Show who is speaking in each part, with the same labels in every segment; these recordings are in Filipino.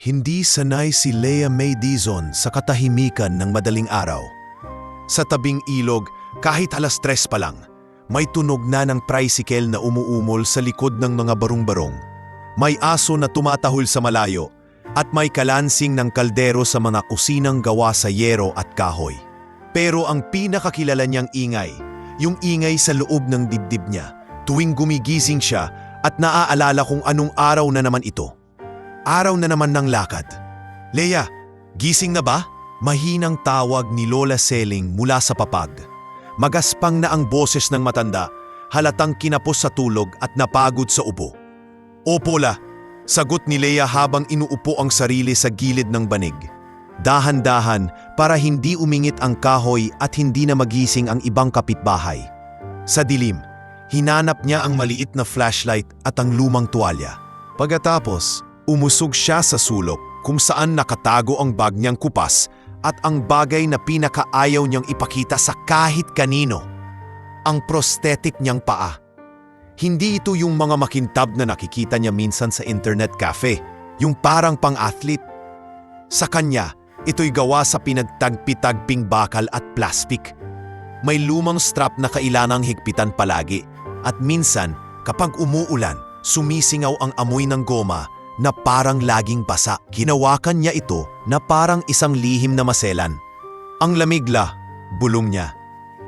Speaker 1: Hindi sanay si Lea May Dizon sa katahimikan ng madaling araw. Sa tabing ilog, kahit 3:00 pa lang, may tunog na ng tricycle na umuumol sa likod ng mga barong-barong. May aso na tumatahol sa malayo at may kalansing ng kaldero sa mga kusinang gawa sa yero at kahoy. Pero ang pinakakilala niyang ingay, yung ingay sa loob ng dibdib niya, tuwing gumigising siya at naaalala kung anong araw na naman ito. Araw na naman ng lakad. "Lea, gising na ba?" Mahinang tawag ni Lola Seling mula sa papag. Magaspang na ang boses ng matanda, halatang kinapos sa tulog at napagod sa ubo. "Opo, La," sagot ni Lea habang inuupo ang sarili sa gilid ng banig. Dahan-dahan para hindi umingit ang kahoy at hindi na magising ang ibang kapitbahay. Sa dilim, hinanap niya ang maliit na flashlight at ang lumang tuwalya. Pagkatapos, umusog siya sa sulok kung saan nakatago ang bag niyang kupas at ang bagay na pinakaayaw niyang ipakita sa kahit kanino. Ang prosthetic niyang paa. Hindi ito yung mga makintab na nakikita niya minsan sa internet cafe, yung parang pang-athlete. Sa kanya, ito'y gawa sa pinagtagpi-tagping bakal at plastik. May lumang strap na kailangang higpitan palagi at minsan, kapag umuulan, sumisingaw ang amoy ng goma na parang laging basa. Ginawakan niya ito na parang isang lihim na maselan. "Ang lamig, La," bulong niya.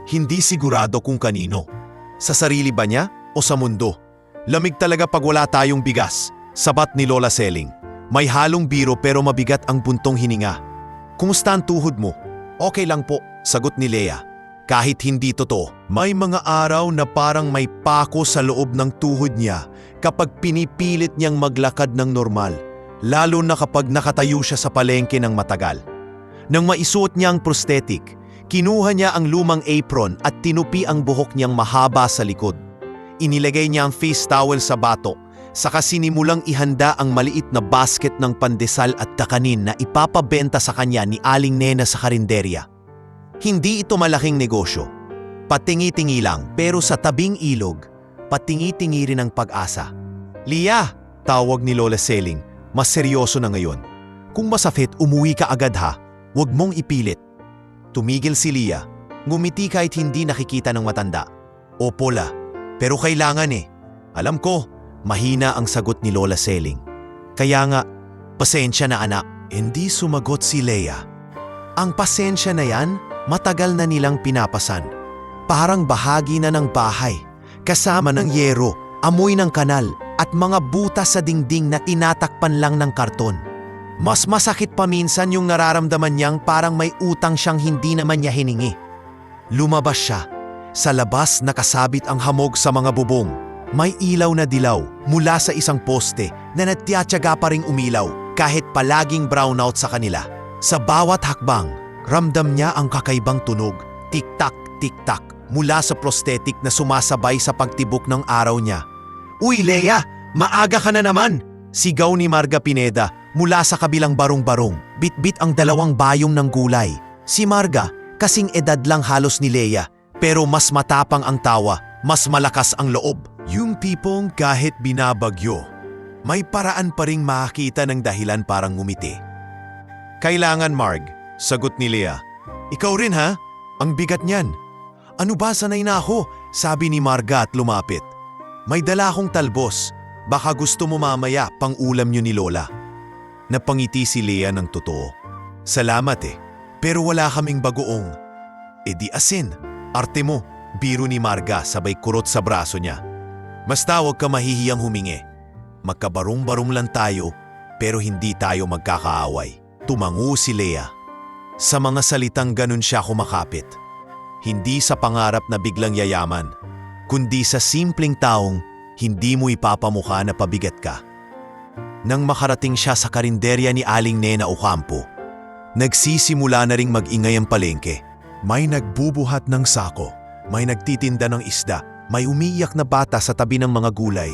Speaker 1: Hindi sigurado kung kanino. Sa sarili ba niya o sa mundo? "Lamig talaga pag wala tayong bigas," sabat ni Lola Seling. May halong biro pero mabigat ang buntong hininga. "Kumusta ang tuhod mo?" "Okay lang po," sagot ni Lea. Kahit hindi totoo, may mga araw na parang may pako sa loob ng tuhod niya kapag pinipilit niyang maglakad ng normal, lalo na kapag nakatayo siya sa palengke ng matagal. Nang maisuot niya ang prosthetic, kinuha niya ang lumang apron at tinupi ang buhok niyang mahaba sa likod. Inilagay niya ang face towel sa bato, saka sinimulang ihanda ang maliit na basket ng pandesal at kakanin na ipapabenta sa kanya ni Aling Nena sa karinderya. Hindi ito malaking negosyo. Patingi-tingi lang, pero sa tabing ilog, patingi-tingi rin ang pag-asa. "Lea," tawag ni Lola Seling, mas seryoso na ngayon. "Kung masakit, umuwi ka agad ha. Huwag mong ipilit." Tumigil si Lea, ngumiti kahit hindi nakikita ng matanda. "Opo, La, pero kailangan eh." "Alam ko," mahina ang sagot ni Lola Seling. "Kaya nga, pasensya na anak." Hindi sumagot si Lea. Ang pasensya na yan, matagal na nilang pinapasan. Parang bahagi na ng bahay, kasama ng yero, amoy ng kanal, at mga butas sa dingding na tinatakpan lang ng karton. Mas masakit pa minsan yung nararamdaman niyang parang may utang siyang hindi naman niya hiningi. Lumabas siya. Sa labas nakasabit ang hamog sa mga bubong. May ilaw na dilaw mula sa isang poste na nagtiyatsaga pa ring umilaw kahit palaging brownout sa kanila. Sa bawat hakbang, ramdam niya ang kakaibang tunog, tik-tak, tik-tak, mula sa prosthetic na sumasabay sa pagtibok ng araw niya. "Uy, Lea! Maaga ka na naman!" Sigaw ni Marga Pineda mula sa kabilang barong-barong. Bit-bit ang dalawang bayong ng gulay. Si Marga, kasing edad lang halos ni Lea, pero mas matapang ang tawa, mas malakas ang loob. Yung tipong kahit binabagyo, may paraan pa ring makakita ng dahilan parang ngumiti. "Kailangan, Marg," sagot ni Lea. "Ikaw rin ha? Ang bigat niyan." "Ano ba, sanay na ako," sabi ni Marga at lumapit. "May dala akong talbos. Baka gusto mo mamaya pang ulam niyo ni Lola." Napangiti si Lea ng totoo. "Salamat eh, pero wala kaming bagoong." "E di asin, arte mo," biro ni Marga sabay kurot sa braso niya. "Basta huwag ka mahihiyang humingi. Magkabarong-barong lang tayo, pero hindi tayo magkakaaway." Tumango si Lea. Sa mga salitang ganun siya kumakapit. Hindi sa pangarap na biglang yayaman, kundi sa simpleng taong hindi mo ipapamukha na pabigat ka. Nang makarating siya sa karinderya ni Aling Nena Ocampo, nagsisimula na ring mag-ingay ang palengke. May nagbubuhat ng sako, may nagtitinda ng isda, may umiiyak na bata sa tabi ng mga gulay.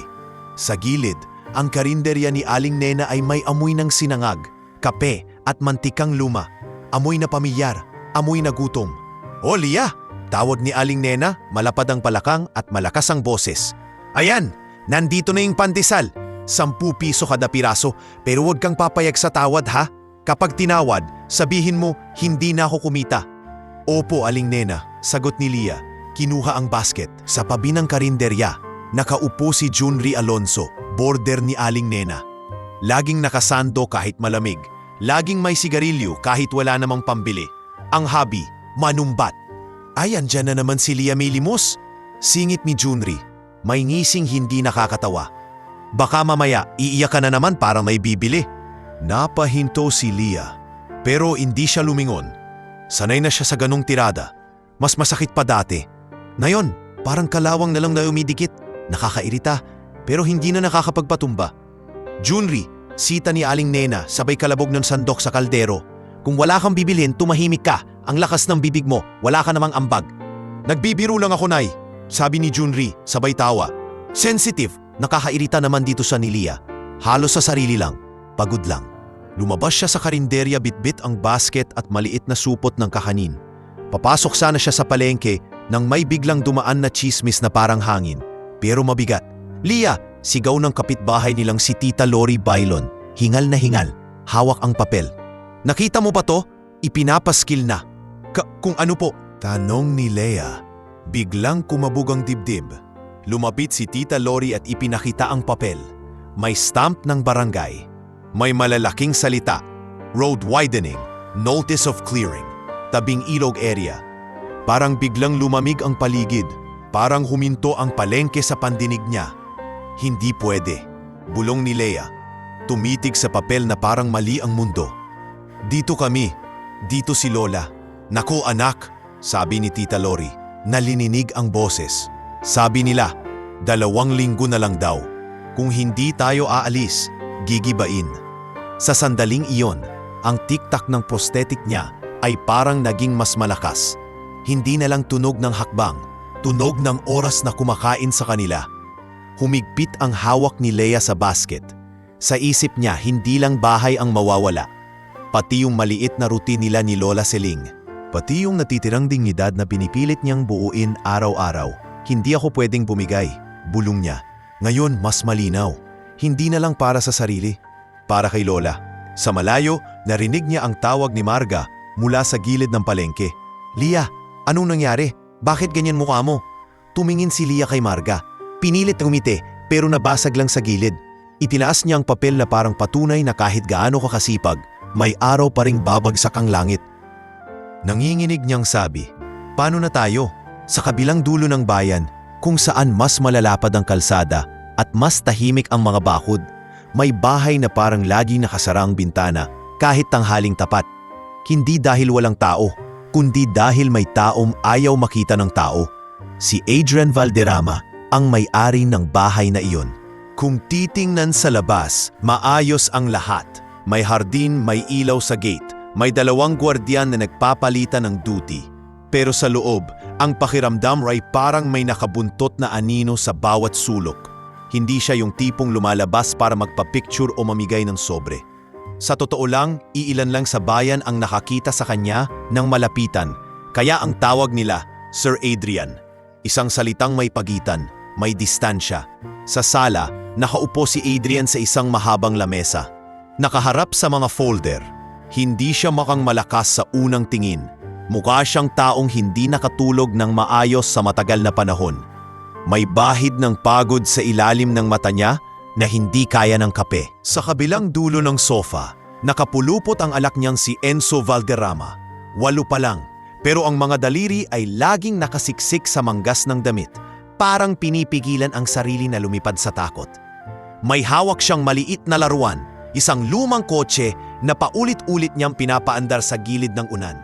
Speaker 1: Sa gilid, ang karinderya ni Aling Nena ay may amoy ng sinangag, kape at mantikang luma. Amoy na pamilyar, amoy na gutom. "O Lea!" tawag ni Aling Nena, malapad ang palakang at malakas ang boses. "Ayan, nandito na yung pandesal. 10 piso kada piraso, pero huwag kang papayag sa tawad ha. Kapag tinawad, sabihin mo, hindi na ako kumita. Opo, Aling Nena, sagot ni Lia. Kinuha ang basket. Sa tabi ng karinderya, nakaupo si Junri Alonso, border ni Aling Nena. Laging nakasando kahit malamig. Laging may sigarilyo kahit wala namang pambili. Ang hobby, manumbat. Ay, andyan na naman si Lia may limos. Singit ni Junri. May ngising hindi nakakatawa. Baka mamaya, iiyak ka na naman para may bibili. Napahinto si Lia. Pero hindi siya lumingon. Sanay na siya sa ganong tirada. Mas masakit pa dati. Ngayon, parang kalawang na lang na umidikit. Nakakairita, pero hindi na nakakapagpatumba. Junri, sita ni Aling Nena sabay kalabog ng sandok sa kaldero. Kung wala kang bibilhin, tumahimik ka. Ang lakas ng bibig mo, wala ka namang ambag. Nagbibiro lang ako, Nay, sabi ni Junri, sabay tawa. Sensitive, nakakairita naman dito sa ni Lia. Halos sa sarili lang, pagod lang. Lumabas siya sa karinderya, bitbit ang basket at maliit na supot ng kakanin. Papasok sana siya sa palengke nang may biglang dumaan na chismis na parang hangin. Pero mabigat. Lia, sigaw ng kapitbahay nilang si Tita Lori Bailon. Hingal na hingal, hawak ang papel. Nakita mo ba to? Ipinapaskil na. Kung ano po? Tanong ni Lea. Biglang kumabog ang dibdib. Lumapit si Tita Lori at ipinakita ang papel. May stamp ng barangay. May malalaking salita. Road widening. Notice of clearing. Tabing ilog area. Parang biglang lumamig ang paligid. Parang huminto ang palengke sa pandinig niya. Hindi pwede. Bulong ni Lea. Tumitig sa papel na parang mali ang mundo. Dito kami. Dito si Lola. Naku anak, sabi ni Tita Lori. Nalininig ang boses. Sabi nila, 2 linggo na lang daw. Kung hindi tayo aalis, gigibain. Sa sandaling iyon, ang tiktak ng prosthetic niya ay parang naging mas malakas. Hindi na lang tunog ng hakbang, tunog ng oras na kumakain sa kanila. Humigpit ang hawak ni Lea sa basket. Sa isip niya, hindi lang bahay ang mawawala. Pati yung maliit na routine nila ni Lola Seling. Pati yung natitirang dignidad na pinipilit niyang buuin araw-araw. Hindi ako pwedeng bumigay, bulong niya. Ngayon mas malinaw. Hindi na lang para sa sarili, para kay Lola. Sa malayo, narinig niya ang tawag ni Marga mula sa gilid ng palengke. Lia, anong nangyari? Bakit ganyan mukha mo? Tumingin si Lia kay Marga. Pinilit umiti pero nabasag lang sa gilid. Itinaas niya ang papel na parang patunay na kahit gaano kakasipag, may araw pa ring babagsak ang langit. Nanginginig niyang sabi, paano na tayo? Sa kabilang dulo ng bayan, kung saan mas malalapad ang kalsada at mas tahimik ang mga bakod, may bahay na parang lagi nakasara ang bintana kahit tanghaling tapat. Hindi dahil walang tao, kundi dahil may taong ayaw makita ng tao. Si Adrian Valderrama ang may-ari ng bahay na iyon. Kung titingnan sa labas, maayos ang lahat. May hardin, may ilaw sa gate, may 2 gwardiyan na nagpapalitan ng duty. Pero sa loob, ang pakiramdam ay parang may nakabuntot na anino sa bawat sulok. Hindi siya yung tipong lumalabas para magpa-picture o mamigay ng sobre. Sa totoo lang, iilan lang sa bayan ang nakakita sa kanya ng malapitan. Kaya ang tawag nila, Sir Adrian. Isang salitang may pagitan, may distansya. Sa sala, nakaupo si Adrian sa isang mahabang lamesa. Nakaharap sa mga folder. Hindi siya makang malakas sa unang tingin. Mukha siyang taong hindi nakatulog ng maayos sa matagal na panahon. May bahid ng pagod sa ilalim ng mata niya na hindi kaya ng kape. Sa kabilang dulo ng sofa, nakapulupot ang alak niyang si Enzo Valderrama. 8 pa lang, pero ang mga daliri ay laging nakasiksik sa manggas ng damit. Parang pinipigilan ang sarili na lumipad sa takot. May hawak siyang maliit na laruan, isang lumang kotse na paulit-ulit niyang pinapaandar sa gilid ng unan.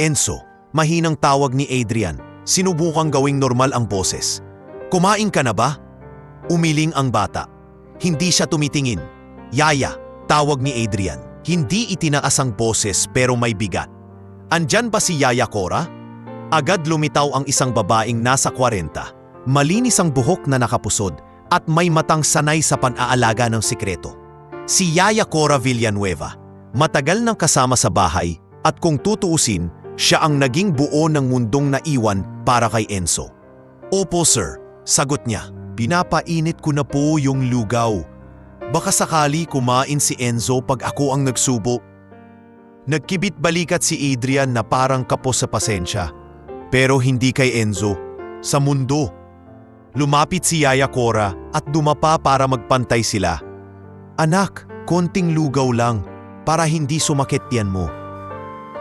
Speaker 1: Enzo, mahinang tawag ni Adrian. Sinubukang gawing normal ang boses. Kumain ka na ba? Umiling ang bata. Hindi siya tumitingin. Yaya, tawag ni Adrian. Hindi itinaas ang boses pero may bigat. Andyan ba si Yaya Cora? Agad lumitaw ang isang babaeng nasa 40. Malinis ang buhok na nakapusod at may matang sanay sa pan-aalaga ng sikreto. Si Yaya Cora Villanueva. Matagal nang kasama sa bahay at kung tutuusin, siya ang naging buo ng mundong naiwan para kay Enzo. Opo sir, sagot niya. Pinapainit ko na po yung lugaw. Baka sakali kumain si Enzo pag ako ang nagsubo. Nagkibit balikat si Adrian na parang kapos sa pasensya. Pero hindi kay Enzo, sa mundo. Lumapit si Yaya Cora at dumapa para magpantay sila. Anak, konting lugaw lang para hindi sumakit yan mo.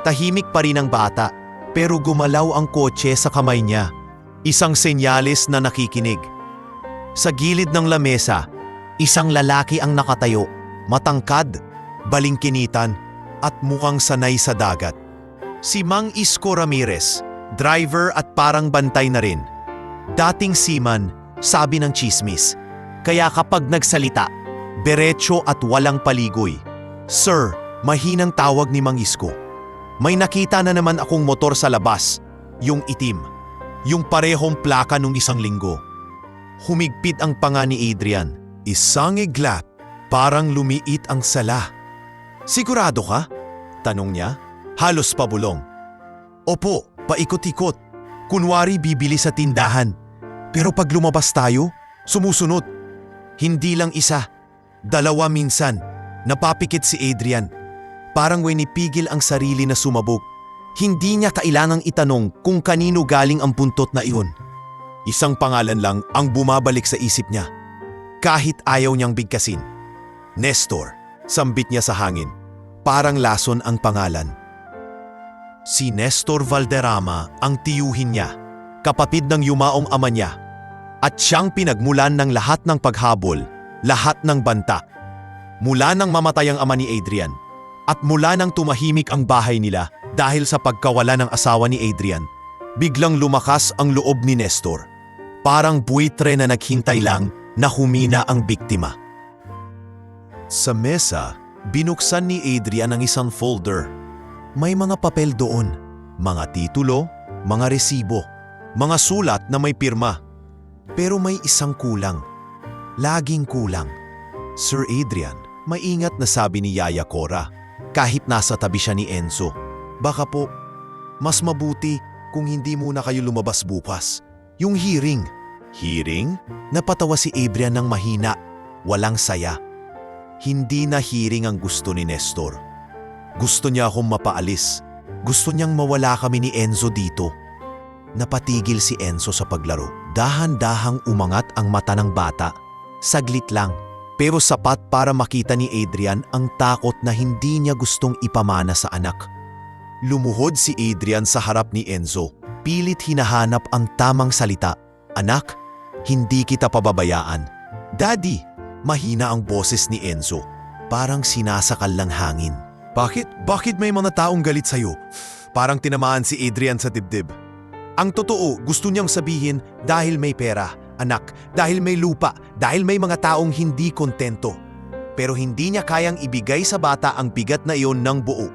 Speaker 1: Tahimik pa rin ang bata pero gumalaw ang kotse sa kamay niya. Isang senyales na nakikinig. Sa gilid ng lamesa, isang lalaki ang nakatayo, matangkad, balingkinitan at mukhang sanay sa dagat. Si Mang Isko Ramirez, driver at parang bantay na rin. Dating seaman, sabi ng chismis. Kaya kapag nagsalita, diretso at walang paligoy. Sir, mahinang tawag ni Mang Isko. May nakita na naman akong motor sa labas, yung itim. Yung parehong plaka nung isang linggo. Humigpit ang panga ni Adrian. Isang iglat, parang lumiit ang sala. Sigurado ka? Tanong niya. Halos pabulong. Opo, paikot-ikot. Kunwari bibili sa tindahan. Pero pag lumabas tayo, sumusunod. Hindi lang isa, dalawa minsan. Napapikit si Adrian. Parang winipigil ang sarili na sumabog. Hindi niya kailangang itanong kung kanino galing ang puntot na iyon. Isang pangalan lang ang bumabalik sa isip niya. Kahit ayaw niyang bigkasin. Nestor, sambit niya sa hangin. Parang lason ang pangalan. Si Nestor Valderrama ang tiyuhin niya, kapatid ng yumaong ama niya. At siyang pinagmulan ng lahat ng paghabol, lahat ng banta. Mula nang mamatay ang ama ni Adrian, at mula nang tumahimik ang bahay nila dahil sa pagkawala ng asawa ni Adrian, biglang lumakas ang loob ni Nestor. Parang buitre na naghintay lang na humina ang biktima. Sa mesa, binuksan ni Adrian ang isang folder. May mga papel doon, mga titulo, mga resibo, mga sulat na may pirma. Pero may isang kulang. Laging kulang. Sir Adrian, maingat na sabi ni Yaya Cora, kahit nasa tabi siya ni Enzo. Baka po, mas mabuti kung hindi muna kayo lumabas bukas. Yung hearing. Hearing? Napatawa si Adrian ng mahina, walang saya. Hindi na hearing ang gusto ni Nestor. Gusto niya akong mapaalis. Gusto niyang mawala kami ni Enzo dito. Napatigil si Enzo sa paglaro. Dahan-dahang umangat ang mata ng bata. Saglit lang, pero sapat para makita ni Adrian ang takot na hindi niya gustong ipamana sa anak. Lumuhod si Adrian sa harap ni Enzo. Pilit hinahanap ang tamang salita. Anak, hindi kita pababayaan. Daddy, mahina ang boses ni Enzo. Parang sinasakal lang hangin. Bakit may mga taong galit sa'yo? Parang tinamaan si Adrian sa dibdib. Ang totoo, gusto niyang sabihin dahil may pera, anak, dahil may lupa, dahil may mga taong hindi kontento. Pero hindi niya kayang ibigay sa bata ang bigat na iyon ng buo.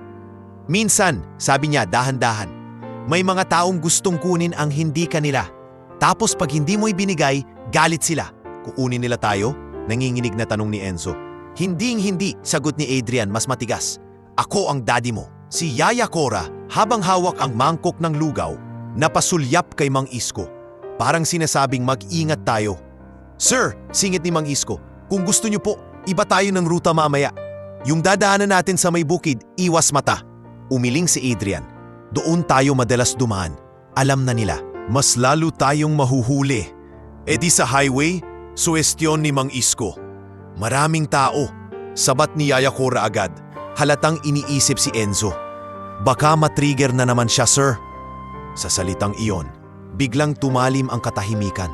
Speaker 1: Minsan, sabi niya dahan-dahan, may mga taong gustong kunin ang hindi kanila. Tapos pag hindi mo ibinigay, galit sila. Kukunin nila tayo? Nanginginig na tanong ni Enzo. Hindi, sagot ni Adrian mas matigas. Ako ang daddy mo. Si Yaya Cora, habang hawak ang mangkok ng lugaw, napasulyap kay Mang Isko. Parang sinasabing mag-ingat tayo. Sir, singit ni Mang Isko, kung gusto niyo po, iba tayo ng ruta mamaya. Yung dadaanan natin sa may bukid, iwas mata. Umiling si Adrian. Doon tayo madalas dumaan. Alam na nila, mas lalo tayong mahuhuli. E di sa highway, suwestyon ni Mang Isko. Maraming tao. Sabat ni Yaya Cora agad. Halatang iniisip si Enzo. Baka matrigger na naman siya, sir. Sa salitang iyon, biglang tumalim ang katahimikan.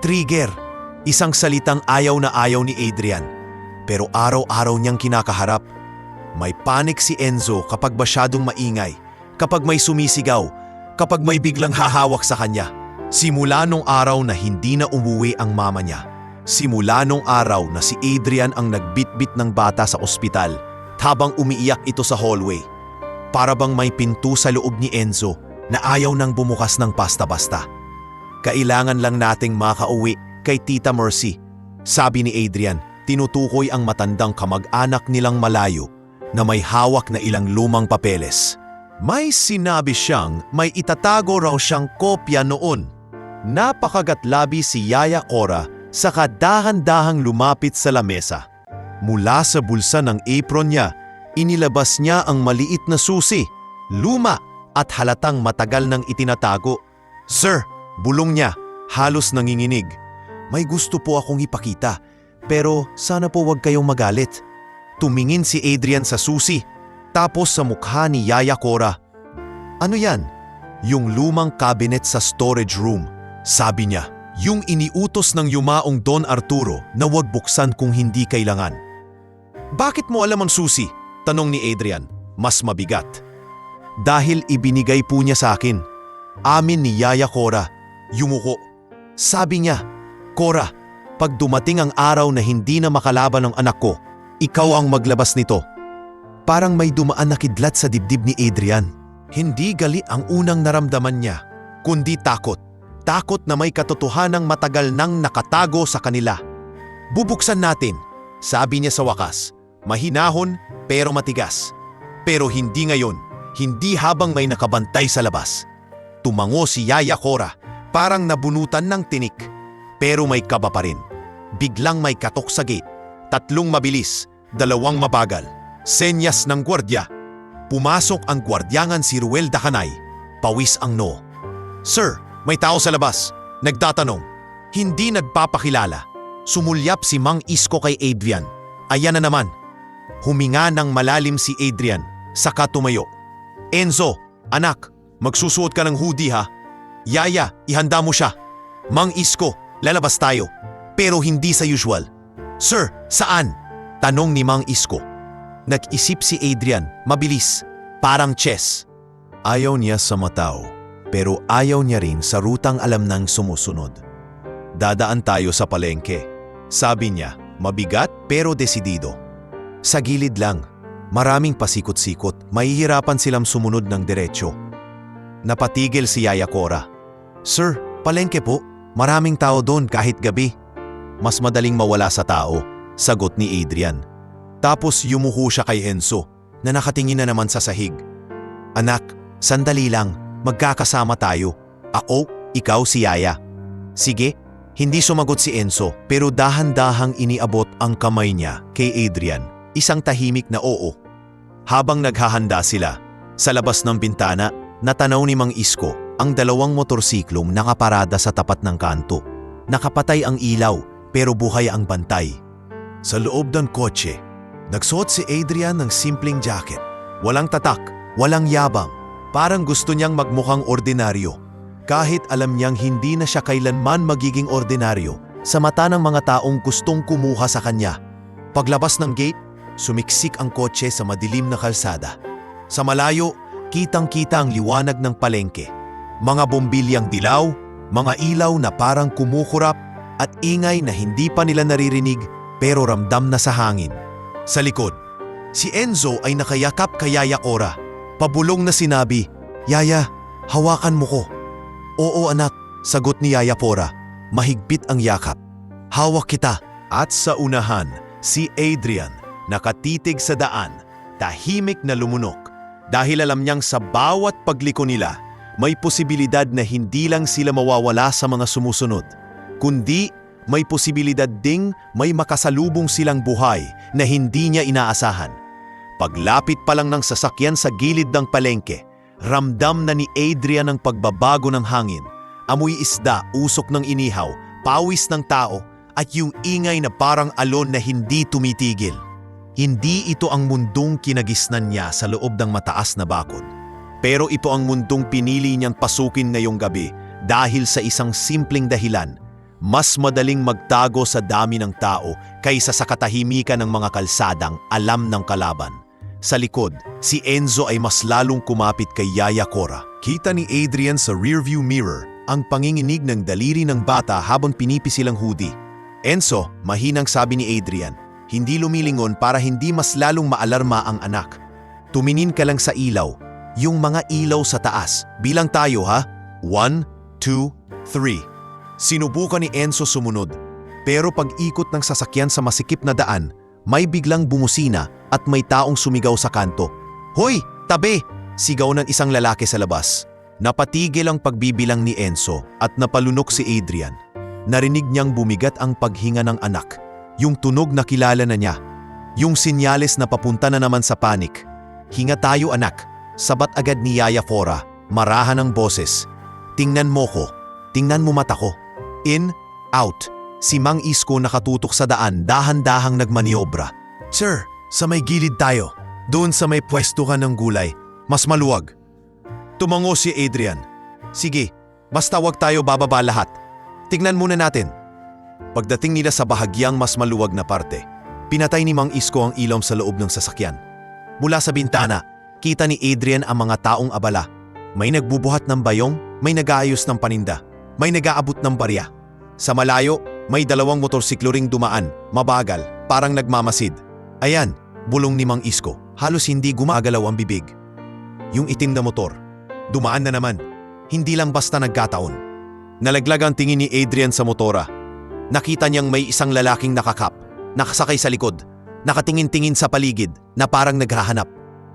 Speaker 1: Trigger, isang salitang ayaw na ayaw ni Adrian. Pero araw-araw niyang kinakaharap. May panic si Enzo kapag masyadong maingay, kapag may sumisigaw, kapag may biglang hahawak sa kanya. Simula nung araw na hindi na umuwi ang mama niya. Simula nung araw na si Adrian ang nagbitbit ng bata sa ospital habang umiiyak ito sa hallway. Para bang may pinto sa loob ni Enzo na ayaw nang bumukas ng basta-basta. Kailangan lang nating makauwi kay Tita Mercy, sabi ni Adrian, tinutukoy ang matandang kamag-anak nilang malayo na may hawak na ilang lumang papeles. May sinabi siyang may itatago raw siyang kopya noon. Napakagatlabi si Yaya Cora saka dahan-dahang lumapit sa lamesa. Mula sa bulsa ng apron niya, inilabas niya ang maliit na susi, luma at halatang matagal nang itinatago. "Sir," bulong niya, halos nanginginig. "May gusto po akong ipakita, pero sana po wag kayong magalit." Tumingin si Adrian sa susi, tapos sa mukha ni Yaya Cora. "Ano yan?" "Yung lumang cabinet sa storage room," sabi niya. "Yung iniutos ng yumaong Don Arturo na wag buksan kung hindi kailangan." "Bakit mo alam ang susi?" tanong ni Adrian, mas mabigat. "Dahil ibinigay po niya sa akin." Amin ni Yaya Cora. Yumuko. Sabi niya, "Cora, pag dumating ang araw na hindi na makalaban ang anak ko, ikaw ang maglabas nito." Parang may dumaan na kidlat sa dibdib ni Adrian. Hindi gali ang unang naramdaman niya, kundi takot. Takot na may katotohanang matagal nang nakatago sa kanila. "Bubuksan natin," sabi niya sa wakas. Mahinahon pero matigas. Pero hindi ngayon, hindi habang may nakabantay sa labas. Tumango si Yaya Cora, parang nabunutan ng tinik. Pero may kaba pa rin. Biglang may katok sa gate. 3 mabilis, 2 mabagal. Senyas ng gwardya. Pumasok ang gwardyangan si Ruel Dacanay. Pawis ang no. "Sir, may tao sa labas." Nagtatanong. Hindi nagpapakilala. Sumulyap si Mang Isko kay Adrian. Ayan na naman. Huminga ng malalim si Adrian, saka tumayo. "Enzo, anak, magsusuot ka ng hoodie ha. Yaya, ihanda mo siya. Mang Isko, lalabas tayo. Pero hindi sa usual." "Sir, saan?" tanong ni Mang Isko. Nag-isip si Adrian, mabilis, parang chess. Ayaw niya sa matao, pero ayaw niya rin sa rutang alam nang sumusunod. "Dadaan tayo sa palengke," sabi niya, mabigat pero desidido. Sa gilid lang, maraming pasikot-sikot, mahihirapan silang sumunod ng diretsyo. Napatigil si Yaya Cora. "Sir, palengke po, maraming tao doon kahit gabi." "Mas madaling mawala sa tao," sagot ni Adrian. Tapos yumuko siya kay Enzo na nakatingin na naman sa sahig. "Anak, sandali lang, magkakasama tayo. Ako, ikaw, si Yaya." "Sige." Hindi sumagot si Enzo pero dahan-dahang iniabot ang kamay niya kay Adrian, isang tahimik na oo. Habang naghahanda sila, sa labas ng bintana, natanaw ni Mang Isko ang 2 motorsiklong nakaparada sa tapat ng kanto. Nakapatay ang ilaw pero buhay ang bantay. Sa loob ng kotse, nagsuot si Adrian ng simpleng jacket. Walang tatak, walang yabang. Parang gusto niyang magmukhang ordinaryo. Kahit alam niyang hindi na siya kailanman magiging ordinaryo sa mata ng mga taong gustong kumuha sa kanya. Paglabas ng gate, sumiksik ang kotse sa madilim na kalsada. Sa malayo, kitang-kita ang liwanag ng palengke. Mga bombilyang dilaw, mga ilaw na parang kumukurap at ingay na hindi pa nila naririnig pero ramdam na sa hangin. Sa likod, si Enzo ay nakayakap kay Yaya Cora. Pabulong na sinabi, "Yaya, hawakan mo ko." "Oo anak," sagot ni Yaya Cora. Mahigpit ang yakap. "Hawak kita." At sa unahan, si Adrian, nakatitig sa daan, tahimik na lumunok. Dahil alam niyang sa bawat pagliko nila, may posibilidad na hindi lang sila mawawala sa mga sumusunod, kundi may posibilidad ding may makasalubong silang buhay na hindi niya inaasahan. Paglapit pa lang ng sasakyan sa gilid ng palengke, ramdam na ni Adrian ang pagbabago ng hangin, amoy isda, usok ng inihaw, pawis ng tao, at yung ingay na parang alon na hindi tumitigil. Hindi ito ang mundong kinagisnan niya sa loob ng mataas na bakod. Pero ito ang mundong pinili niyang pasukin ngayong gabi dahil sa isang simpleng dahilan. Mas madaling magtago sa dami ng tao kaysa sa katahimikan ng mga kalsadang alam ng kalaban. Sa likod, si Enzo ay mas lalong kumapit kay Yaya Cora. Kita ni Adrian sa rearview mirror ang panginginig ng daliri ng bata habang pinipisi ang hoodie. "Enzo," mahinang sabi ni Adrian, hindi lumilingon para hindi mas lalong maalarma ang anak. "Tumingin ka lang sa ilaw, yung mga ilaw sa taas. Bilang tayo ha? 1, 2, 3. Sinubukan ni Enzo sumunod, pero pag-ikot ng sasakyan sa masikip na daan, may biglang bumusina at may taong sumigaw sa kanto. "Hoy, tabi!" sigaw ng isang lalaki sa labas. Napatigil ang pagbibilang ni Enzo at napalunok si Adrian. Narinig niyang bumigat ang paghinga ng anak, yung tunog na kilala na niya. Yung sinyales na papunta na naman sa panik. Hinga tayo anak, sabat agad ni Yaya Cora, marahan ng boses. Tingnan mo ko, tingnan mo mata ko. In, out. Si Mang Isko nakatutok sa daan, dahan-dahang nagmaniobra. Sir, sa may gilid tayo. Doon sa may pwesto ka ng gulay. Mas maluwag. Tumango si Adrian. Sige, basta wag tayo bababa lahat. Tignan muna natin. Pagdating nila sa bahagyang mas maluwag na parte, pinatay ni Mang Isko ang ilaw sa loob ng sasakyan. Mula sa bintana, kita ni Adrian ang mga taong abala. May nagbubuhat ng bayong, may nag-aayos ng paninda, may nag-aabot ng barya. Sa malayo, may dalawang motorsiklo ring dumaan, mabagal, parang nagmamasid. Ayan, bulong ni Mang Isko, halos hindi gumagalaw ang bibig. Yung itim na motor, dumaan na naman, hindi lang basta nagkataon. Nalaglag ang tingin ni Adrian sa motora. Nakita niyang may isang lalaking nakakap, nakasakay sa likod, nakatingin-tingin sa paligid na parang naghahanap.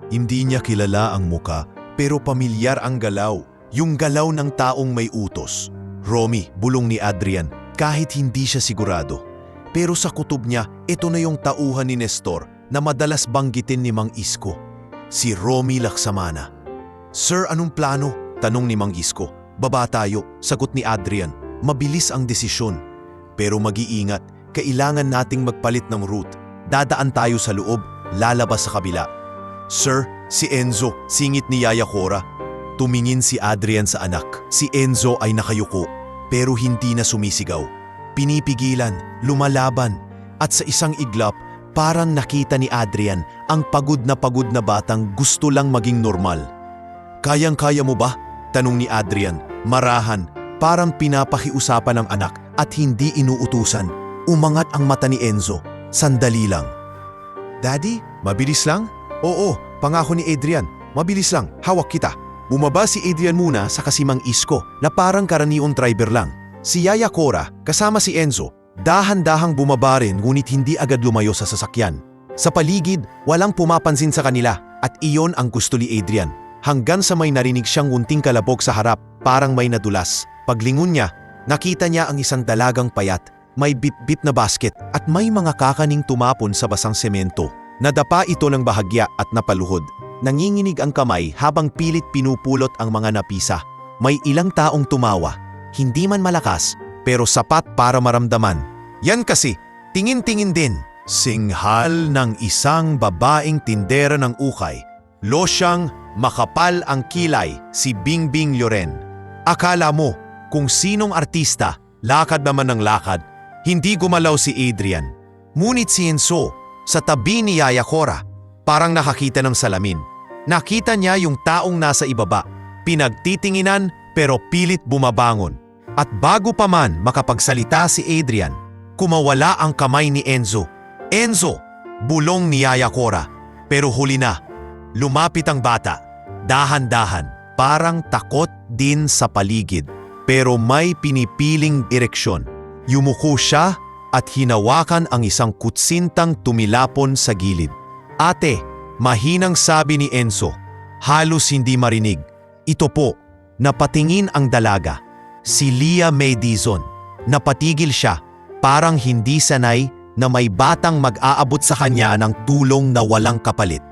Speaker 1: Hindi niya kilala ang muka pero pamilyar ang galaw, yung galaw ng taong may utos. Romy, bulong ni Adrian, kahit hindi siya sigurado. Pero sa kutob niya, ito na yung tauhan ni Nestor na madalas banggitin ni Mang Isko. Si Romy Laksamana. Sir, anong plano? Tanong ni Mang Isko. Baba tayo, sagot ni Adrian. Mabilis ang desisyon. Pero mag-iingat, kailangan nating magpalit ng route. Dadaan tayo sa loob, lalabas sa kabila. Sir, si Enzo, singit ni Yaya Cora. Tumingin si Adrian sa anak. Si Enzo ay nakayuko, pero hindi na sumisigaw. Pinipigilan, lumalaban, at sa isang iglap, parang nakita ni Adrian ang pagod na batang gusto lang maging normal. Kayang-kaya mo ba? Tanong ni Adrian, marahan, parang pinapakiusapan ng anak at hindi inuutusan. Umangat ang mata ni Enzo, sandali lang. Daddy, mabilis lang? Oo, pangako ni Adrian, mabilis lang, hawak kita. Bumaba si Adrian muna sa Mang Isko na parang karaniwang driver lang. Si Yaya Cora, kasama si Enzo, dahan-dahang bumaba rin ngunit hindi agad lumayo sa sasakyan. Sa paligid, walang pumapansin sa kanila at iyon ang gusto ni Adrian. Hanggang sa may narinig siyang munting kalabog sa harap, parang may nadulas. Paglingon niya, nakita niya ang isang dalagang payat, may bip-bip na basket at may mga kakaning tumapon sa basang semento. Nadapa ito ng bahagya at napaluhod. Nanginginig ang kamay habang pilit pinupulot ang mga napisa. May ilang taong tumawa. Hindi man malakas, pero sapat para maramdaman. Yan kasi, tingin-tingin din. Singhal ng isang babaeng tindera ng ukay. Losyang makapal ang kilay, si Bingbing Loren. Akala mo, kung sinong artista, lakad naman ng lakad, hindi gumalaw si Adrian. Ngunit si Enzo, sa tabi ni Yaya Cora, parang nakakita ng salamin. Nakita niya yung taong nasa ibaba, pinagtitinginan pero pilit bumabangon. At bago pa man makapagsalita si Adrian, kumawala ang kamay ni Enzo. Enzo! Bulong ni Yaya Cora. Pero huli na, lumapit ang bata. Dahan-dahan, parang takot din sa paligid. Pero may pinipiling direksyon. Yumuko siya at hinawakan ang isang kutsintang tumilapon sa gilid. Ate, mahinang sabi ni Enzo, halos hindi marinig. Ito po, napatingin ang dalaga. Si Leah May Dizon. Napatigil siya, parang hindi sanay na may batang mag-aabot sa kanya ng tulong na walang kapalit.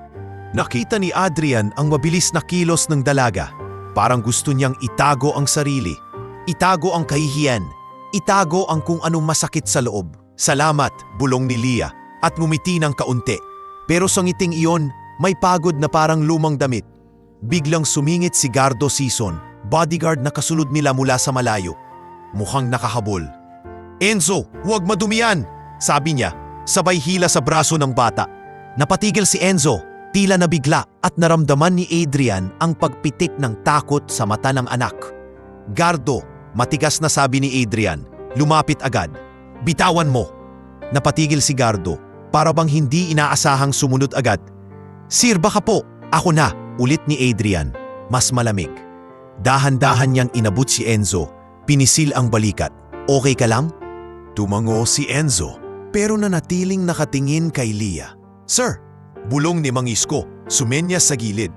Speaker 1: Nakita ni Adrian ang mabilis na kilos ng dalaga. Parang gusto niyang itago ang sarili. Itago ang kahihiyan. Itago ang kung anong masakit sa loob. Salamat, bulong ni Leah, at ngumiti ng kaunti. Pero sa ngiting iyon, may pagod na parang lumang damit. Biglang sumingit si Gardo Sison, bodyguard na kasunod nila mula sa malayo. Mukhang nakahabol. Enzo, huwag madumian! Sabi niya, sabay hila sa braso ng bata. Napatigil si Enzo, tila nabigla at naramdaman ni Adrian ang pagpitik ng takot sa mata ng anak. Gardo, matigas na sabi ni Adrian, lumapit agad. Bitawan mo! Napatigil si Gardo, para bang hindi inaasahang sumunod agad. Sir, baka po, ako na, ulit ni Adrian, mas malamig. Dahan-dahan niyang inabot si Enzo, pinisil ang balikat. Okay ka lang? Tumango si Enzo, pero nanatiling nakatingin kay Leah. Sir, bulong ni Mang Isko, sumenyas sa gilid.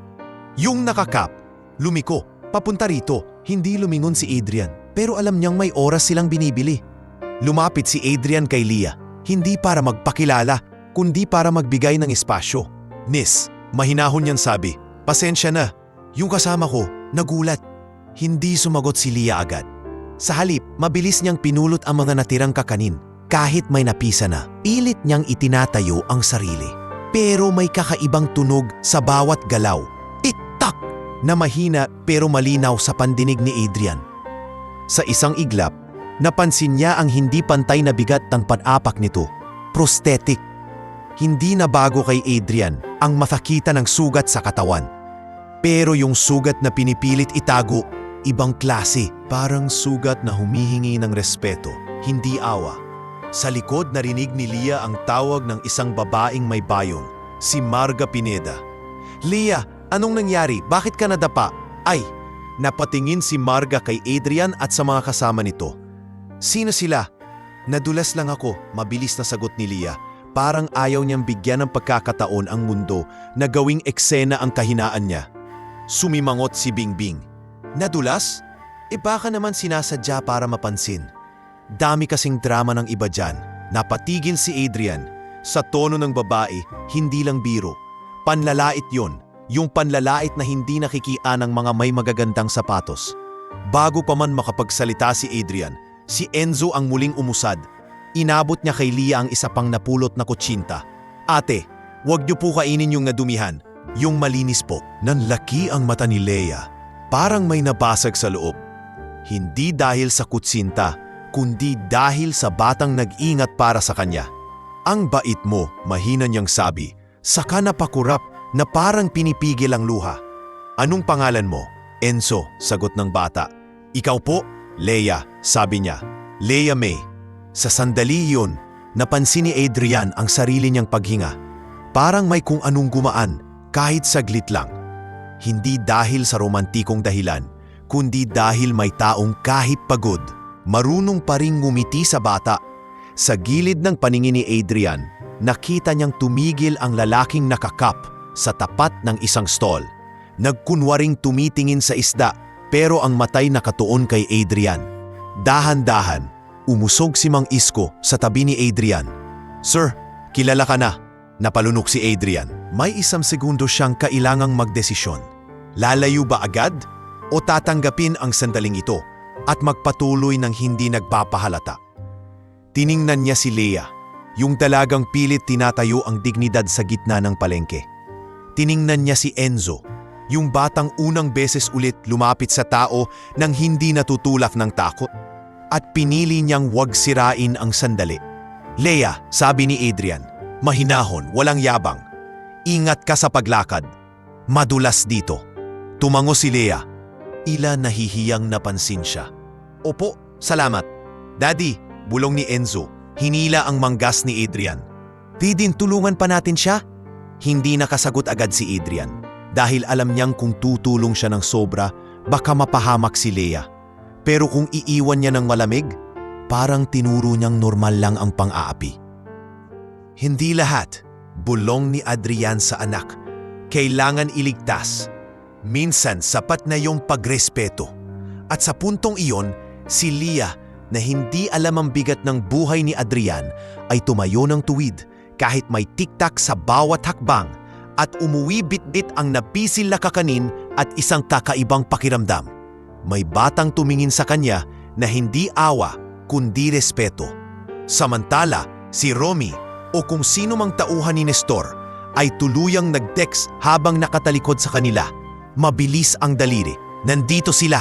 Speaker 1: Yung nakakap, lumiko, papunta rito, hindi lumingon si Adrian, pero alam niyang may oras silang binibili. Lumapit si Adrian kay Leah, hindi para magpakilala, kundi para magbigay ng espasyo. Miss, mahinahon niyang sabi, pasensya na. Yung kasama ko, nagulat. Hindi sumagot si Leah agad. Sa halip, mabilis niyang pinulot ang mga natirang kakanin. Kahit may napisa na, pilit niyang itinatayo ang sarili. Pero may kakaibang tunog sa bawat galaw. Tik-tak! Na mahina pero malinaw sa pandinig ni Adrian. Sa isang iglap, napansin niya ang hindi pantay na bigat ng panapak nito. Prosthetic. Hindi na bago kay Adrian ang makakita ng sugat sa katawan. Pero yung sugat na pinipilit itago, ibang klase. Parang sugat na humihingi ng respeto, hindi awa. Sa likod narinig ni Leah ang tawag ng isang babaeng may bayong, si Marga Pineda. Leah, anong nangyari? Bakit ka nadapa? Ay, napatingin si Marga kay Adrian at sa mga kasama nito. Sino sila? Nadulas lang ako, mabilis na sagot ni Leah. Parang ayaw niyang bigyan ng pagkakataon ang mundo na gawing eksena ang kahinaan niya. Sumimangot si Bingbing. Nadulas? Baka naman sinasadya para mapansin. Dami kasing drama ng iba dyan. Napatigil si Adrian. Sa tono ng babae, hindi lang biro. Panlalait yon. Yung panlalait na hindi nakikian ng mga may magagandang sapatos. Bago pa man makapagsalita si Adrian, si Enzo ang muling umusad. Inabot niya kay Leah ang isa pang napulot na kutsinta. Ate, wag niyo po kainin yung nadumihan. Yung malinis po. Nanlaki ang mata ni Leah. Parang may nabasag sa loob. Hindi dahil sa kutsinta, kundi dahil sa batang nag-ingat para sa kanya. Ang bait mo, mahina niyang sabi, saka napakurap na parang pinipigil ang luha. Anong pangalan mo? Enzo, sagot ng bata. Ikaw po? Leah, sabi niya. Leah May. Sa sandali yun, napansin ni Adrian ang sarili niyang paghinga. Parang may kung anong gumaan, kahit saglit lang. Hindi dahil sa romantikong dahilan, kundi dahil may taong kahit pagod, marunong pa ring ngumiti sa bata. Sa gilid ng paningin ni Adrian, nakita niyang tumigil ang lalaking nakakap sa tapat ng isang stall. Nagkunwaring tumitingin sa isda, pero ang matay nakatuon kay Adrian. Dahan-dahan, umusog si Mang Isko sa tabi ni Adrian. Sir, kilala ka na. Napalunok si Adrian. May 1 segundo siyang kailangang magdesisyon. Lalayo ba agad? O tatanggapin ang sandaling ito at magpatuloy ng hindi nagpapahalata? Tiningnan niya si Leah, yung dalagang pilit tinatayo ang dignidad sa gitna ng palengke. Tiningnan niya si Enzo, yung batang unang beses ulit lumapit sa tao nang hindi natutulak ng takot. At pinili niyang wag sirain ang sandali. Leah, sabi ni Adrian, mahinahon, walang yabang. Ingat ka sa paglakad. Madulas dito. Tumango si Leah. Ila nahihiyang napansin siya. Opo, salamat. Daddy, bulong ni Enzo. Hinila ang manggas ni Adrian. Di din tulungan pa natin siya? Hindi nakasagot agad si Adrian. Dahil alam niyang kung tutulong siya ng sobra, baka mapahamak si Leah. Pero kung iiwan niya ng malamig, parang tinuro niyang normal lang ang pang-aapi. Hindi lahat, bulong ni Adrian sa anak, kailangan iligtas. Minsan sapat na yung pagrespeto. At sa puntong iyon, si Leah na hindi alam ang bigat ng buhay ni Adrian ay tumayo ng tuwid kahit may tiktak sa bawat hakbang at umuwi bitbit ang napisil na kakanin at isang kakaibang pakiramdam. May batang tumingin sa kanya na hindi awa kundi respeto. Samantala, si Romy o kung sino mang tauhan ni Nestor ay tuluyang nag-text habang nakatalikod sa kanila. Mabilis ang daliri, nandito sila.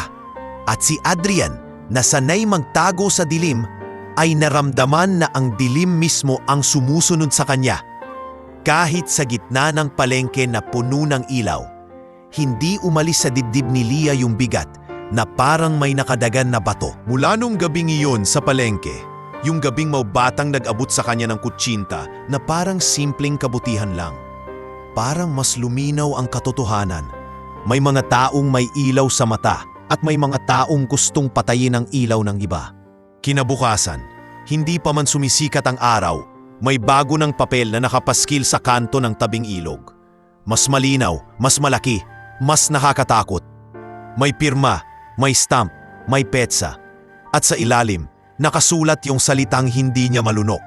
Speaker 1: At si Adrian na sanay magtago sa dilim ay naramdaman na ang dilim mismo ang sumusunod sa kanya. Kahit sa gitna ng palengke na puno ng ilaw, hindi umalis sa dibdib ni Leah yung bigat na parang may nakadagan na bato. Mula nung gabing iyon sa palengke, yung gabing batang nag-abot sa kanya ng kutsinta na parang simpleng kabutihan lang. Parang mas luminaw ang katotohanan. May mga taong may ilaw sa mata at may mga taong gustong patayin ang ilaw ng iba. Kinabukasan, hindi pa man sumisikat ang araw, may bago ng papel na nakapaskil sa kanto ng tabing ilog. Mas malinaw, mas malaki, mas nakakatakot. May pirma, may stamp, may petsa. At sa ilalim, nakasulat yung salitang hindi niya malunok.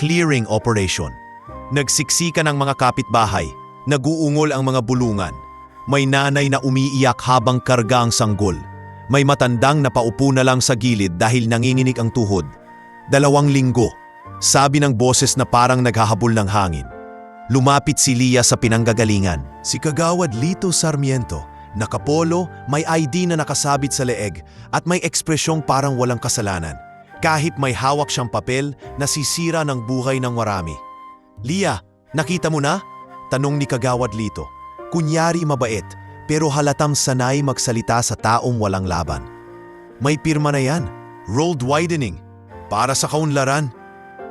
Speaker 1: Clearing operation. Nagsiksikan ang mga kapitbahay, naguungol ang mga bulungan. May nanay na umiiyak habang karga ang sanggol. May matandang napaupo na lang sa gilid dahil nanginginig ang tuhod. 2 linggo, sabi ng boses na parang naghahabol ng hangin. Lumapit si Lia sa pinanggagalingan. Si Kagawad Lito Sarmiento, nakapolo, may ID na nakasabit sa leeg at may ekspresyong parang walang kasalanan. Kahit may hawak siyang papel na sisira ng buhay ng marami. Lia, nakita mo na? Tanong ni Kagawad Lito. Kunyari mabait, pero halatang sanay magsalita sa taong walang laban. May pirma na yan. Rolled widening. Para sa kaunlaran.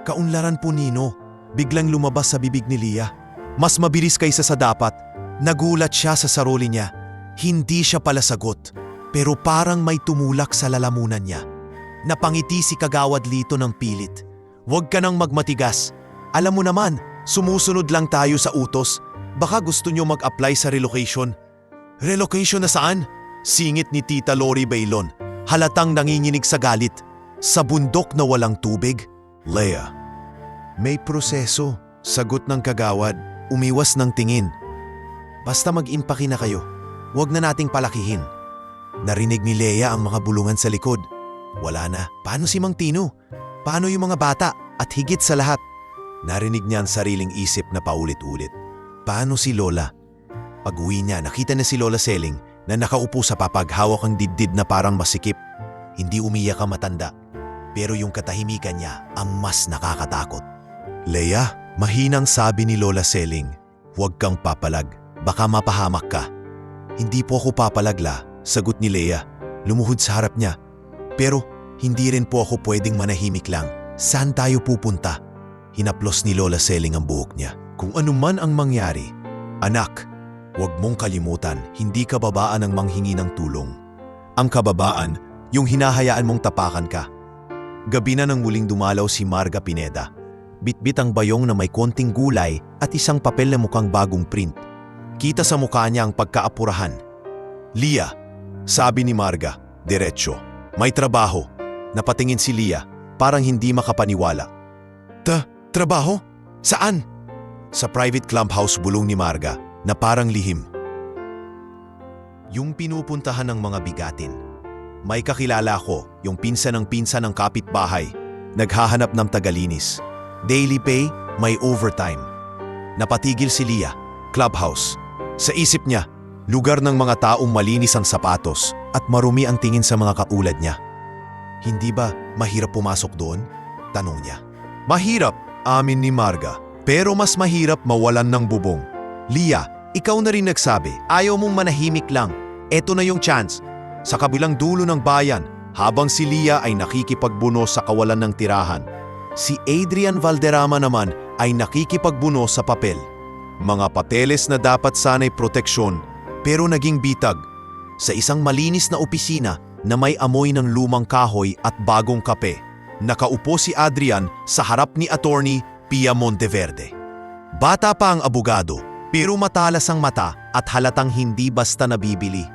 Speaker 1: Kaunlaran po Nino. Biglang lumabas sa bibig ni Lia. Mas mabilis kaysa sa dapat. Nagulat siya sa sarili niya. Hindi siya pala sagot. Pero parang may tumulak sa lalamunan niya. Napangiti si Kagawad Lito ng pilit. Huwag ka nang magmatigas. Alam mo naman, sumusunod lang tayo sa utos. Baka gusto nyo mag-apply sa relocation. Relocation na saan? Singit ni Tita Lori Bailon. Halatang nanginginig sa galit. Sa bundok na walang tubig? Leia, may proseso. Sagot ng Kagawad. Umiwas ng tingin. Basta mag-impake na kayo. Huwag na nating palakihin. Narinig ni Leia ang mga bulungan sa likod. Wala na. Paano si Mang Tino? Paano yung mga bata? At higit sa lahat, narinig niya ang sariling isip na paulit-ulit. Paano si Lola? Pag-uwi niya, nakita na si Lola Seling na nakaupo sa papaghawak ang dibdib na parang masikip. Hindi umiyak ang matanda, pero yung katahimikan niya ang mas nakakatakot. Leia, mahinang sabi ni Lola Seling, huwag kang papalag, baka mapahamak ka. Hindi po ako papalagla, sagot ni Leia, lumuhod sa harap niya. Pero hindi rin po ako pwedeng manahimik lang. Saan tayo pupunta? Hinaplos ni Lola Seling ang buhok niya. Kung anuman ang mangyari, anak, huwag mong kalimutan, hindi ka babaan ang manghingi ng tulong. Ang kababaan, yung hinahayaan mong tapakan ka. Gabi na nang muling dumalaw si Marga Pineda. Bitbit ang bayong na may konting gulay at isang papel na mukhang bagong print. Kita sa mukha niya ang pagkaapurahan. Lia, sabi ni Marga, diretsyo. May trabaho. Napatingin si Lia, parang hindi makapaniwala. Trabaho? Saan? Sa private clubhouse, bulong ni Marga na parang lihim. Yung pinupuntahan ng mga bigatin. May kakilala ko, yung pinsan ng kapitbahay, naghahanap ng tagalinis. Daily pay, may overtime. Napatigil si Lia, clubhouse. Sa isip niya, lugar ng mga taong malinis ang sapatos at marumi ang tingin sa mga kaulad niya. Hindi ba mahirap pumasok doon? Tanong niya. Mahirap, amin ni Marga. Pero mas mahirap mawalan ng bubong. Lia, ikaw na rin nagsabi, ayaw mong manahimik lang. Eto na yung chance. Sa kabilang dulo ng bayan, habang si Lia ay nakikipagbuno sa kawalan ng tirahan, si Adrian Valderrama naman ay nakikipagbuno sa papel. Mga papeles na dapat sana'y proteksyon, pero naging bitag. Sa isang malinis na opisina na may amoy ng lumang kahoy at bagong kape, nakaupo si Adrian sa harap ni Attorney Pia Monteverde. Bata pa ang abogado, pero matalas ang mata at halatang hindi basta nabibili.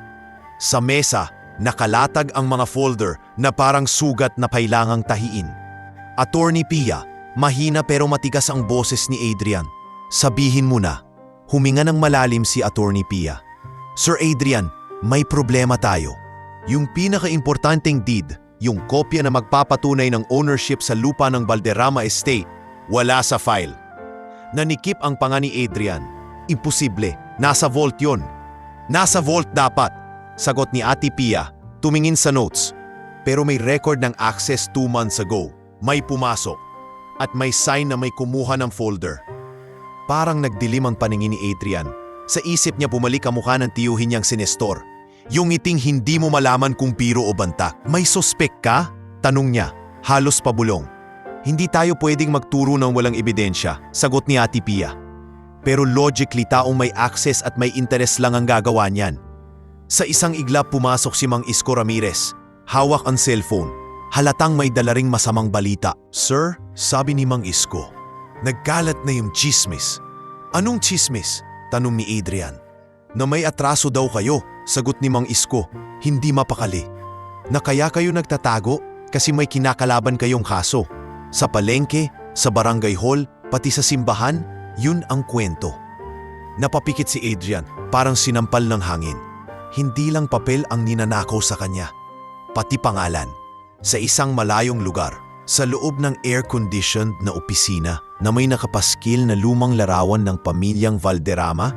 Speaker 1: Sa mesa, nakalatag ang mga folder na parang sugat na kailangang tahiin. Attorney Pia, mahina pero matigas ang boses ni Adrian. Sabihin mo na. Huminga ng malalim si Attorney Pia. Sir Adrian, may problema tayo. Yung pinaka-importanting deed, yung kopya na magpapatunay ng ownership sa lupa ng Valderrama Estate, wala sa file. Nanikip ang panga ni Adrian. Imposible, nasa vault yon. Nasa vault dapat, sagot ni Ate Pia, tumingin sa notes. Pero may record ng access 2 months ago. May pumasok. At may sign na may kumuha ng folder. Parang nagdilim ang paningin ni Adrian. Sa isip niya bumalik ang mukha ng tiyuhin niyang si Nestor. Yung ngiting hindi mo malaman kung biro o banta. May suspect ka? Tanong niya, halos pabulong. Hindi tayo pwedeng magturo ng walang ebidensya, sagot ni Ate Pia. Pero logically taong may access at may interest lang ang gagawa niyan. Sa isang iglap pumasok si Mang Isko Ramirez. Hawak ang cellphone. Halatang may dala ring masamang balita. Sir, sabi ni Mang Isko, nagkalat na yung chismis. Anong chismis? Tanong ni Adrian. Na may atraso daw kayo, sagot ni Mang Isko, hindi mapakali. Na kaya kayo nagtatago kasi may kinakalaban kayong kaso. Sa palengke, sa barangay hall, pati sa simbahan, Yun ang kwento. Napapikit si Adrian, parang sinampal ng hangin. Hindi lang papel ang ninanakaw sa kanya, pati pangalan. Sa isang malayong lugar, sa loob ng air-conditioned na opisina na may nakapaskil na lumang larawan ng pamilyang Valderrama,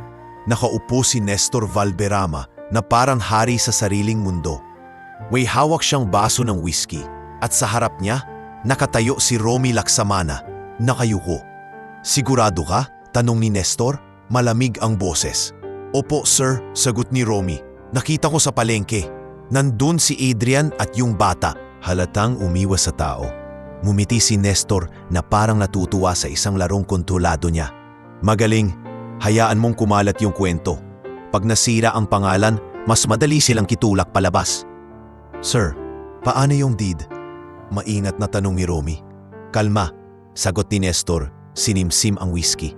Speaker 1: nakaupo si Nestor Valderrama na parang hari sa sariling mundo. May hawak siyang baso ng whiskey at sa harap niya, nakatayo si Romy Laksamana, nakayuko. "Sigurado ka?" tanong ni Nestor, malamig ang boses. "Opo sir," sagot ni Romy. "Nakita ko sa palengke. Nandun si Adrian at yung bata." Halatang umiwas sa tao. Mumiti si Nestor na parang natutuwa sa isang larong kontrolado niya. "Magaling, hayaan mong kumalat yung kwento. Pag nasira ang pangalan, mas madali silang kitulak palabas." "Sir, paano yung deed?" Maingat na tanong ni Romy. "Kalma," sagot ni Nestor, sinimsim ang whiskey.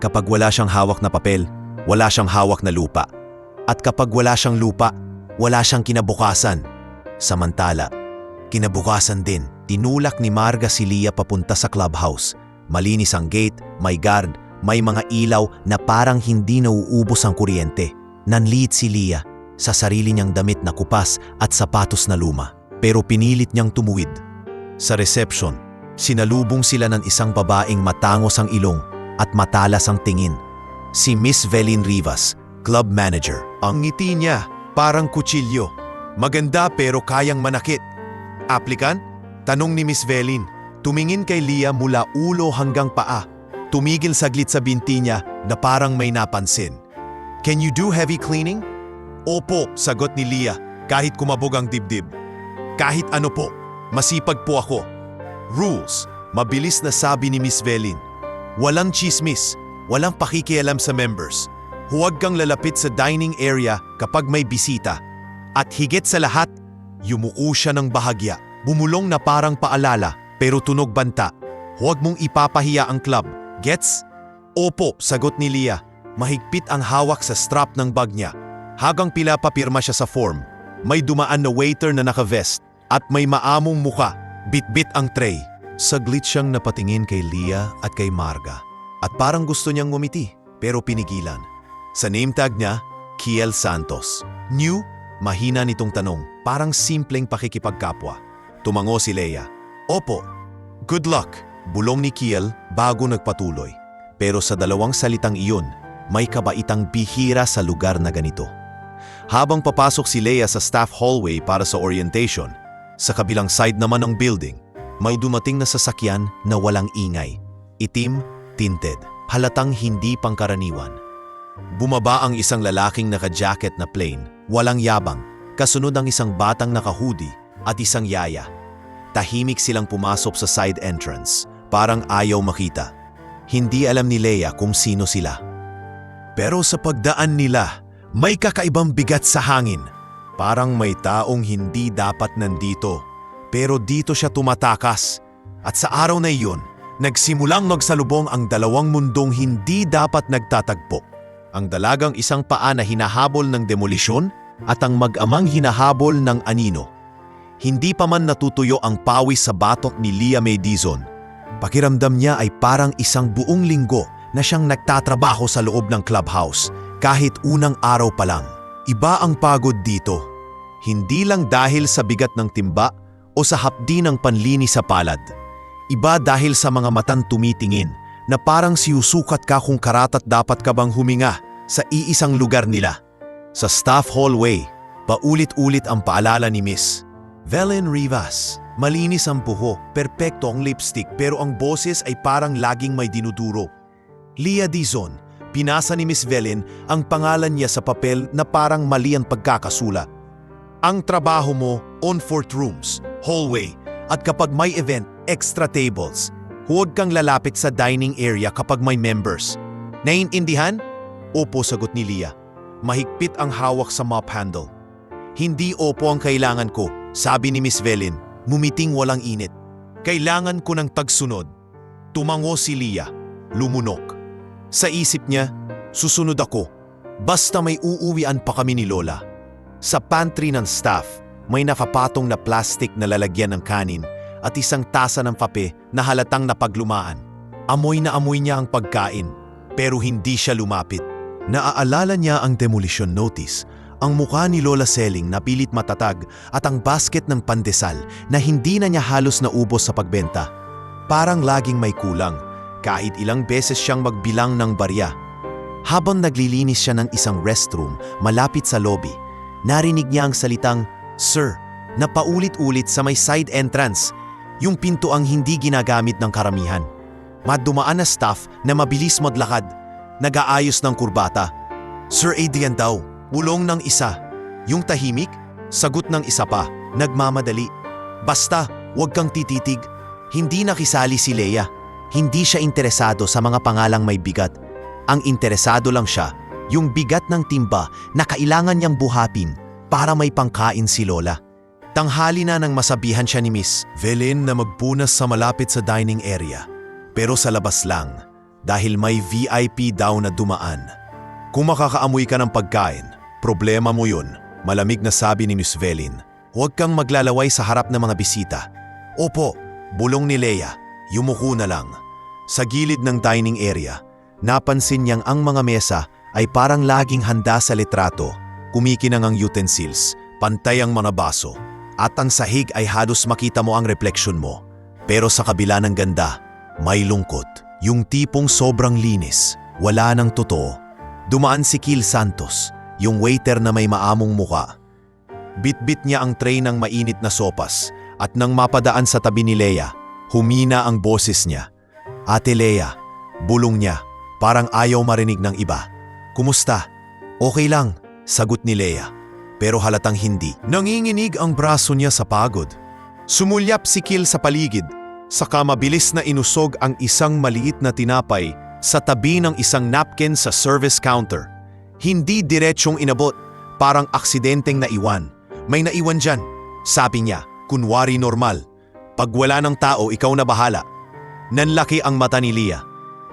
Speaker 1: "Kapag wala siyang hawak na papel, wala siyang hawak na lupa. At kapag wala siyang lupa, wala siyang kinabukasan." Samantala, kinabukasan din, tinulak ni Marga si Lia papunta sa clubhouse. Malinis ang gate, may guard, may mga ilaw na parang hindi nauubos ang kuryente. Nanliit si Lia sa sarili niyang damit na kupas at sapatos na luma. Pero pinilit niyang tumuwid. Sa reception, sinalubong sila ng isang babaeng matangos ang ilong at matalas ang tingin. Si Miss Velin Rivas, club manager. Ang ngiti niya, parang kutsilyo. Maganda pero kayang manakit. "Applicant?" tanong ni Miss Velin. Tumingin kay Lia mula ulo hanggang paa. Tumigil saglit sa binti niya na parang may napansin. "Can you do heavy cleaning?" "Opo," sagot ni Lia, kahit kumabog ang dibdib. "Kahit ano po, masipag po ako." "Rules," mabilis na sabi ni Miss Velin. "Walang chismis, walang pakikialam sa members. Huwag kang lalapit sa dining area kapag may bisita. At higit sa lahat, yumuko siya ng bahagya. Bumulong na parang paalala, pero tunog banta. "Huwag mong ipapahiya ang club. Gets?" "Opo," sagot ni Lia. Mahigpit ang hawak sa strap ng bag niya. Hagang pinapapirma siya sa form. May dumaan na waiter na naka-vest at may maamong muka. Bitbit ang tray. Saglit siyang napatingin kay Lia at kay Marga. At parang gusto niyang ngumiti, pero pinigilan. Sa name tag niya, Kiel Santos. New? Mahina nitong tanong, parang simpleng pakikipagkapwa. Tumango si Leia. "Opo." "Good luck," bulong ni Kiel bago nagpatuloy. Pero sa dalawang salitang iyon, may kabaitang bihira sa lugar na ganito. Habang papasok si Leia sa staff hallway para sa orientation, sa kabilang side naman ng building, may dumating na sasakyan na walang ingay. Itim, tinted, halatang hindi pangkaraniwan. Bumaba ang isang lalaking naka-jacket na plain, walang yabang, kasunod ang isang batang naka-hoodie at isang yaya. Tahimik silang pumasok sa side entrance, parang ayaw makita. Hindi alam ni Leia kung sino sila. Pero sa pagdaan nila, may kakaibang bigat sa hangin. Parang may taong hindi dapat nandito, pero dito siya tumatakas. At sa araw na iyon, nagsimulang magsalubong ang dalawang mundong hindi dapat nagtatagpo. Ang dalagang isang paa na hinahabol ng demolisyon at ang mag-amang hinahabol ng anino. Hindi pa man natutuyo ang pawis sa batok ni Lia May Dizon. Pakiramdam niya ay parang isang buong linggo na siyang nagtatrabaho sa loob ng clubhouse kahit unang araw pa lang. Iba ang pagod dito. Hindi lang dahil sa bigat ng timba o sa hapdi ng panlinis sa palad. Iba dahil sa mga matang tumitingin na parang siusukat ka kung karatat dapat ka bang huminga sa iisang lugar nila. Sa staff hallway, paulit-ulit ang paalala ni Miss Velin Rivas. Malinis ang buho, perpekto ang lipstick pero ang boses ay parang laging may dinuduro. Lia Dizon, pinasa ni Miss Velin ang pangalan niya sa papel na parang mali ang pagkakasulat. "Ang trabaho mo, on fourth rooms, hallway, at kapag may event, extra tables. Huwag kang lalapit sa dining area kapag may members. Naiintindihan?" "Opo," sagot ni Lia. Mahigpit ang hawak sa mop handle. "Hindi opo ang kailangan ko," sabi ni Miss Velin, mumiting walang init. "Kailangan ko ng tagsunod." Tumango si Lia, lumunok. Sa isip niya, susunod ako. Basta may uuwian pa kami ni Lola. Sa pantry ng staff, may nakapatong na plastic na lalagyan ng kanin at isang tasa ng kape na halatang napaglumaan. Amoy na amoy niya ang pagkain. pero hindi siya lumapit. Naaalala niya ang demolition notice, ang mukha ni Lola Selling na pilit matatag at ang basket ng pandesal na hindi na niya halos naubos sa pagbenta. Parang laging may kulang, kahit ilang beses siyang magbilang ng barya. Habang naglilinis siya ng isang restroom malapit sa lobby, narinig niya ang salitang, "Sir," na paulit-ulit sa may side entrance, yung pintuang hindi ginagamit ng karamihan. Madumaan na staff na mabilis maglakad, nag-aayos ng kurbata. "Sir Adrian daw," bulong ng isa. Yung tahimik, sagot ng isa pa, nagmamadali. "Basta, huwag kang tititig." Hindi nakisali si Leia. Hindi siya interesado sa mga pangalang may bigat. Ang interesado lang siya, yung bigat ng timba na kailangan niyang buhatin para may pangkain si Lola. Tanghali na nang masabihan siya ni Miss Velin na magpunas sa malapit sa dining area. Pero sa labas lang, dahil may VIP daw na dumaan. "Kung makakaamoy ka ng pagkain, problema mo yun," malamig na sabi ni Miss Velin. "Huwag kang maglalaway sa harap ng mga bisita." "Opo," bulong ni Leia, yumuko na lang. Sa gilid ng dining area, napansin niyang ang mga mesa ay parang laging handa sa litrato, kumikinang ang utensils, pantay ang mga baso, at ang sahig ay halos makita mo ang refleksyon mo. Pero sa kabila ng ganda, may lungkot. Yung tipong sobrang linis, wala nang totoo. Dumaan si Kil Santos, yung waiter na may maamong muka. Bitbit niya ang tray ng mainit na sopas at nang mapadaan sa tabi ni Leia, humina ang boses niya. "Ate Leia," bulong niya, parang ayaw marinig ng iba. "Kumusta?" "Okay lang," sagot ni Leia. Pero halatang hindi. Nanginginig ang braso niya sa pagod. Sumulyap si Kil sa paligid, saka mabilis na inusog ang isang maliit na tinapay sa tabi ng isang napkin sa service counter. Hindi diretsyong inabot, parang aksidenteng naiwan. "May naiwan dyan," sabi niya, kunwari normal. "Pag wala ng tao, ikaw na bahala." Nanlaki ang mata ni Leia.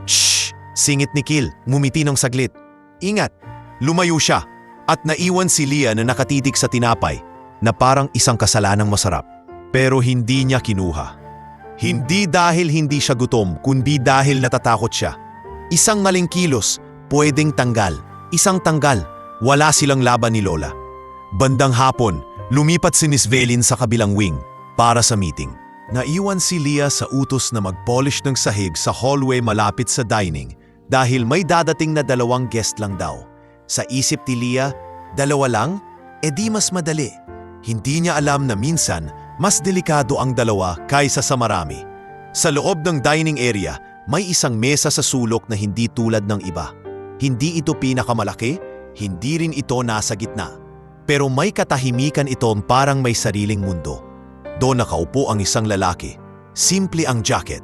Speaker 1: "Shh!" singit ni Kil, ngumiti ng saglit. "Ingat!" Lumayo siya at naiwan si Leia na nakatitig sa tinapay na parang isang kasalanang masarap. Pero hindi niya kinuha. Hindi dahil hindi siya gutom, kundi dahil natatakot siya. Isang maling kilos, pwedeng tanggal. Isang tanggal, wala silang laban ni Lola. Bandang hapon, lumipat si Miss Velin sa kabilang wing para sa meeting. Naiwan si Leia sa utos na mag-polish ng sahig sa hallway malapit sa dining dahil may dadating na 2 guest lang daw. Sa isip ni Leia, 2 lang? E di mas madali. Hindi niya alam na minsan, mas delikado ang 2 kaysa sa marami. Sa loob ng dining area, may isang mesa sa sulok na hindi tulad ng iba. Hindi ito pinakamalaki, hindi rin ito nasa gitna. Pero may katahimikan itong parang may sariling mundo. Doon nakaupo ang isang lalaki. Simple ang jacket.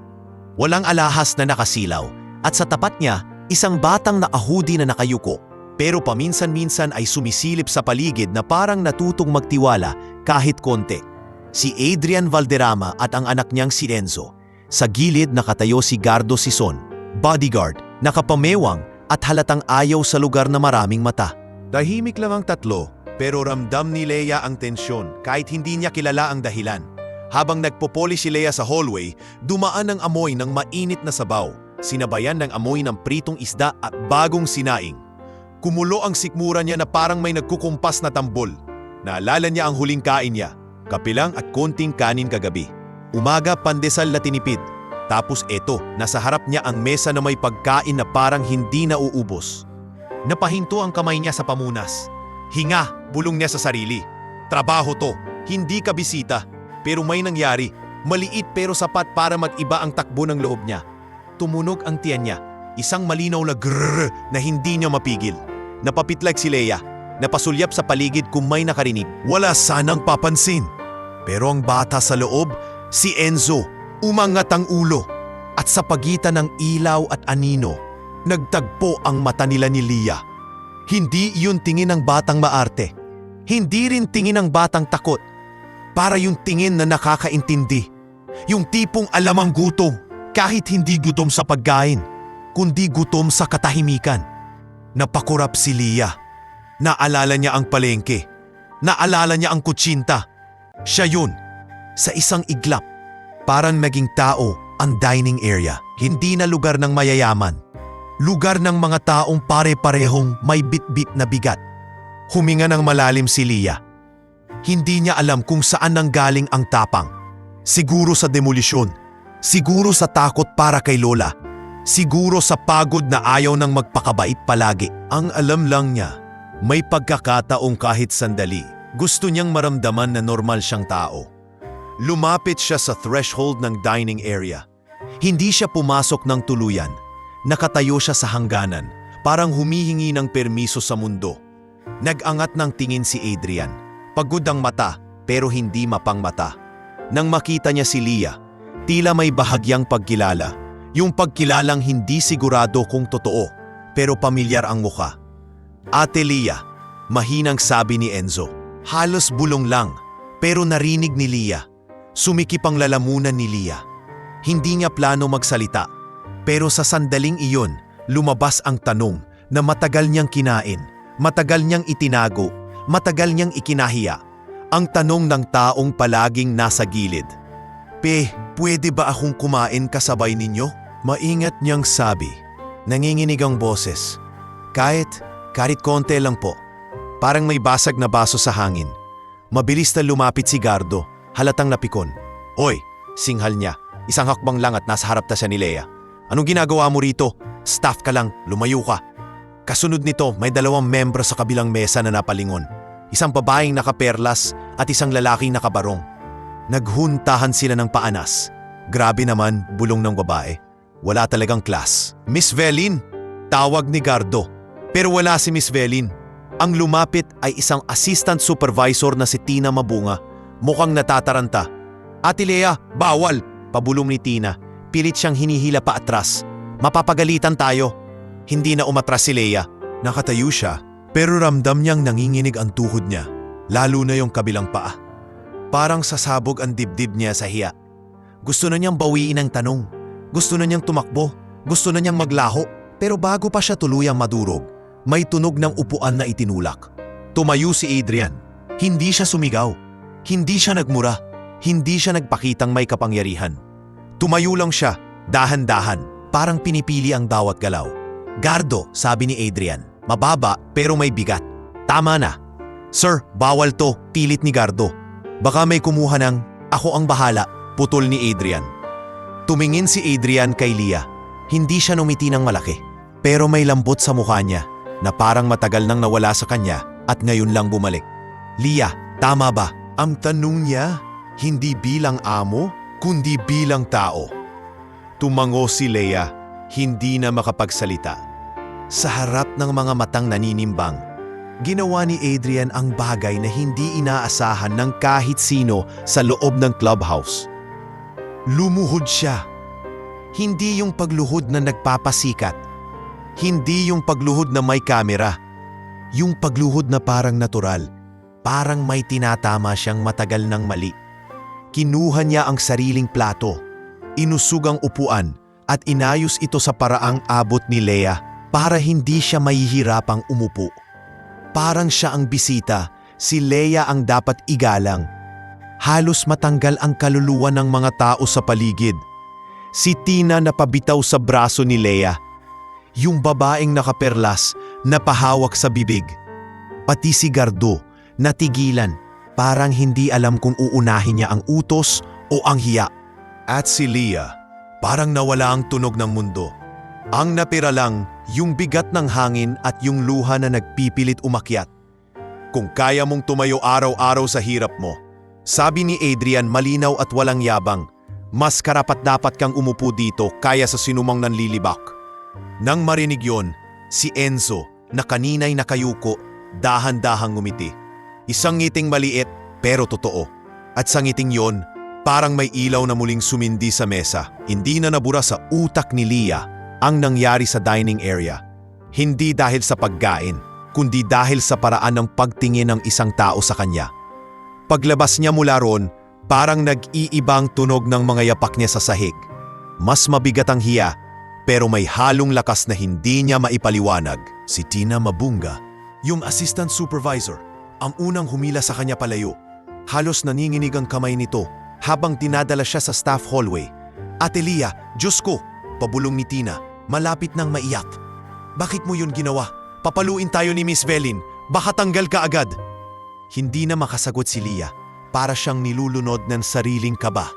Speaker 1: Walang alahas na nakasilaw at sa tapat niya, isang batang nakahudi na nakayuko. Pero paminsan-minsan ay sumisilip sa paligid na parang natutong magtiwala kahit konti. Si Adrian Valderrama at ang anak niyang si Enzo. Sa gilid nakatayo si Gardo Sison, bodyguard, nakapamewang at halatang ayaw sa lugar na maraming mata. Tahimik lang ang tatlo, pero ramdam ni Leia ang tensyon kahit hindi niya kilala ang dahilan. Habang nagpopoli si Leia sa hallway, dumaan ang amoy ng mainit na sabaw, sinabayan ng amoy ng pritong isda at bagong sinaing. Kumulo ang sikmura niya na parang may nagkukumpas na tambol. Naalala niya ang huling kain niya, kapilang at konting kanin kagabi. Umaga pandesal na tinipid. Tapos eto, nasa harap niya ang mesa na may pagkain na parang hindi nauubos. Napahinto ang kamay niya sa pamunas. Hinga, bulong niya sa sarili. Trabaho to, hindi ka bisita. Pero may nangyari, maliit pero sapat para mag-iba ang takbo ng loob niya. Tumunog ang tiyan niya, isang malinaw na grrrr na hindi niya mapigil. Napapitlag si Leia, napasulyap sa paligid kung may nakarinig. Wala sanang papansin. Pero ang bata sa loob, si Enzo, umangat ang ulo. At sa pagitan ng ilaw at anino, nagtagpo ang mata nila ni Leia. Hindi yun tingin ng batang maarte. Hindi rin tingin ng batang takot. Para yung tingin na nakakaintindi. Yung tipong alam ang gutom, kahit hindi gutom sa pagkain, kundi gutom sa katahimikan. Napakurap si Leia. Naalala niya ang palengke. Naalala niya ang kutsinta. Siya yun. Sa isang iglap, parang naging tao ang dining area. Hindi na lugar ng mayayaman. Lugar ng mga taong pare-parehong may bit-bit na bigat. Huminga ng malalim si Leah. Hindi niya alam kung saan nanggaling ang tapang. Siguro sa demolisyon. Siguro sa takot para kay Lola. Siguro sa pagod na ayaw ng magpakabait palagi. Ang alam lang niya, may pagkakataong kahit sandali, gusto niyang maramdaman na normal siyang tao. Lumapit siya sa threshold ng dining area. Hindi siya pumasok ng tuluyan. Nakatayo siya sa hangganan, parang humihingi ng permiso sa mundo. Nag-angat ng tingin si Adrian. Pagod ang mata, pero hindi mapangmata. Nang makita niya si Leah, tila may bahagyang pagkilala. Yung pagkilalang hindi sigurado kung totoo, pero pamilyar ang mukha. Ate Leah, mahinang sabi ni Enzo. Halos bulong lang, pero narinig ni Leah. Sumikip ang lalamunan ni Leah. Hindi niya plano magsalita, pero sa sandaling iyon, lumabas ang tanong na matagal niyang kinain, matagal niyang itinago, matagal niyang ikinahiya. Ang tanong ng taong palaging nasa gilid. Pwede ba akong kumain kasabay ninyo? Maingat niyang sabi. Nanginginig ang boses. Kahit konti lang po. Parang may basag na baso sa hangin. Mabilis na lumapit si Gardo, halatang napikon. Oy, singhal niya. Isang hakbang lang at nasa harap na siya ni Leah. Anong ginagawa mo rito? Staff ka lang, lumayo ka. Kasunod nito, may 2 membro sa kabilang mesa na napalingon. Isang babaeng nakaperlas at isang lalaking nakabarong. Naghuntahan sila ng paanas. Grabe naman, bulong ng babae. Wala talagang class. Miss Velin, tawag ni Gardo. Pero wala si Miss Velin. Ang lumapit ay isang assistant supervisor na si Tina Mabunga. Mukhang natataranta. Ate Leah, bawal! Pabulong ni Tina. Pilit siyang hinihila pa atras. Mapapagalitan tayo. Hindi na umatras si Leah. Nakatayo siya, pero ramdam niyang nanginginig ang tuhod niya. Lalo na yung kabilang paa. Parang sasabog ang dibdib niya sa hiya. Gusto na niyang bawiin ang tanong. Gusto na niyang tumakbo. Gusto na niyang maglaho. Pero bago pa siya tuluyang madurog, may tunog ng upuan na itinulak. Tumayo si Adrian. Hindi siya sumigaw. Hindi siya nagmura. Hindi siya nagpakitang may kapangyarihan. Tumayo lang siya, dahan-dahan, parang pinipili ang bawat galaw. Gardo, sabi ni Adrian. Mababa pero may bigat. Tama na. Sir, bawal to, pilit ni Gardo. Baka may kumuha ng, ako ang bahala, putol ni Adrian. Tumingin si Adrian kay Leah. Hindi siya numiti ng malaki. Pero may lambot sa mukha niya na parang matagal nang nawala sa kanya at ngayon lang bumalik. Leah, tama ba? Ang tanong niya, hindi bilang amo, kundi bilang tao. Tumango si Leah, hindi na makapagsalita. Sa harap ng mga matang naninimbang, ginawa ni Adrian ang bagay na hindi inaasahan ng kahit sino sa loob ng clubhouse. Lumuhod siya. Hindi yung pagluhod na nagpapasikat. Hindi yung pagluhod na may kamera. Yung pagluhod na parang natural. Parang may tinatama siyang matagal ng mali. Kinuha niya ang sariling plato, inusog ang upuan at inayos ito sa paraang abot ni Leah para hindi siya mahihirapang umupo. Parang siya ang bisita, si Leah ang dapat igalang. Halos matanggal ang kaluluwa ng mga tao sa paligid. Si Tina napabitaw sa braso ni Leah. Yung babaeng nakaperlas napahawak sa bibig. Pati si Gardo natigilan. Parang hindi alam kung uunahin niya ang utos o ang hiya. At si Leah, parang nawala ang tunog ng mundo. Ang natira lang, yung bigat ng hangin at yung luha na nagpipilit umakyat. Kung kaya mong tumayo araw-araw sa hirap mo, sabi ni Adrian malinaw at walang yabang, mas karapat-dapat kang umupo dito kaya sa sinumang nanlilibak. Nang marinig yon, si Enzo, na kaninay nakayuko, dahan-dahang ngumiti. Isang ngiting maliit pero totoo. At sa ngiting yon, parang may ilaw na muling sumindi sa mesa. Hindi na nabura sa utak ni Leah ang nangyari sa dining area. Hindi dahil sa pagkain, kundi dahil sa paraan ng pagtingin ng isang tao sa kanya. Paglabas niya mula ron, parang nag-iibang tunog ng mga yapak niya sa sahig. Mas mabigat ang hiya, pero may halong lakas na hindi niya maipaliwanag. Si Tina Mabunga, yung assistant supervisor, ang unang humila sa kanya palayo. Halos naninginig ang kamay nito habang dinadala siya sa staff hallway. Ate Leah, Diyos ko, pabulong ni Tina, malapit nang maiyak. Bakit mo yun ginawa? Papaluin tayo ni Miss Velin. Baka tanggal ka agad. Hindi na makasagot si Leah. Para siyang nilulunod ng sariling kaba.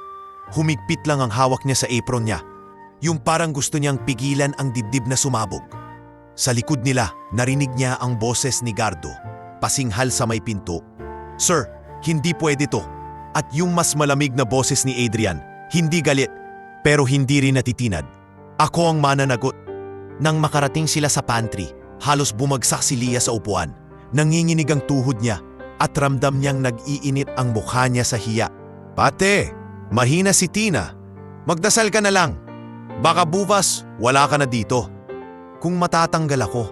Speaker 1: Humigpit lang ang hawak niya sa apron niya. Yung parang gusto niyang pigilan ang dibdib na sumabog. Sa likod nila, narinig niya ang boses ni Gardo. Pasinghal sa may pinto. Sir, hindi pwede to. At yung mas malamig na boses ni Adrian, hindi galit, pero hindi rin natitinad. Ako ang mananagot. Nang makarating sila sa pantry, halos bumagsak si Leah sa upuan. Nanginginig ang tuhod niya at ramdam niyang nag-iinit ang mukha niya sa hiya. Pate, mahina si Tina. Magdasal ka na lang. Baka bukas, wala ka na dito. Kung matatanggal ako,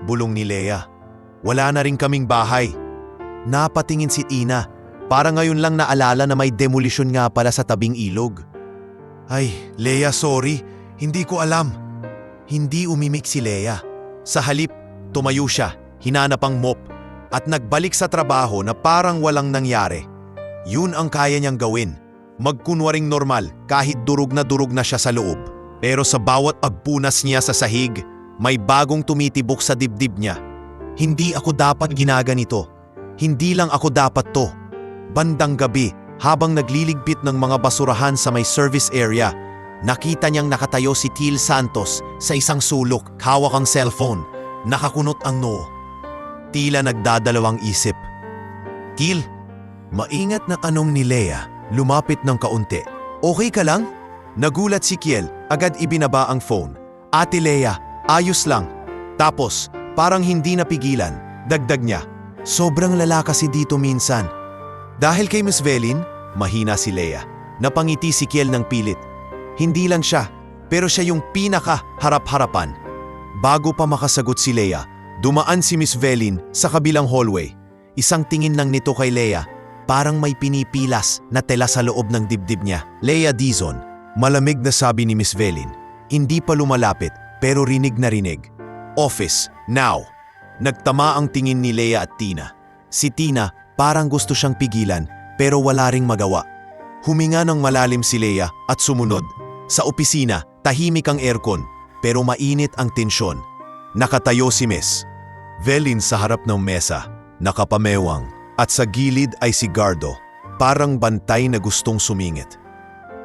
Speaker 1: bulong ni Leah. Wala na rin kaming bahay. Napatingin si Tina. Para ngayon lang naalala na may demolisyon nga pala sa tabing ilog. Ay, Leah, sorry. Hindi ko alam. Hindi umimik si Leah. Sa halip, tumayo siya, hinanap ang mop, at nagbalik sa trabaho na parang walang nangyari. Yun ang kaya niyang gawin. Magkunwaring normal kahit durog na siya sa loob. Pero sa bawat pagpunas niya sa sahig, may bagong tumitibok sa dibdib niya. Hindi ako dapat ginaganito. Hindi lang ako dapat to. Bandang gabi, habang nagliligpit ng mga basurahan sa may service area, nakita niyang nakatayo si Til Santos sa isang sulok, hawak ang cellphone, nakakunot ang noo. Tila nagdadalawang isip. Til, maingat na tanong ni Leah, lumapit ng kaunti. Okay ka lang? Nagulat si Kiel, agad ibinaba ang phone. Ate Leah, ayos lang. Tapos, parang hindi napigilan, dagdag niya. Sobrang lala kasi dito minsan. Dahil kay Miss Velin, mahina si Leah. Napangiti si Kiel ng pilit. Hindi lang siya, pero siya yung pinaka-harap-harapan. Bago pa makasagot si Leah, dumaan si Miss Velin sa kabilang hallway. Isang tingin lang nito kay Leah, parang may pinipilas na tela sa loob ng dibdib niya. Leah Dizon, malamig na sabi ni Miss Velin. Hindi pa lumalapit, pero rinig na rinig. Office, now. Nagtama ang tingin ni Leah at Tina. Si Tina, parang gusto siyang pigilan, pero wala ring magawa. Huminga ng malalim si Leah at sumunod. Sa opisina, tahimik ang aircon, pero mainit ang tensyon. Nakatayo si Miss Velin sa harap ng mesa, nakapamewang, at sa gilid ay si Gardo, parang bantay na gustong sumingit.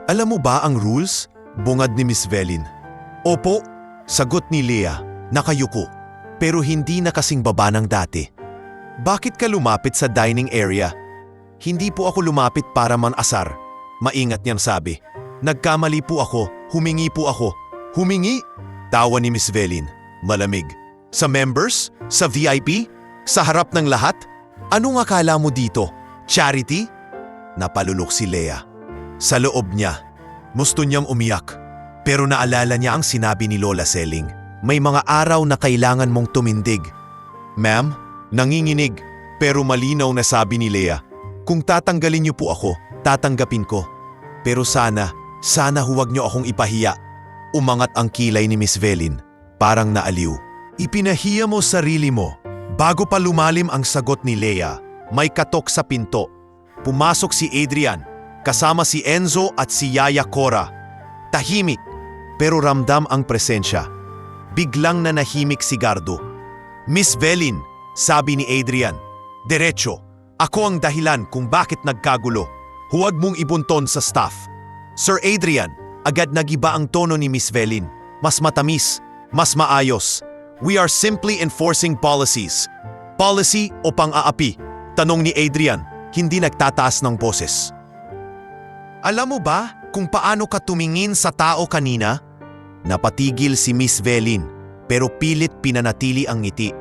Speaker 1: Alam mo ba ang rules? Bungad ni Miss Velin. Opo, sagot ni Leah, nakayuko, pero hindi na kasing baba ng dati. Bakit ka lumapit sa dining area? Hindi po ako lumapit para manasar. Maingat niyang sabi. Nagkamali po ako, humingi po ako. Humingi? Tawa ni Miss Velin, malamig. Sa members? Sa VIP? Sa harap ng lahat? Anong akala mo dito? Charity? Napalulok si Leah. Sa loob niya, gusto niyang umiyak. Pero naalala niya ang sinabi ni Lola Selling. May mga araw na kailangan mong tumindig. Ma'am, nanginginig, pero malinaw na sabi ni Leah. Kung tatanggalin niyo po ako, tatanggapin ko. Pero sana huwag niyo akong ipahiya. Umangat ang kilay ni Miss Velin, parang naaliw. Ipinahiya mo sarili mo. Bago pa lumalim ang sagot ni Leah, may katok sa pinto. Pumasok si Adrian, kasama si Enzo at si Yaya Cora. Tahimik, pero ramdam ang presensya. Biglang nanahimik si Gardo. Miss Velin, sabi ni Adrian, diretso, ako ang dahilan kung bakit nagkagulo. Huwag mong ibunton sa staff. Sir Adrian, agad nagiba ang tono ni Miss Velin. Mas matamis, mas maayos. We are simply enforcing policies. Policy o pang-aapi? Tanong ni Adrian, hindi nagtataas ng boses. Alam mo ba kung paano ka tumingin sa tao kanina? Napatigil si Miss Velin, pero pilit pinanatili ang ngiti.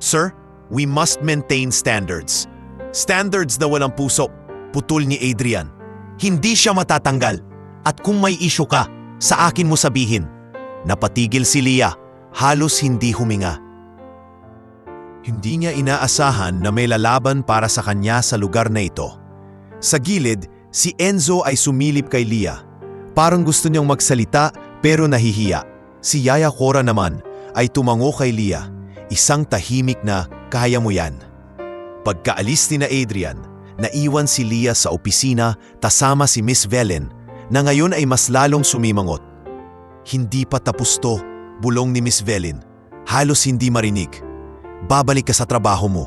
Speaker 1: Sir, we must maintain standards. Standards na walang puso, putol ni Adrian. Hindi siya matatanggal. At kung may issue ka, sa akin mo sabihin. Napatigil si Leah, halos hindi huminga. Hindi niya inaasahan na may lalaban para sa kanya sa lugar na ito. Sa gilid, si Enzo ay sumilip kay Leah. Parang gusto niyang magsalita pero nahihiya. Si Yaya Cora naman ay tumango kay Leah, isang tahimik na kaya mo yan. Pagkaalis ni na Adrian, naiwan si Leah sa opisina kasama si Miss Velin na ngayon ay mas lalong sumimangot. Hindi pa tapos to, bulong ni Miss Velin. halos hindi marinig. Babalik ka sa trabaho mo.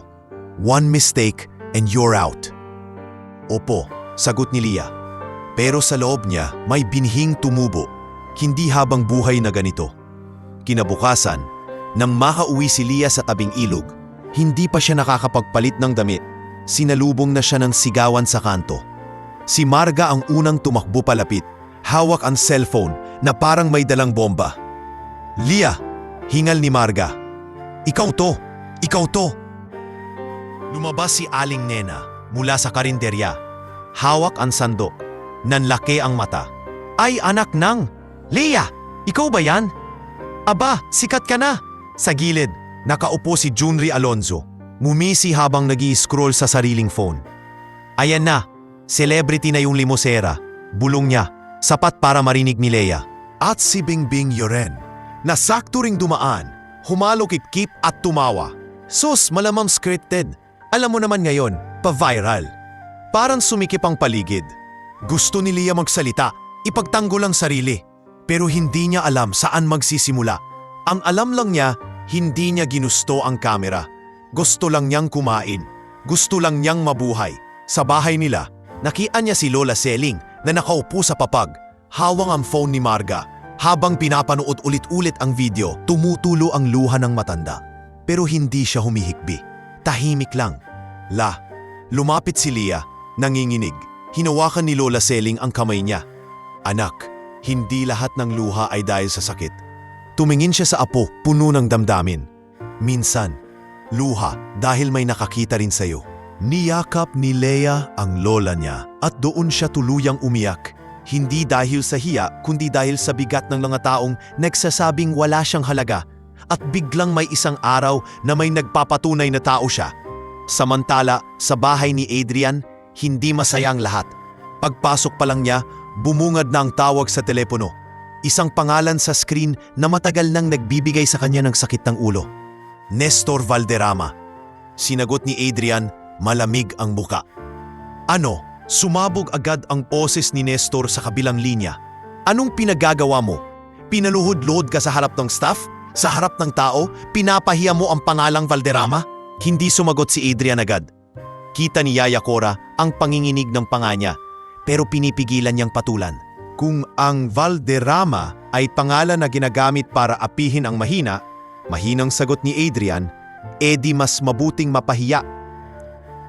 Speaker 1: One mistake and you're out. Opo, sagot ni Leah. Pero sa loob niya may binhing tumubo, hindi habang buhay na ganito. Kinabukasan, nang makauwi si Leah sa tabing ilog, hindi pa siya nakakapagpalit ng damit. Sinalubong na siya ng sigawan sa kanto. Si Marga ang unang tumakbo palapit, hawak ang cellphone na parang may dalang bomba. Leah, hingal ni Marga. Ikaw to! Ikaw to! Lumabas si Aling Nena mula sa karinderya. Hawak ang sandok. Nanlaki ang mata. Ay anak nang! Leah! Ikaw ba yan? Aba, sikat ka na! Sa gilid, nakaupo si Junri Alonzo. Ngumisi habang nag-i-scroll sa sariling phone. Ayan na, celebrity na yung limosera. Bulong niya, sapat para marinig ni Leah. At si Bingbing Yoren, na sakto ring dumaan, humalokip-kip at tumawa. Sus, malamang scripted. Alam mo naman ngayon, pa-viral. Parang sumikip ang paligid. Gusto ni Leah magsalita, ipagtanggol ang sarili. Pero hindi niya alam saan magsisimula. Ang alam lang niya, hindi niya ginusto ang kamera. Gusto lang niyang kumain. Gusto lang niyang mabuhay. Sa bahay nila, nakian niya si Lola Seling na nakaupo sa papag. Hawang ang phone ni Marga. Habang pinapanood ulit-ulit ang video, tumutulo ang luha ng matanda. Pero hindi siya humihikbi. Tahimik lang. Lumapit si Leah, nanginginig. Hinawakan ni Lola Seling ang kamay niya. Anak, hindi lahat ng luha ay dahil sa sakit. Tumingin siya sa apo, puno ng damdamin. Minsan, luha dahil may nakakita rin sa'yo. Niyakap ni Leah ang lola niya at doon siya tuluyang umiyak. Hindi dahil sa hiya, kundi dahil sa bigat ng mga taong nagsasabing wala siyang halaga at biglang may isang araw na may nagpapatunay na tao siya. Samantala, sa bahay ni Adrian, hindi masaya ang lahat. Pagpasok pa lang niya, bumungad na ang tawag sa telepono. Isang pangalan sa screen na matagal nang nagbibigay sa kanya ng sakit ng ulo. Nestor Valderrama. Sinagot ni Adrian, malamig ang muka. Ano? Sumabog agad ang boses ni Nestor sa kabilang linya. Anong pinagagawa mo? Pinaluhod-luhod ka sa harap ng staff? Sa harap ng tao? Pinapahiya mo ang pangalang Valderrama? Hindi sumagot si Adrian agad. Kita ni Yaya Cora ang panginginig ng panga niya, pero pinipigilan niyang patulan. Kung ang Valderrama ay pangalan na ginagamit para apihin ang mahina, mahinang sagot ni Adrian, edi mas mabuting mapahiya.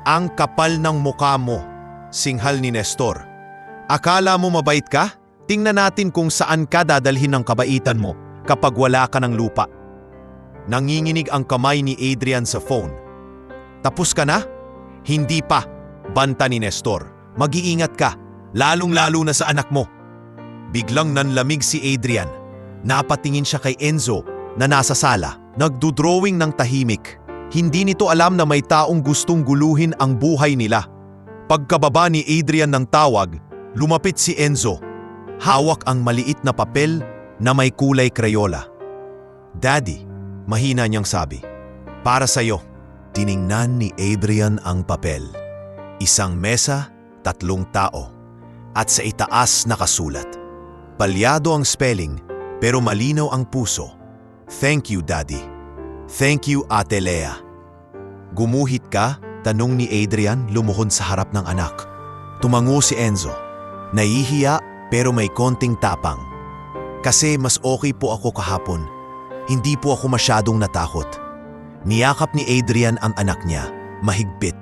Speaker 1: Ang kapal ng mukha mo, singhal ni Nestor. Akala mo mabait ka? Tingnan natin kung saan ka dadalhin ng kabaitan mo kapag wala ka ng lupa. Nanginginig ang kamay ni Adrian sa phone. Tapos ka na? Hindi pa, banta ni Nestor. Mag-iingat ka, lalong-lalo na sa anak mo. Biglang nanlamig si Adrian. Napatingin siya kay Enzo na nasa sala, nagdodrawing ng tahimik. Hindi nito alam na may taong gustong guluhin ang buhay nila. Pagkababa ni Adrian ng tawag, lumapit si Enzo. Hawak ang maliit na papel na may kulay Crayola. Daddy, mahina niyang sabi, para sa'yo. Tiningnan ni Adrian ang papel. Isang mesa, 3 tao. At sa itaas nakasulat. Palyado ang spelling, pero malinaw ang puso. Thank you, Daddy. Thank you, Ate Leah. Gumuhit ka? Tanong ni Adrian lumuhod sa harap ng anak. Tumango si Enzo. Nahihiya pero may konting tapang. Kasi mas okay po ako kahapon. Hindi po ako masyadong natakot. Niyakap ni Adrian ang anak niya, mahigpit.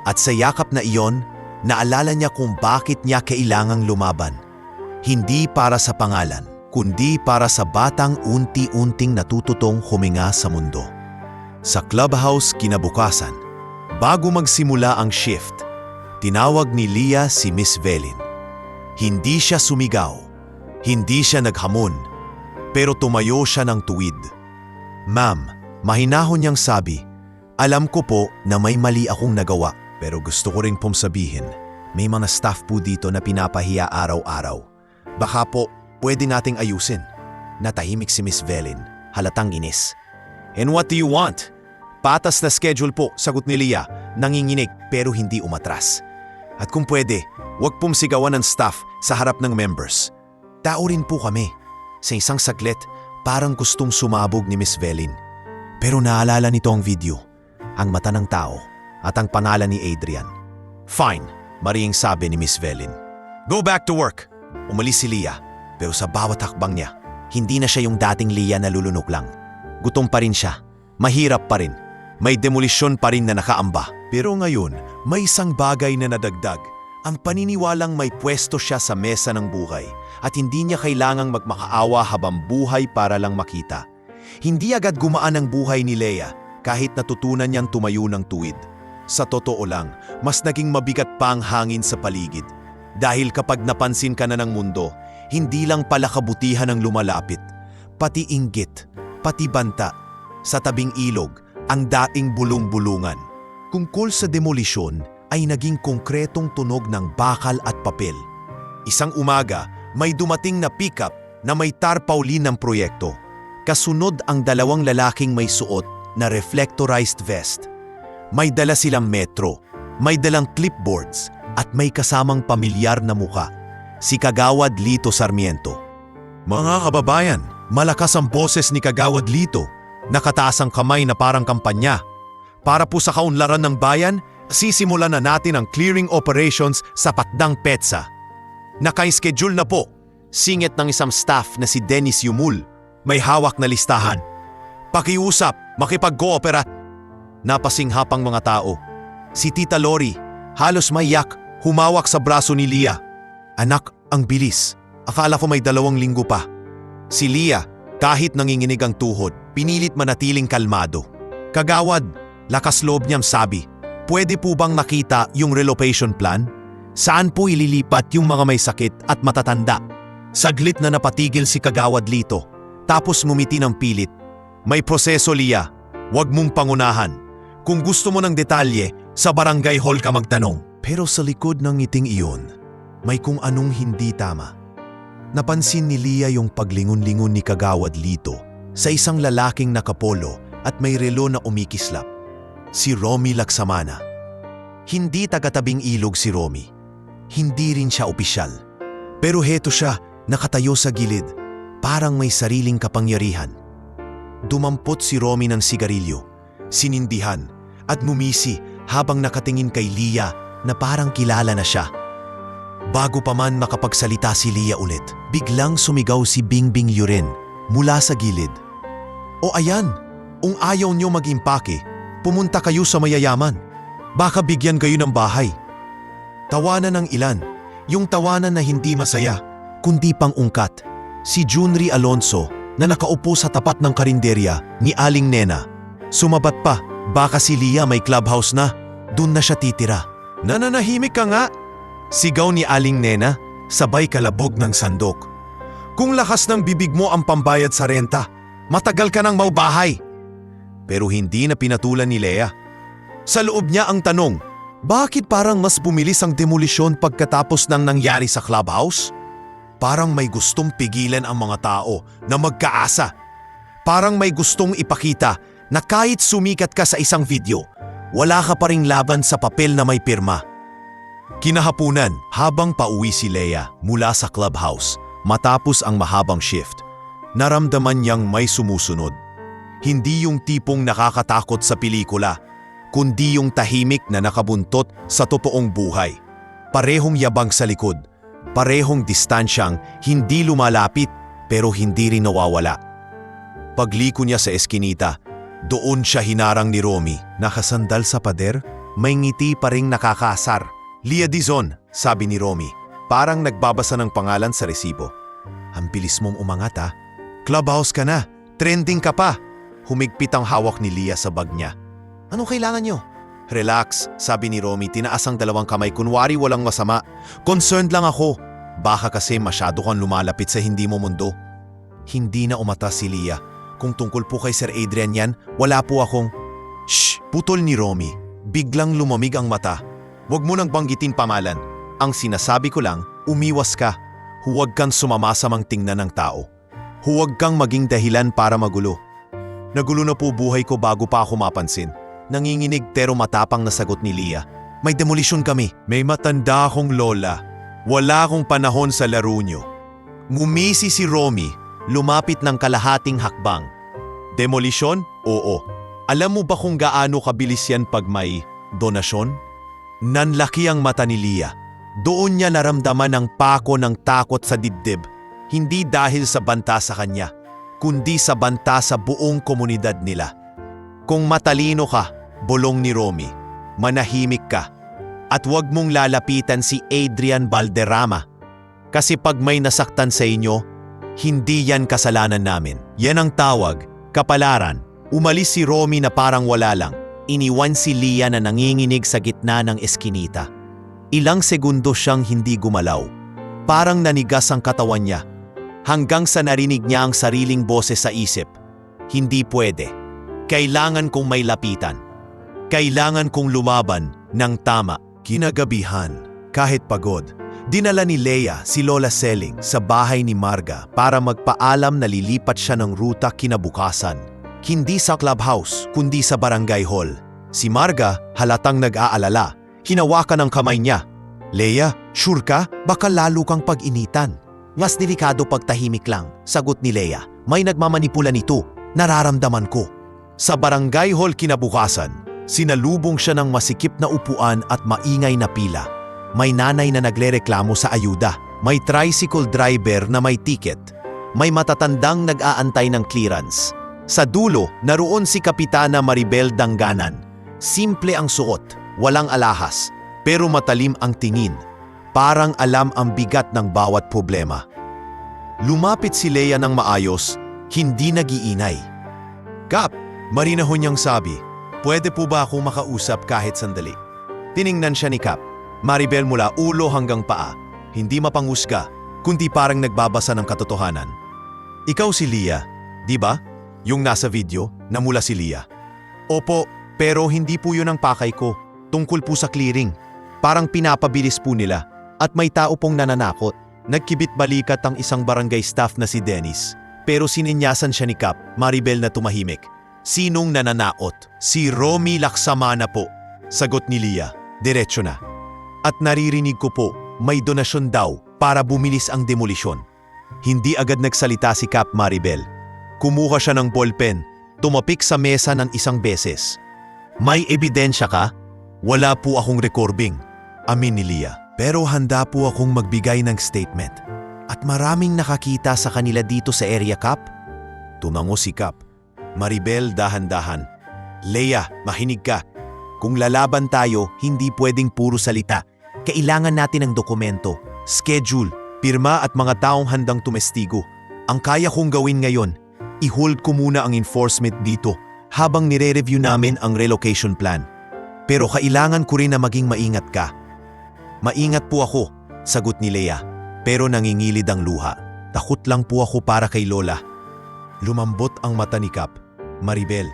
Speaker 1: At sa yakap na iyon, naalala niya kung bakit niya kailangang lumaban. Hindi para sa pangalan, kundi para sa batang unti-unting natututong huminga sa mundo. Sa clubhouse kinabukasan, bago magsimula ang shift, tinawag ni Leah si Miss Velin. Hindi siya sumigaw, hindi siya naghamon, pero tumayo siya ng tuwid. Ma'am, mahinahon niyang sabi, alam ko po na may mali akong nagawa, pero gusto ko rin pong sabihin, may mga staff po dito na pinapahiya araw-araw. Baka po, pwede nating ayusin. Natahimik si Miss Velin, halatang inis. And what do you want? Patas na schedule po, sagot ni Leah, nanginginig pero hindi umatras. At kung pwede, huwag pong sigawan ng staff sa harap ng members. Tao rin po kami. Sa isang saglit, parang gustong sumabog ni Miss Velin. Pero naalala nito ang video, ang mata ng tao at ang pangalan ni Adrian. Fine, maring sabi ni Miss Velin. Go back to work. Umalis si Leah, pero sa bawat hakbang niya, hindi na siya yung dating Leah na lulunok lang. Gutom pa rin siya, mahirap pa rin, may demolisyon pa rin na nakaamba. Pero ngayon, may isang bagay na nadagdag. Ang paniniwalang may pwesto siya sa mesa ng buhay at hindi niya kailangang magmakaawa habang buhay para lang makita. Hindi agad gumaan ang buhay ni Leah kahit natutunan niyang tumayo ng tuwid. Sa totoo lang, mas naging mabigat pa ang hangin sa paligid. Dahil kapag napansin ka na ng mundo, hindi lang pala kabutihan ang lumalapit, pati inggit, pati banta. Sa tabing ilog, ang dating bulong-bulungan. Tungkol sa demolisyon ay naging konkretong tunog ng bakal at papel. Isang umaga, may dumating na pickup na may tarpaulin ng proyekto. Kasunod ang dalawang lalaking may suot na reflectorized vest. May dala silang metro, may dalang clipboards at may kasamang pamilyar na muka. Si Kagawad Lito Sarmiento. Mga kababayan, malakas ang boses ni Kagawad Lito. Nakataas ang kamay na parang kampanya. Para po sa kaunlaran ng bayan, sisimulan na natin ang clearing operations sa Patdang Petsa. Naka-schedule na po. Singit ng isang staff na si Dennis Yumul. May hawak na listahan. Pakiusap, makipag-cooperate. Napasinghapang mga tao. Si Tita Lori, halos maiyak, humawak sa braso ni Leah. Anak, ang bilis. Akala ko may 2 linggo pa. Si Leah, kahit nanginginig ang tuhod, pinilit manatiling kalmado. Kagawad, lakas loob niyang sabi, pwede po bang makita yung relocation plan? Saan po ililipat yung mga may sakit at matatanda? Saglit na napatigil si Kagawad Lito, tapos ngumiti ng pilit. May proseso, Leah. Huwag mong pangunahan. Kung gusto mo ng detalye, sa barangay hall ka magtanong. Pero sa likod ng ngiting iyon, may kung anong hindi tama. Napansin ni Leah yung paglingon-lingon ni Kagawad Lito sa isang lalaking nakapolo at may relo na umikislap. Si Romy Laksamana. Hindi taga-tabing ilog si Romy. Hindi rin siya opisyal. Pero heto siya, nakatayo sa gilid, parang may sariling kapangyarihan. Dumampot si Romy ng sigarilyo, sinindihan, at ngumisi habang nakatingin kay Leah na parang kilala na siya. Bago pa man makapagsalita si Leah ulit, biglang sumigaw si Bingbing Yuren mula sa gilid. O ayan, kung ayaw niyo mag-impake, pumunta kayo sa mayayaman. Baka bigyan kayo ng bahay. Tawanan ng ilan, yung tawanan na hindi masaya, kundi pang ungkat. Si Junri Alonso na nakaupo sa tapat ng karinderya ni Aling Nena. Sumabat pa, baka si Leah may clubhouse na, dun na siya titira. Nananahimik ka nga, sigaw ni Aling Nena, sabay kalabog ng sandok. Kung lakas ng bibig mo ang pambayad sa renta, matagal ka nang maubahay. Pero hindi na pinatulan ni Leah. Sa loob niya ang tanong, bakit parang mas bumilis ang demolisyon pagkatapos ng nangyari sa clubhouse? Parang may gustong pigilan ang mga tao na magkaasa. Parang may gustong ipakita na kahit sumikat ka sa isang video, wala ka pa ring laban sa papel na may pirma. Kinahapunan, habang pauwi si Leah mula sa clubhouse, matapos ang mahabang shift, naramdaman niyang may sumusunod. Hindi yung tipong nakakatakot sa pelikula, kundi yung tahimik na nakabuntot sa totoong buhay. Parehong yabang sa likod, parehong distansyang hindi lumalapit pero hindi rin nawawala. Pagliko niya sa eskinita, doon siya hinarang ni Romy. Nakasandal sa pader, may ngiti pa ring nakakaasar. Leah Dizon, sabi ni Romy, parang nagbabasa ng pangalan sa resibo. Ang bilis mong umangat ha. Clubhouse ka na, trending ka pa. Humigpit ang hawak ni Leah sa bag niya. Anong kailangan nyo? Relax, sabi ni Romy, tinaas ang 2 kamay, kunwari walang masama. Concerned lang ako. Baka kasi masyado kang lumalapit sa hindi mo mundo. Hindi na umata si Leah. Kung tungkol po kay Sir Adrian yan, wala po akong… Shh! Putol ni Romy. Biglang lumamig ang mata. Huwag mo nang banggitin pamalan. Ang sinasabi ko lang, umiwas ka. Huwag kang sumamasamang tingnan ng tao. Huwag kang maging dahilan para magulo. Nagulo na po buhay ko bago pa ako mapansin. Nanginginig pero matapang na sagot ni Leah. May demolisyon kami. May matanda akong lola. Wala akong panahon sa laro nyo. Ngumisi si Romy, lumapit ng kalahating hakbang. Demolisyon? Oo. Alam mo ba kung gaano kabilis yan pag may donasyon? Nanlaki ang mata ni Leah. Doon niya naramdaman ang pako ng takot sa dibdib. Hindi dahil sa banta sa kanya, kundi sa banta sa buong komunidad nila. Kung matalino ka, bulong ni Romy, manahimik ka. At huwag mong lalapitan si Adrian Valderrama. Kasi pag may nasaktan sa inyo, hindi yan kasalanan namin. Yan ang tawag, kapalaran. Umalis si Romy na parang wala lang. Iniwan si Leah na nanginginig sa gitna ng eskinita. Ilang segundo siyang hindi gumalaw. Parang nanigas ang katawan niya. Hanggang sa narinig niya ang sariling boses sa isip. Hindi pwede. Kailangan kong may lapitan. Kailangan kong lumaban ng tama. Kinagabihan, kahit pagod, dinala ni Leah si Lola Selling sa bahay ni Marga para magpaalam na lilipat siya ng ruta kinabukasan. Hindi sa clubhouse, kundi sa barangay hall. Si Marga, halatang nag-aalala, hinawakan ang kamay niya. Leah, sure ka? Baka lalo kang pag-initan. Mas delikado pag tahimik lang, sagot ni Leah. May nagmamanipula nito, nararamdaman ko. Sa barangay hall kinabukasan, sinalubong siya ng masikip na upuan at maingay na pila. May nanay na naglereklamo sa ayuda. May tricycle driver na may ticket. May matatandang nag-aantay ng clearance. Sa dulo, naroon si Kapitana Maribel Danganan. Simple ang suot, walang alahas, pero matalim ang tingin. Parang alam ang bigat ng bawat problema. Lumapit si Leah ng maayos, hindi nag-iinay. Kap, marinahon niyang sabi, pwede po ba akong makausap kahit sandali? Tiningnan siya ni Kap. Maribel mula ulo hanggang paa, hindi mapanghusga, kundi parang nagbabasa ng katotohanan. Ikaw si Leah, di ba? Yung nasa video, namula si Leah. Opo, pero hindi po yun ang pakay ko. Tungkol po sa clearing. Parang pinapabilis po nila at may tao pong nananakot. Nagkibit balikat ang isang barangay staff na si Dennis. Pero sininyasan siya ni Kap, Maribel na tumahimik. Sinong nananaot? Si Romy Laksamana po. Sagot ni Leah, diretso na. At naririnig ko po, may donasyon daw para bumilis ang demolisyon. Hindi agad nagsalita si Kap Maribel. Kumuha siya ng ballpen, tumapik sa mesa ng isang beses. May ebidensya ka? Wala po akong recording, amin ni Leah. Pero handa po akong magbigay ng statement. At maraming nakakita sa kanila dito sa area, Kap. Tumango si Kap. Maribel, dahan-dahan. Leah, mahinig ka. Kung lalaban tayo, hindi pwedeng puro salita. Kailangan natin ng dokumento, schedule, pirma at mga taong handang tumestigo. Ang kaya kong gawin ngayon, i-hold ko muna ang enforcement dito habang nire-review namin ang relocation plan. Pero kailangan ko rin na maging maingat ka. Maingat po ako, sagot ni Leah, pero nangingilid ang luha. Takot lang po ako para kay Lola. Lumambot ang mata ni Kap. Maribel,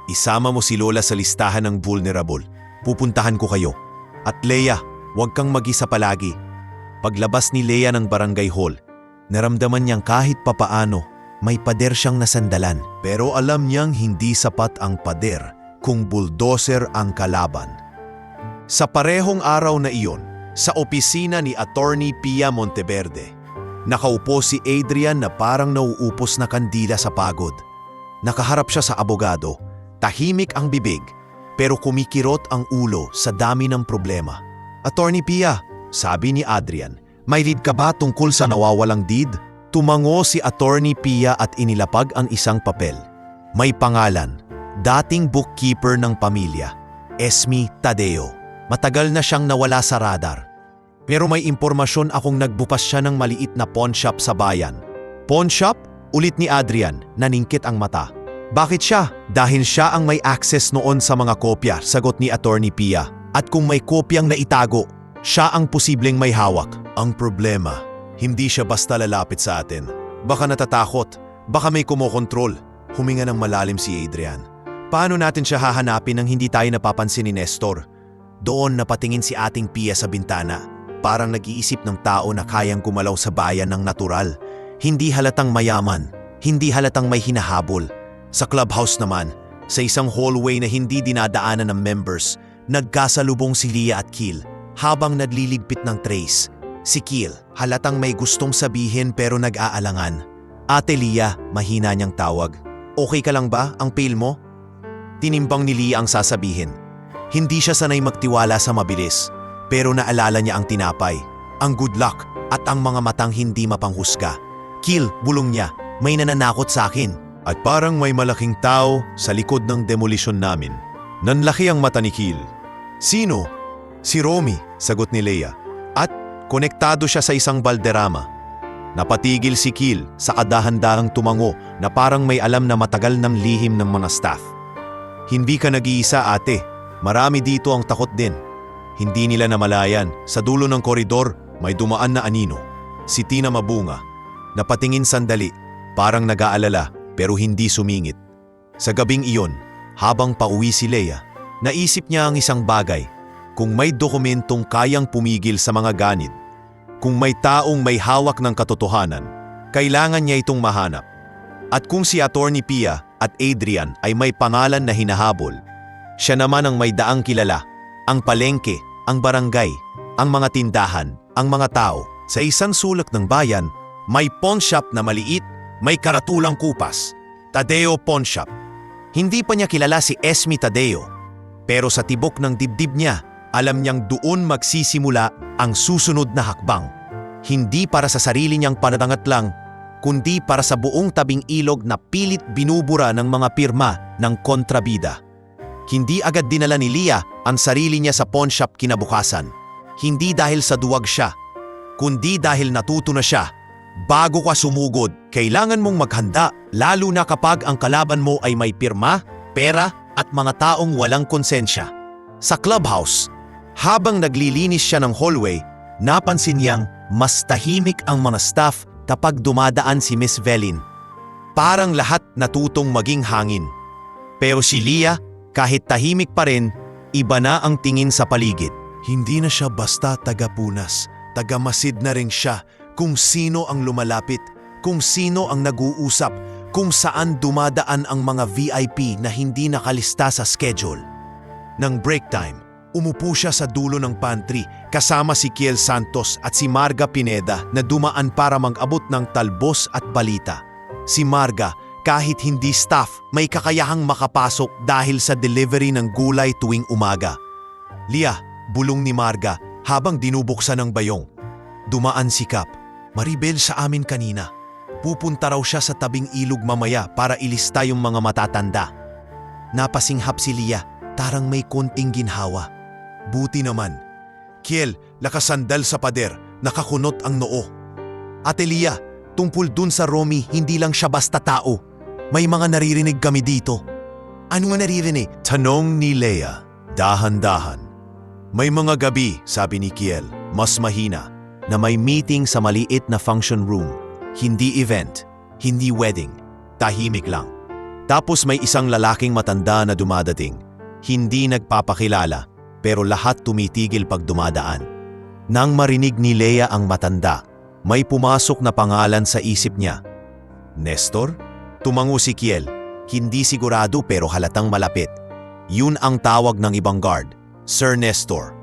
Speaker 1: isama mo si Lola sa listahan ng vulnerable. Pupuntahan ko kayo. At Leah, huwag kang mag-isa palagi. Paglabas ni Leah ng barangay hall, naramdaman niyang kahit papaano, may pader siyang nasandalan. Pero alam niyang hindi sapat ang pader kung bulldozer ang kalaban. Sa parehong araw na iyon, sa opisina ni Attorney Pia Monteverde, nakaupo si Adrian na parang nauupos na kandila sa pagod. Nakaharap siya sa abogado, tahimik ang bibig, pero kumikirot ang ulo sa dami ng problema. Attorney Pia, sabi ni Adrian, may lead ka ba tungkol sa nawawalang deed? Tumango si Attorney Pia at inilapag ang isang papel. May pangalan, dating bookkeeper ng pamilya, Esme Tadeo. Matagal na siyang nawala sa radar. Pero may impormasyon akong nagbukas siya ng maliit na pawn shop sa bayan. Pawn shop? Ulit ni Adrian, naningkit ang mata. Bakit siya? Dahil siya ang may access noon sa mga kopya, sagot ni Attorney Pia. At kung may kopyang naitago, siya ang posibleng may hawak. Ang problema, hindi siya basta lalapit sa atin. Baka natatakot, baka may kumokontrol. Huminga ng malalim si Adrian. Paano natin siya hahanapin nang hindi tayo napapansin ni Nestor? Doon napatingin si ating Pia sa bintana. Parang nag-iisip ng tao na kayang gumalaw sa bayan ng natural. Hindi halatang mayaman, hindi halatang may hinahabol. Sa clubhouse naman, sa isang hallway na hindi dinadaanan ng members, nagkasalubong si Leah at Kiel habang nagliligpit ng trays. Si Kiel, halatang may gustong sabihin pero nag-aalangan. Ate Leah, mahina niyang tawag. okay ka lang ba ang pail mo? Tinimbang ni Leah ang sasabihin. Hindi siya sanay magtiwala sa mabilis, pero naalala niya ang tinapay, ang good luck at ang mga matang hindi mapanghusga. Kill, bulong niya, may nananakot sa akin. At parang may malaking tao sa likod ng demolisyon namin. Nanlaki ang mata ni Kill. Sino? Si Romy, sagot ni Leah. At konektado siya sa isang balderama. Napatigil si Kill sa kadahan-dahang tumango na parang may alam na matagal ng lihim ng mga staff. Hindi ka nag-iisa, ate. Marami dito ang takot din. Hindi nila namalayan, sa dulo ng koridor may dumaan na anino. Si Tina Mabunga. Napatingin sandali, parang nag-aalala pero hindi sumingit. Sa gabing iyon, habang pauwi si Leah, naisip niya ang isang bagay. Kung may dokumentong kayang pumigil sa mga ganid, kung may taong may hawak ng katotohanan, kailangan niya itong mahanap. At kung si Attorney Pia at Adrian ay may pangalan na hinahabol, siya naman ang may daang kilala, ang palengke, ang barangay, ang mga tindahan, ang mga tao. Sa isang sulok ng bayan, may pawn shop na maliit, may karatulang kupas, Tadeo Pawn Shop. Hindi pa niya kilala si Esme Tadeo, pero sa tibok ng dibdib niya, alam niyang doon magsisimula ang susunod na hakbang. Hindi para sa sarili niyang panadangat lang, kundi para sa buong tabing ilog na pilit binubura ng mga pirma ng kontrabida. Hindi agad dinala ni Leah ang sarili niya sa pawn shop kinabukasan. Hindi dahil sa duwag siya, kundi dahil natuto na siya. Bago ka sumugod, kailangan mong maghanda, lalo na kapag ang kalaban mo ay may pirma, pera at mga taong walang konsensya. Sa clubhouse, habang naglilinis siya ng hallway, napansin niyang mas tahimik ang mga staff kapag dumadaan si Miss Velin. Parang lahat natutong maging hangin. Pero si Leah, kahit tahimik pa rin, iba na ang tingin sa paligid. Hindi na siya basta taga-punas, taga-masid na rin siya kung sino ang lumalapit, kung sino ang nag-uusap, kung saan dumadaan ang mga VIP na hindi nakalista sa schedule. Nang break time, umupo siya sa dulo ng pantry kasama si Kiel Santos at si Marga Pineda na dumaan para mag-abot ng talbos at balita. Si Marga, kahit hindi staff, may kakayahang makapasok dahil sa delivery ng gulay tuwing umaga. Leah, bulong ni Marga habang dinubuksan ng bayong. Dumaan si Kap. Maribel sa amin kanina. Pupunta raw siya sa tabing ilog mamaya para ilista yung mga matatanda. Napasinghap si Leah, tarang may konting ginhawa. Buti naman. Kiel, nakasandal sa pader, nakakunot ang noo. Ate Leah, tungkol dun sa Romy, hindi lang siya basta tao. May mga naririnig kami dito. Ano nga naririnig? Tanong ni Leah, dahan-dahan. May mga gabi, sabi ni Kiel, mas mahina, na may meeting sa maliit na function room. Hindi event, hindi wedding, tahimik lang. Tapos may isang lalaking matanda na dumadating. Hindi nagpapakilala, pero lahat tumitigil pag dumadaan. Nang marinig ni Leah ang matanda, may pumasok na pangalan sa isip niya. Nestor? Tumango si Kiel. Hindi sigurado pero halatang malapit. Yun ang tawag ng ibang guard, Sir Nestor.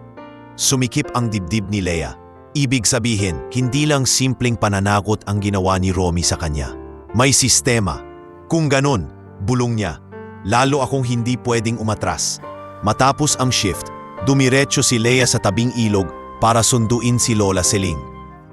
Speaker 1: Sumikip ang dibdib ni Leah. Ibig sabihin, hindi lang simpleng pananakot ang ginawa ni Romy sa kanya. May sistema. Kung ganon, bulong niya, lalo akong hindi pwedeng umatras. Matapos ang shift, dumiretso si Leah sa tabing ilog para sunduin si Lola Seling.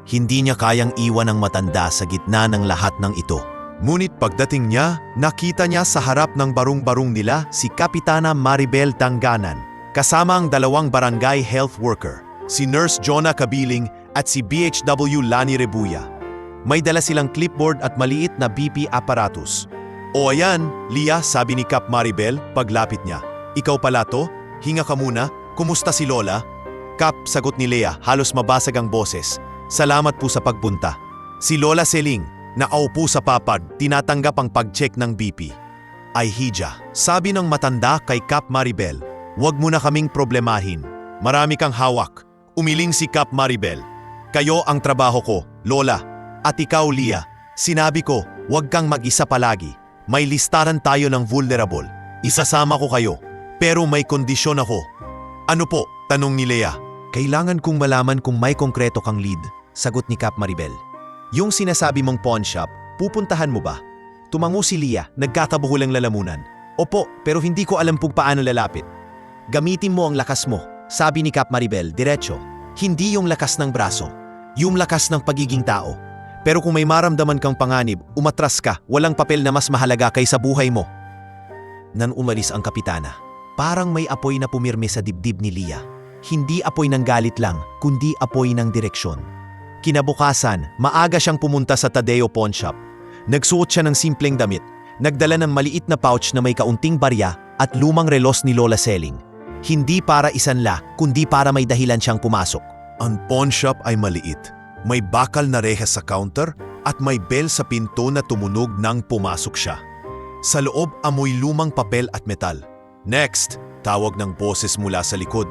Speaker 1: Hindi niya kayang iwan ang matanda sa gitna ng lahat ng ito. Ngunit pagdating niya, nakita niya sa harap ng barong-barong nila si Kapitana Maribel Tanganan, kasama ang dalawang barangay health worker, si Nurse Jonah Kabiling at si BHW Lani Rebuya. May dala silang clipboard at maliit na BP apparatus. O ayan, Leah, sabi ni Kap Maribel paglapit niya. Ikaw pala to? Hinga ka muna. Kumusta si Lola? Kap, sagot ni Leah, halos mabasag ang boses. Salamat po sa pagpunta. Si Lola Seling, nakaupo sa papad, tinatanggap ang pag-check ng BP. Ay hija, sabi ng matanda kay Kap Maribel, huwag mo na kaming problemahin. Marami kang hawak. Umiling si Kap Maribel. Kayo ang trabaho ko, Lola. At ikaw, Leah. Sinabi ko, huwag kang mag-isa palagi. May listaran tayo ng vulnerable. Isasama ko kayo. Pero may kondisyon ako. Ano po? Tanong ni Leah. Kailangan kong malaman kung may konkreto kang lead, sagot ni Kap Maribel. Yung sinasabi mong pawn shop, pupuntahan mo ba? Tumango si Lia, nagkakabuhulang lalamunan. Opo, pero hindi ko alam kung paano lalapit. Gamitin mo ang lakas mo, sabi ni Kap Maribel, diretso. Hindi yung lakas ng braso, yung lakas ng pagiging tao. Pero kung may maramdaman kang panganib, umatras ka, walang papel na mas mahalaga kaysa buhay mo. Nan umalis ang kapitana. Parang may apoy na pumirme sa dibdib ni Lia. Hindi apoy ng galit lang, kundi apoy ng direksyon. Kinabukasan, maaga siyang pumunta sa Tadeo Pawn Shop. Nagsuot siya ng simpleng damit. Nagdala ng maliit na pouch na may kaunting barya at lumang relos ni Lola Selling. Hindi para isanla, kundi para may dahilan siyang pumasok. Ang pawn shop ay maliit. May bakal na rehas sa counter at may bell sa pinto na tumunog nang pumasok siya. Sa loob, amoy lumang papel at metal. Next, tawag ng boses mula sa likod.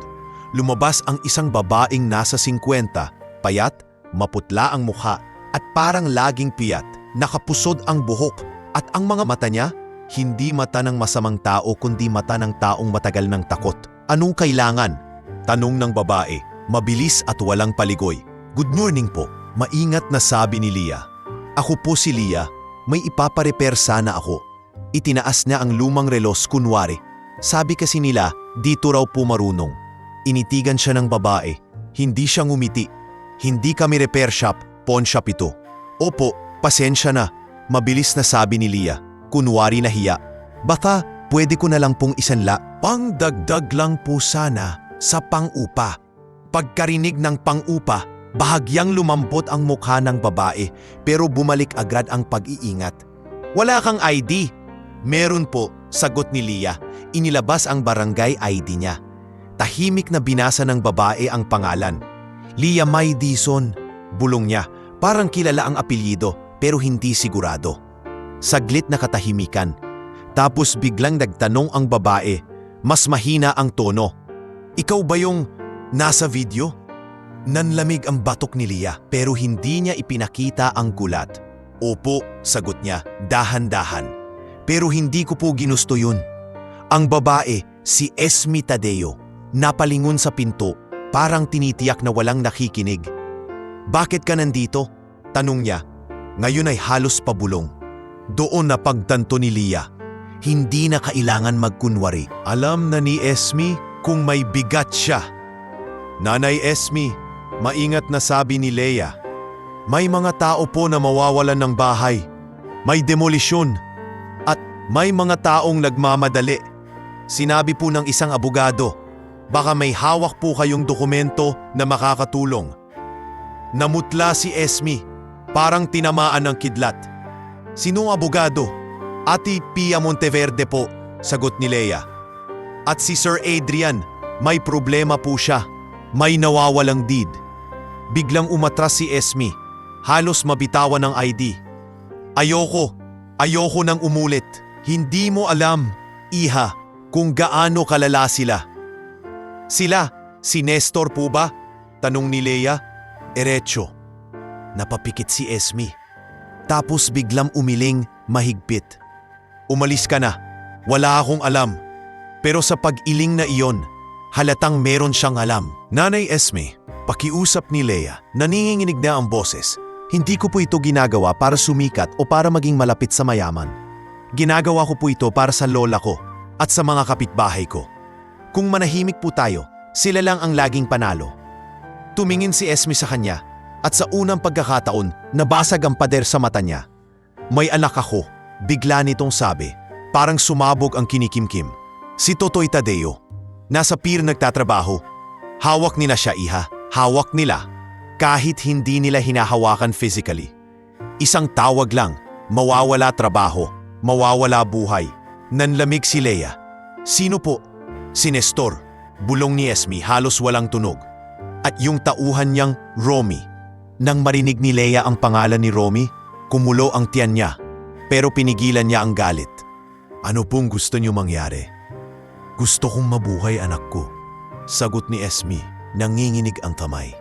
Speaker 1: Lumabas ang isang babaeng nasa 50, payat, maputla ang mukha at parang laging piyat. Nakapusod ang buhok at ang mga mata niya, hindi mata ng masamang tao kundi mata ng taong matagal ng takot. Anong kailangan? Tanong ng babae, mabilis at walang paligoy. Good morning po, maingat na sabi ni Lia. Ako po si Lia, may ipaparepair sana ako. Itinaas niya ang lumang relos kunwari. Sabi kasi nila, dito raw po marunong. Initigan siya ng babae, hindi siya ngumiti. Hindi kami repair shop, pawn shop ito. Opo, pasensya na, mabilis na sabi ni Lia, kunwari nahiya. Baka pwede ko na lang pong isanla. Pangdagdag lang po sana sa pang-upa. Pagkarinig ng pang-upa, bahagyang lumampot ang mukha ng babae pero bumalik agad ang pag-iingat. Wala kang ID? Meron po, sagot ni Lia. Inilabas ang barangay ID niya. Tahimik na binasa ng babae ang pangalan. Lia May Dizon, bulong niya. Parang kilala ang apelyido pero hindi sigurado. Saglit na katahimikan. Tapos biglang nagtanong ang babae, mas mahina ang tono. Ikaw ba yung nasa video? Nanlamig ang batok ni Lia pero hindi niya ipinakita ang gulat. Opo, sagot niya, dahan-dahan. Pero hindi ko po ginusto yun. Ang babae, si Esme Tadeo, napalingon sa pinto, parang tinitiyak na walang nakikinig. Bakit ka nandito? Tanong niya. Ngayon ay halos pabulong. Doon na pagtanto ni Lia. Hindi na kailangan magkunwari. Alam na ni Esme kung may bigat siya. Nanay Esme, maingat na sabi ni Leia. May mga tao po na mawawalan ng bahay. May demolisyon. At may mga taong nagmamadali. Sinabi po ng isang abogado, baka may hawak po kayong dokumento na makakatulong. Namutla si Esme, parang tinamaan ng kidlat. Sinong abogado? Ati Pia Monteverde po, sagot ni Leia. At si Sir Adrian, may problema po siya. May nawawalang deed. Biglang umatras si Esme, halos mabitawan ng ID. Ayoko nang umulit. Hindi mo alam, iha, kung gaano kalala sila. Sila, si Nestor po ba? Tanong ni Leia. Eretso. Napapikit si Esme. Tapos biglang umiling mahigpit. Umalis ka na. Wala akong alam. Pero sa pag-iling na iyon, halatang meron siyang alam. Nanay Esme, pakiusap ni Leia, naninginginig na ang boses. Hindi ko po ito ginagawa para sumikat o para maging malapit sa mayaman. Ginagawa ko po ito para sa lola ko at sa mga kapitbahay ko. Kung manahimik po tayo, sila lang ang laging panalo. Tumingin si Esme sa kanya at sa unang pagkakataon, nabasag ang pader sa mata niya. May anak ako, bigla nitong sabi, parang sumabog ang kinikimkim. Si Totoy Tadeo, nasa pier nagtatrabaho. Hawak nila siya, iha, hawak nila. Kahit hindi nila hinahawakan physically. Isang tawag lang, mawawala trabaho, mawawala buhay. Nanlamig si Leia. Sino po? Si Nestor, bulong ni Esme halos walang tunog. At yung tauhan niyang Romy. Nang marinig ni Leia ang pangalan ni Romy, kumulo ang tiyan niya, pero pinigilan niya ang galit. Ano pong gusto niyo mangyari? Gusto kong mabuhay, anak ko. Sagot ni Esme, nanginginig ang kamay.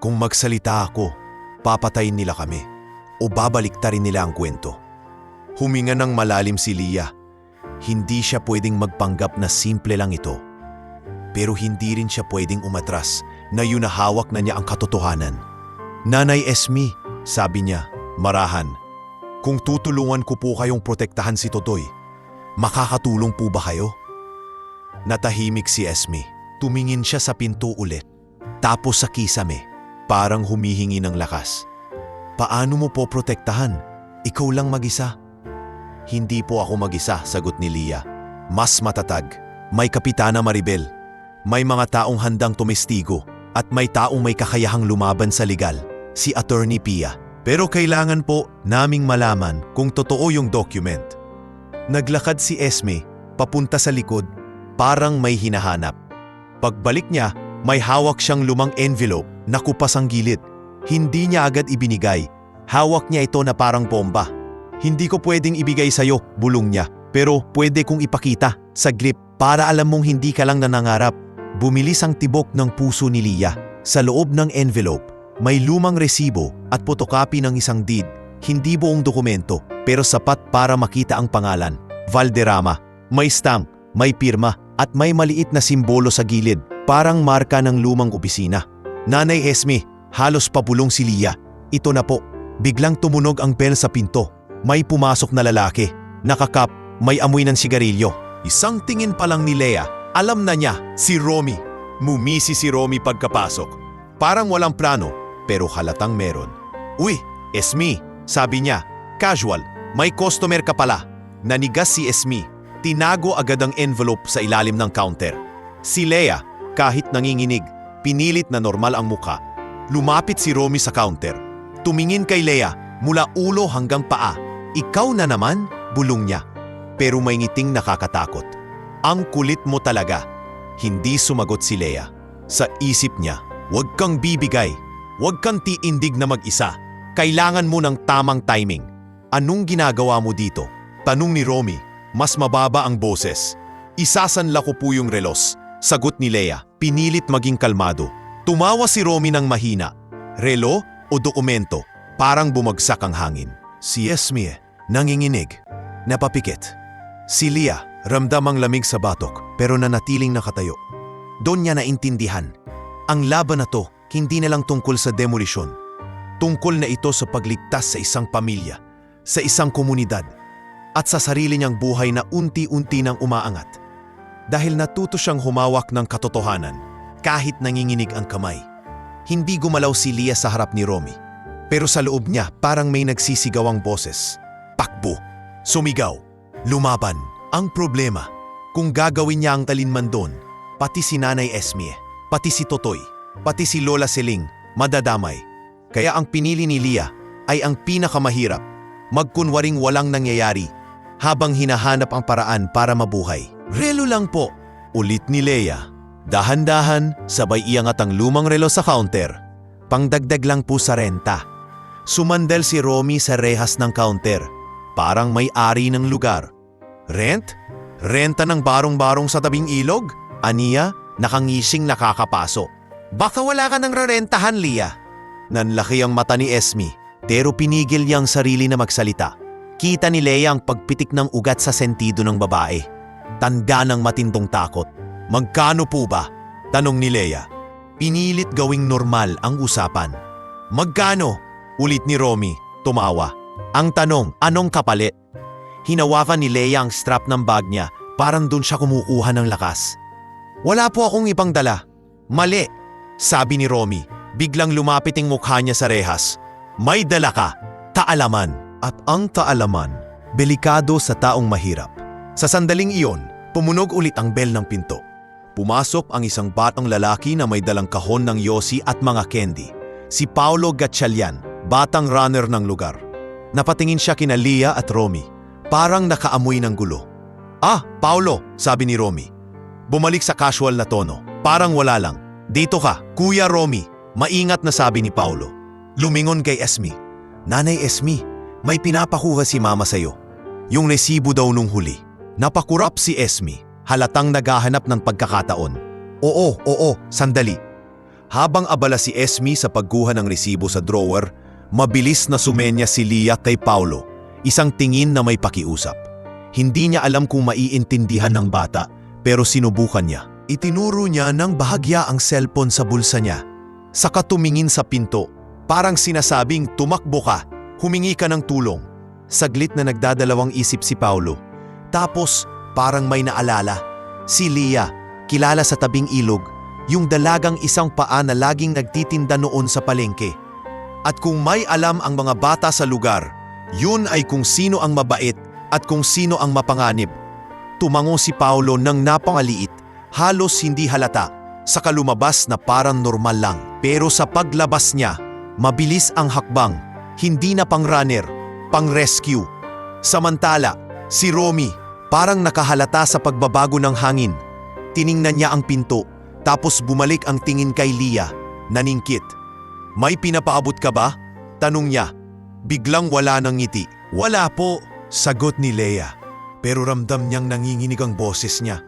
Speaker 1: Kung magsalita ako, papatayin nila kami o babaliktarin nila ang kwento. Huminga ng malalim si Lia. Hindi siya pwedeng magpanggap na simple lang ito. Pero hindi rin siya pwedeng umatras na yun na hawak na niya ang katotohanan. Nanay Esme, sabi niya, marahan. Kung tutulungan ko po kayong protektahan si Totoy, makakatulong po ba kayo? Natahimik si Esme. Tumingin siya sa pinto ulit. Tapos sa kisame, parang humihingi ng lakas. Paano mo po protektahan? Ikaw lang mag-isa. Hindi po ako mag-isa, sagot ni Lia. Mas matatag. May Kapitana Maribel. May mga taong handang tumestigo at may taong may kakayahang lumaban sa legal, si Attorney Pia. Pero kailangan po naming malaman kung totoo yung document. Naglakad si Esme papunta sa likod, parang may hinahanap. Pagbalik niya, may hawak siyang lumang envelope na kupas ang gilid. Hindi niya agad ibinigay. Hawak niya ito na parang bomba. Hindi ko pwedeng ibigay sa'yo, bulong niya. Pero pwede kong ipakita, saglit, para alam mong hindi ka lang nanangarap. Bumilis ang tibok ng puso ni Lia. Sa loob ng envelope, may lumang resibo at photocopy ng isang deed. Hindi buong dokumento, pero sapat para makita ang pangalan. Valderrama. May stamp, may pirma, at may maliit na simbolo sa gilid, parang marka ng lumang opisina. Nanay Esme, halos pabulong si Lia. Ito na po. Biglang tumunog ang bell sa pinto. May pumasok na lalaki. Nakakap, may amoy ng sigarilyo. Isang tingin pa lang ni Lea, alam na niya, si Romy. Mumisi si Romy pagkapasok. Parang walang plano, pero halatang meron. Uy, Esme, sabi niya, casual, may customer ka pala. Nanigas si Esme. Tinago agad ang envelope sa ilalim ng counter. Si Lea, kahit nanginginig, pinilit na normal ang muka. Lumapit si Romy sa counter. Tumingin kay Lea mula ulo hanggang paa. Ikaw na naman, bulong niya. Pero may ngiting nakakatakot. Ang kulit mo talaga. Hindi sumagot si Lea. Sa isip niya, huwag kang bibigay. Huwag kang tiindig na mag-isa. Kailangan mo ng tamang timing. Anong ginagawa mo dito? Tanong ni Romy. Mas mababa ang boses. Isasanla ko po yung relos. Sagot ni Lea. Pinilit maging kalmado. Tumawa si Romy ng mahina. Relo o dokumento? Parang bumagsak ang hangin. Si Esme, nanginginig. Napapikit. Si Lia, ramdam ang lamig sa batok pero nanatiling nakatayo. Doon niya naintindihan. Ang laban na to, hindi na lang tungkol sa demolisyon. Tungkol na ito sa pagligtas sa isang pamilya, sa isang komunidad, at sa sarili niyang buhay na unti-unti nang umaangat. Dahil natuto siyang humawak ng katotohanan, kahit nanginginig ang kamay. Hindi gumalaw si Lia sa harap ni Romy. Pero sa loob niya parang may nagsisigaw ang boses. Pakbo, sumigaw, lumaban. Ang problema, kung gagawin niya ang talinman doon, pati si Nanay Esme, pati si Totoy, pati si Lola Seling, madadamay. Kaya ang pinili ni Lia ay ang pinakamahirap, magkunwaring walang nangyayari, habang hinahanap ang paraan para mabuhay. Relo lang po, ulit ni Lea. Dahan-dahan, sabay iangat ang lumang relo sa counter. Pangdagdag lang po sa renta. Sumandal si Romy sa rehas ng counter. Parang may-ari ng lugar. Rent? Renta ng barong-barong sa tabing ilog? Aniya, nakangising nakakapaso. Baka wala ka ng rarentahan, Lia. Nanlaki ang mata ni Esme, pero pinigil niyang sarili na magsalita. Kita ni Lea ang pagpitik ng ugat sa sentido ng babae. Tanda ng matindong takot. Magkano po ba? Tanong ni Lea. Pinilit gawing normal ang usapan. Magkano? Ulit ni Romy, tumawa. Ang tanong, anong kapalit? Hinawakan ni Lea ang strap ng bag niya, parang dun siya kumukuha ng lakas. Wala po akong ibang dala. Mali, sabi ni Romy. Biglang lumapit ang mukha niya sa rehas. May dala ka, kaalaman. At ang kaalaman, delikado sa taong mahirap. Sa sandaling iyon, pumunog ulit ang bell ng pinto. Pumasok ang isang batang lalaki na may dalang kahon ng yosi at mga candy. Si Paolo Gatchalian, batang runner ng lugar. Napatingin siya kina Lia at Romy. Parang nakaamoy ng gulo. Ah, Paolo, sabi ni Romy. Bumalik sa casual na tono. Parang wala lang. Dito ka, Kuya Romy. Maingat na sabi ni Paolo. Lumingon kay Esme. Nanay Esme, may pinapakuha si Mama sa'yo. Yung resibo daw nung huli. Napakurap si Esme, halatang naghahanap ng pagkakataon. Oo, sandali. Habang abala si Esme sa pagkuha ng resibo sa drawer, mabilis na sumenya si Lia kay Paolo, isang tingin na may pakiusap. Hindi niya alam kung maiintindihan ng bata, pero sinubukan niya. Itinuro niya ng bahagya ang cellphone sa bulsa niya. Saka tumingin sa pinto, parang sinasabing tumakbo ka, humingi ka ng tulong. Saglit na nagdadalawang isip si Paulo. Tapos, parang may naalala. Si Leah, kilala sa tabing ilog, yung dalagang isang paa na laging nagtitinda noon sa palengke. At kung may alam ang mga bata sa lugar, yun ay kung sino ang mabait at kung sino ang mapanganib. Tumango si Paulo ng napangaliit, halos hindi halata, saka lumabas na parang normal lang. Pero sa paglabas niya, mabilis ang hakbang, hindi na pang-runner, pang-rescue. Samantala, si Romy, parang nakahalata sa pagbabago ng hangin. Tiningnan niya ang pinto, tapos bumalik ang tingin kay Leah, naningkit. "May pinapaabot ka ba?" tanong niya. Biglang wala ng ngiti. "Wala po," sagot ni Leah, pero ramdam niyang nanginginig ang boses niya.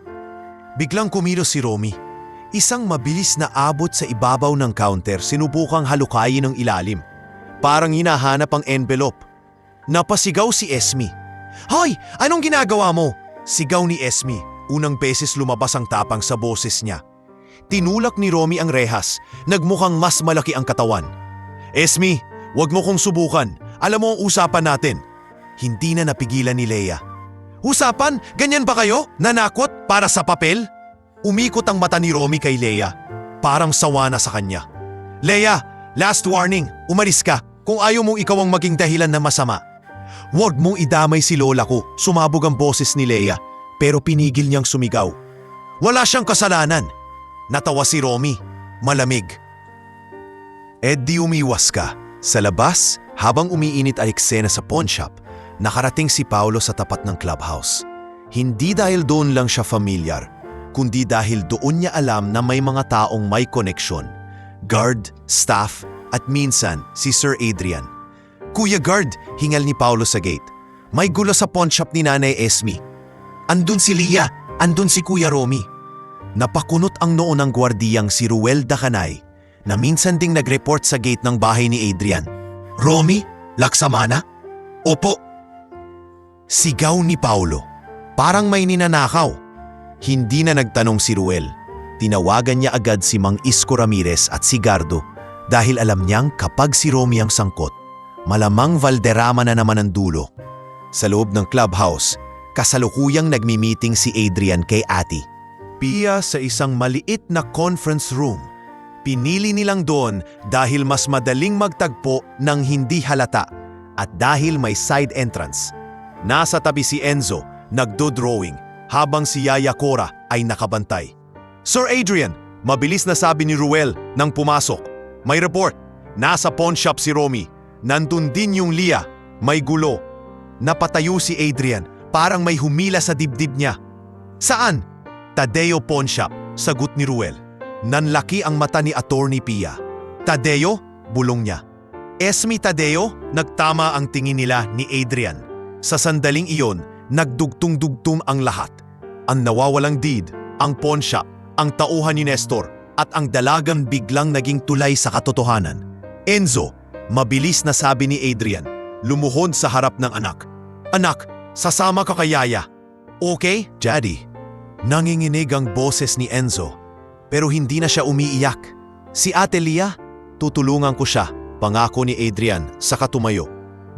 Speaker 1: Biglang kumilos si Romy. Isang mabilis na abot sa ibabaw ng counter, sinubukang halukayin ng ilalim. Parang hinahanap ang envelope. Napasigaw si Esme. "Hoy! Anong ginagawa mo?" Sigaw ni Esme. Unang beses lumabas ang tapang sa boses niya. Tinulak ni Romy ang rehas. Nagmukhang mas malaki ang katawan. "Esme, wag mo kong subukan. Alam mo ang usapan natin." Hindi na napigilan ni Leah. "Usapan? Ganyan ba kayo? Nanakot para sa papel?" Umikot ang mata ni Romy kay Leah. Parang sawa na sa kanya. "Leah, last warning. Umalis ka kung ayaw mong ikaw ang maging dahilan na masama." "Huwag mong idamay si lola ko," sumabog ang boses ni Leah, pero pinigil niyang sumigaw. "Wala siyang kasalanan." Natawa si Romy. Malamig. "Di umiwas ka." Sa labas, habang umiinit ang eksena sa pawn shop, nakarating si Paulo sa tapat ng clubhouse. Hindi dahil doon lang siya familiar, kundi dahil doon niya alam na may mga taong may koneksyon. Guard, staff, at minsan si Sir Adrian. "Kuya Guard," hingal ni Paulo sa gate. "May gulo sa pawn shop ni Nanay Esme." "Andun si Leah, andun si Kuya Romy." Napakunot ang noo ng gwardiyang si Ruel Dacanay, na minsan ding nag-report sa gate ng bahay ni Adrian. "Romy? Laksamana?" "Opo." Sigaw ni Paulo. Parang may ninanakaw. Hindi na nagtanong si Ruel. Tinawagan niya agad si Mang Isko Ramirez at si Gardo dahil alam niyang kapag si Romy ang sangkot, malamang Valderrama na naman ang dulo. Sa loob ng clubhouse, kasalukuyang nagmi-meeting si Adrian kay Ati. Pia sa isang maliit na conference room. Pinili nilang doon dahil mas madaling magtagpo ng hindi halata at dahil may side entrance. Nasa tabi si Enzo, nagdo-drawing, habang si Yaya Cora ay nakabantay. "Sir Adrian," mabilis na sabi ni Ruel nang pumasok. "May report. Nasa pawn shop si Romy. Nandun din yung Leah. May gulo." Napatayo si Adrian, parang may humila sa dibdib niya. "Saan?" "Tadeo Pawn Shop," sagot ni Ruel. Nanlaki ang mata ni Attorney Pia. "Tadeo?" bulong niya. "Esme Tadeo?" Nagtama ang tingin nila ni Adrian. Sa sandaling iyon, nagdugtong-dugtong ang lahat. Ang nawawalang deed, ang pawn shop, ang tauhan ni Nestor, at ang dalagang biglang naging tulay sa katotohanan. "Enzo," mabilis na sabi ni Adrian, lumuhod sa harap ng anak. "Anak, sasama ka kay Yaya." "Okay, Daddy." Nanginginig ang boses ni Enzo, pero hindi na siya umiiyak. "Si Ate Leah, tutulungan ko siya," pangako ni Adrian sa katumayo.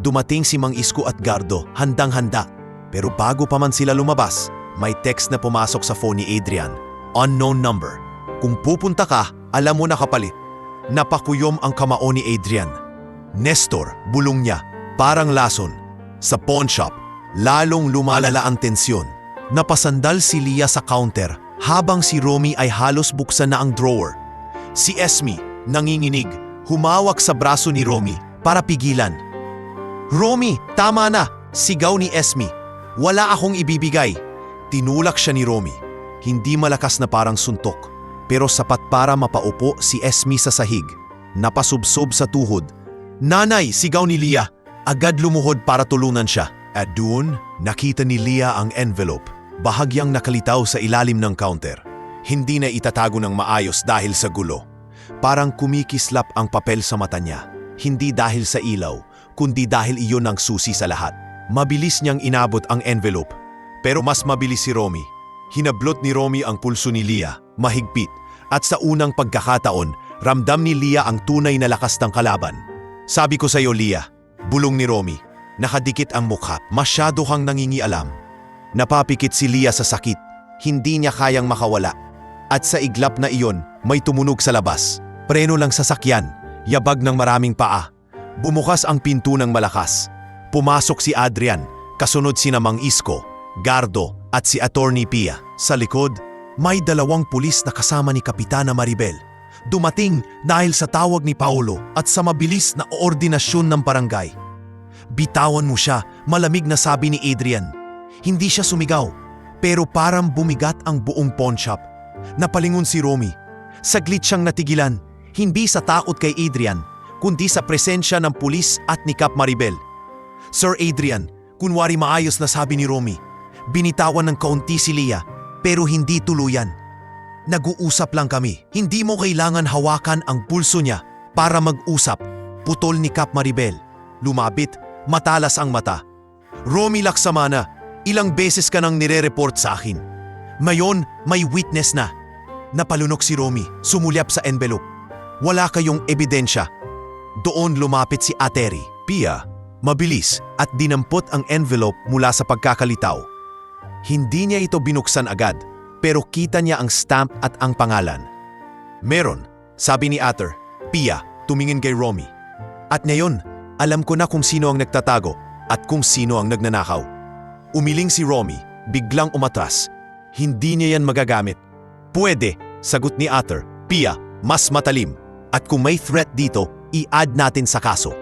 Speaker 1: Dumating si Mang Isko at Gardo, handang-handa. Pero bago pa man sila lumabas, may text na pumasok sa phone ni Adrian. Unknown number. "Kung pupunta ka, alam mo na kapalit." Napakuyom ang kamao ni Adrian. "Nestor," bulong niya, parang lason. Sa pawn shop, lalong lumalala ang tensyon. Napasandal si Leah sa counter habang si Romy ay halos buksan na ang drawer. Si Esme, nanginginig, humawak sa braso ni Romy para pigilan. "Romy, tama na!" sigaw ni Esme. "Wala akong ibibigay." Tinulak siya ni Romy. Hindi malakas na parang suntok, pero sapat para mapaupo si Esme sa sahig. Napasubsob sa tuhod. "Nanay!" sigaw ni Leah. Agad lumuhod para tulunan siya. At doon, nakita ni Leah ang envelope, bahagyang nakalitaw sa ilalim ng counter. Hindi na itatago ng maayos dahil sa gulo. Parang kumikislap ang papel sa mata niya. Hindi dahil sa ilaw, kundi dahil iyon ang susi sa lahat. Mabilis niyang inabot ang envelope, pero mas mabilis si Romy. Hinablot ni Romy ang pulso ni Leah, mahigpit, at sa unang pagkakataon, ramdam ni Leah ang tunay na lakas ng kalaban. "Sabi ko sa iyo, Leah," bulong ni Romy. Nakadikit ang mukha, masyado kang nangingialam. Napapikit si Leah sa sakit, hindi niya kayang makawala. At sa iglap na iyon, may tumunog sa labas. Preno lang sasakyan, yabag ng maraming paa. Bumukas ang pinto ng malakas. Pumasok si Adrian, kasunod si Mang Isko, Gardo at si Attorney Pia. Sa likod, may 2 pulis na kasama ni Kapitana Maribel. Dumating dahil sa tawag ni Paulo at sa mabilis na ordinasyon ng barangay. Bitawan mo siya, malamig na sabi ni Adrian. Hindi siya sumigaw, pero parang bumigat ang buong pawn shop. Napalingon si Romy. Saglit siyang natigilan, hindi sa takot kay Adrian, kundi sa presensya ng pulis at ni Kap Maribel. Sir Adrian, kunwari maayos na sabi ni Romy. Binitawan ng kaunti si Leah, pero hindi tuluyan. Nag-uusap lang kami. Hindi mo kailangan hawakan ang pulso niya para mag-usap. Putol ni Kap Maribel. Lumapit, matalas ang mata. Romy Laksamana, ilang beses ka nang nire-report sa akin. Ngayon, may witness na. Napalunok si Romy, sumulyap sa envelope. Wala kayong ebidensya. Doon lumapit si Ateri. Pia, mabilis at dinampot ang envelope mula sa pagkakalitaw. Hindi niya ito binuksan agad, pero kita niya ang stamp at ang pangalan. Meron, sabi ni Ater. Pia, tumingin kay Romy. At ngayon, alam ko na kung sino ang nagtatago at kung sino ang nagnanakaw. Umiling si Romy, biglang umatras. Hindi niya yan magagamit. Pwede, sagot ni Ater. Pia, mas matalim. At kung may threat dito, i-add natin sa kaso.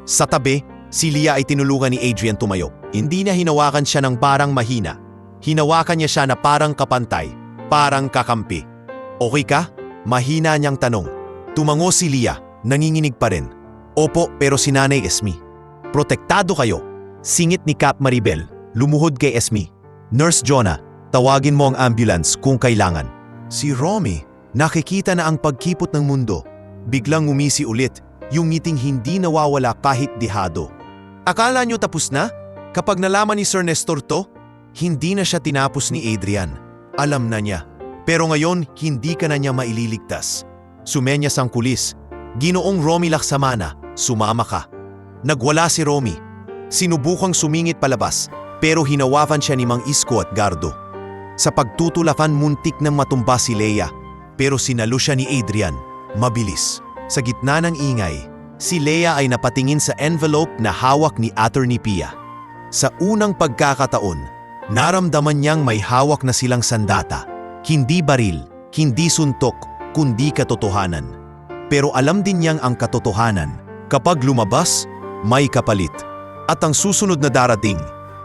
Speaker 1: Sa tabi, si Leah ay tinulungan ni Adrian tumayo. Hindi niya hinawakan siya ng parang mahina. Hinawakan niya siya na parang kapantay, parang kakampi. Okay ka? Mahina niyang tanong. Tumango si Leah, nanginginig pa rin. Opo, pero si Nanay Esme. Protektado kayo. Singit ni Kap Maribel, lumuhod kay Esme. Nurse Jonah, tawagin mo ang ambulance kung kailangan. Si Romy, nakikita na ang pagkipot ng mundo. Biglang umisi ulit, yung ngiting hindi nawawala kahit dihado. Akala niyo tapos na? Kapag nalaman ni Sir Nestor to, hindi na siya tinapos ni Adrian. Alam na niya. Pero ngayon, hindi ka na niya maililigtas. Sumenyas ang kulis. Ginoong Romy Laksamana, sumama ka. Nagwala si Romy. Sinubukang sumingit palabas, pero hinawakan siya ni Mang Isko at Gardo. Sa pagtutulakan muntik nang matumba si Leah, pero sinalo siya ni Adrian. Mabilis. Sa gitna ng ingay, si Leah ay napatingin sa envelope na hawak ni Attorney Pia. Sa unang pagkakataon, naramdaman niyang may hawak na silang sandata. Hindi baril, hindi suntok, kundi katotohanan. Pero alam din niyang ang katotohanan, kapag lumabas, may kapalit. At ang susunod na darating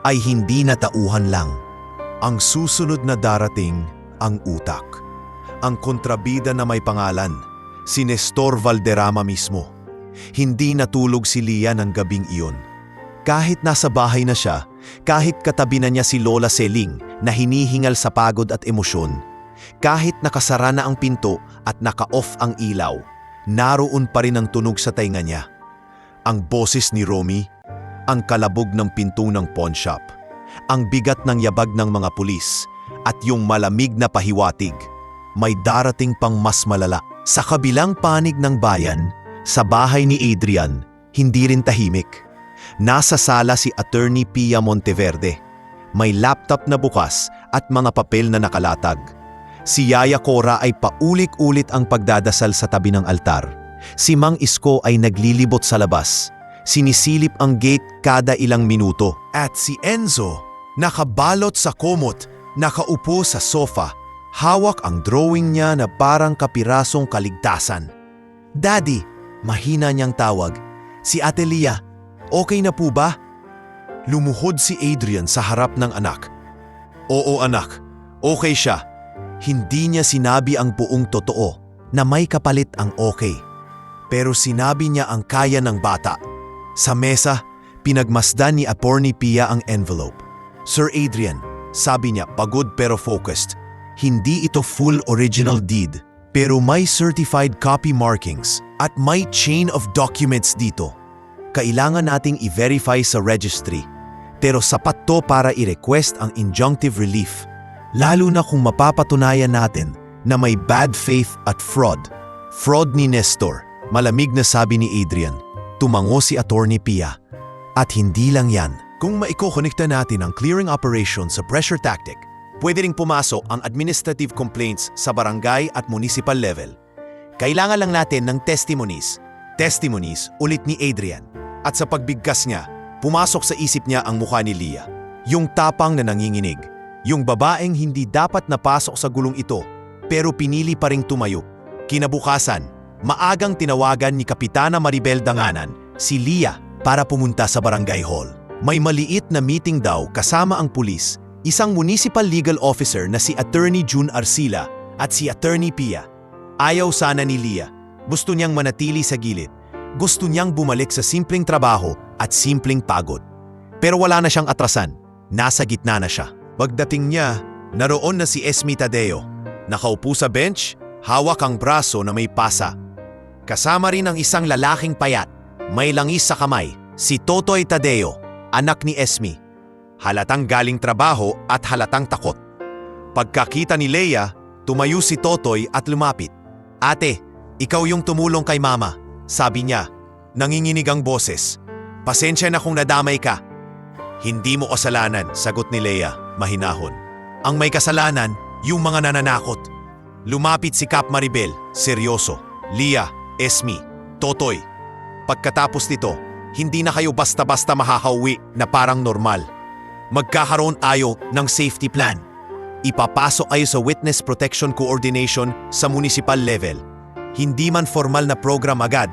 Speaker 1: ay hindi na tauhan lang. Ang susunod na darating, ang utak. Ang kontrabida na may pangalan, si Nestor Valderrama mismo. Hindi natulog si Leah ng gabing iyon. Kahit nasa bahay na siya, kahit katabi na niya si Lola Seling na hinihingal sa pagod at emosyon, kahit nakasara na ang pinto at naka-off ang ilaw, naroon pa rin ang tunog sa tainga niya. Ang boses ni Romy, ang kalabog ng pinto ng pawn shop, ang bigat ng yabag ng mga pulis, at yung malamig na pahiwatig. May darating pang mas malala. Sa kabilang panig ng bayan, sa bahay ni Adrian, hindi rin tahimik. Nasa sala si Attorney Pia Monteverde. May laptop na bukas at mga papel na nakalatag. Si Yaya Cora ay paulit-ulit ang pagdadasal sa tabi ng altar. Si Mang Isko ay naglilibot sa labas. Sinisilip ang gate kada ilang minuto. At si Enzo, nakabalot sa komot, nakaupo sa sofa, hawak ang drawing niya na parang kapirasong kaligtasan. Daddy, mahina niyang tawag. Si Ate Leah, okay na po ba? Lumuhod si Adrian sa harap ng anak. Oo anak, okay siya. Hindi niya sinabi ang buong totoo na may kapalit ang okay. Pero sinabi niya ang kaya ng bata. Sa mesa, pinagmasdan ni Attorney Pia ang envelope. Sir Adrian, sabi niya pagod pero focused. Hindi ito full original deed, pero may certified copy markings at may chain of documents dito. Kailangan nating i-verify sa registry, pero sapat to para i-request ang injunctive relief, lalo na kung mapapatunayan natin na may bad faith at fraud. Fraud ni Nestor, malamig na sabi ni Adrian. Tumango si Attorney Pia. At hindi lang yan. Kung maiko-connecta natin ang clearing operation sa pressure tactic, pwede ring pumasok ang administrative complaints sa barangay at municipal level. Kailangan lang natin ng testimonies. Testimonies ulit ni Adrian. At sa pagbigkas niya, pumasok sa isip niya ang mukha ni Leah. Yung tapang na nanginginig. Yung babaeng hindi dapat napasok sa gulong ito, pero pinili pa ring tumayo. Kinabukasan, maagang tinawagan ni Kapitana Maribel Danganan si Leah para pumunta sa barangay hall. May maliit na meeting daw kasama ang pulis, isang municipal legal officer na si Attorney June Arcila at si Attorney Pia. Ayaw sana ni Leah. Gusto niyang manatili sa gilid. Gusto niyang bumalik sa simpleng trabaho at simpleng pagod. Pero wala na siyang atrasan. Nasa gitna na siya. Pagdating niya, naroon na si Esme Tadeo. Nakaupo sa bench, hawak ang braso na may pasa. Kasama rin ang isang lalaking payat, may langis sa kamay, si Totoy Tadeo, anak ni Esme. Halatang galing trabaho at halatang takot. Pagkakita ni Leah, tumayo si Totoy at lumapit. "Ate, ikaw yung tumulong kay mama," sabi niya. Nanginginig ang boses. "Pasensya na kung nadamay ka." "Hindi mo kasalanan," sagot ni Leah, mahinahon. "Ang may kasalanan, yung mga nananakot." Lumapit si Kap Maribel, seryoso. "Leah, Esme, Totoy. Pagkatapos nito, hindi na kayo basta-basta mahahauwi na parang normal. Magkakaroon ayo ng safety plan. Ipapasok ayo sa Witness Protection Coordination sa municipal level. Hindi man formal na program agad,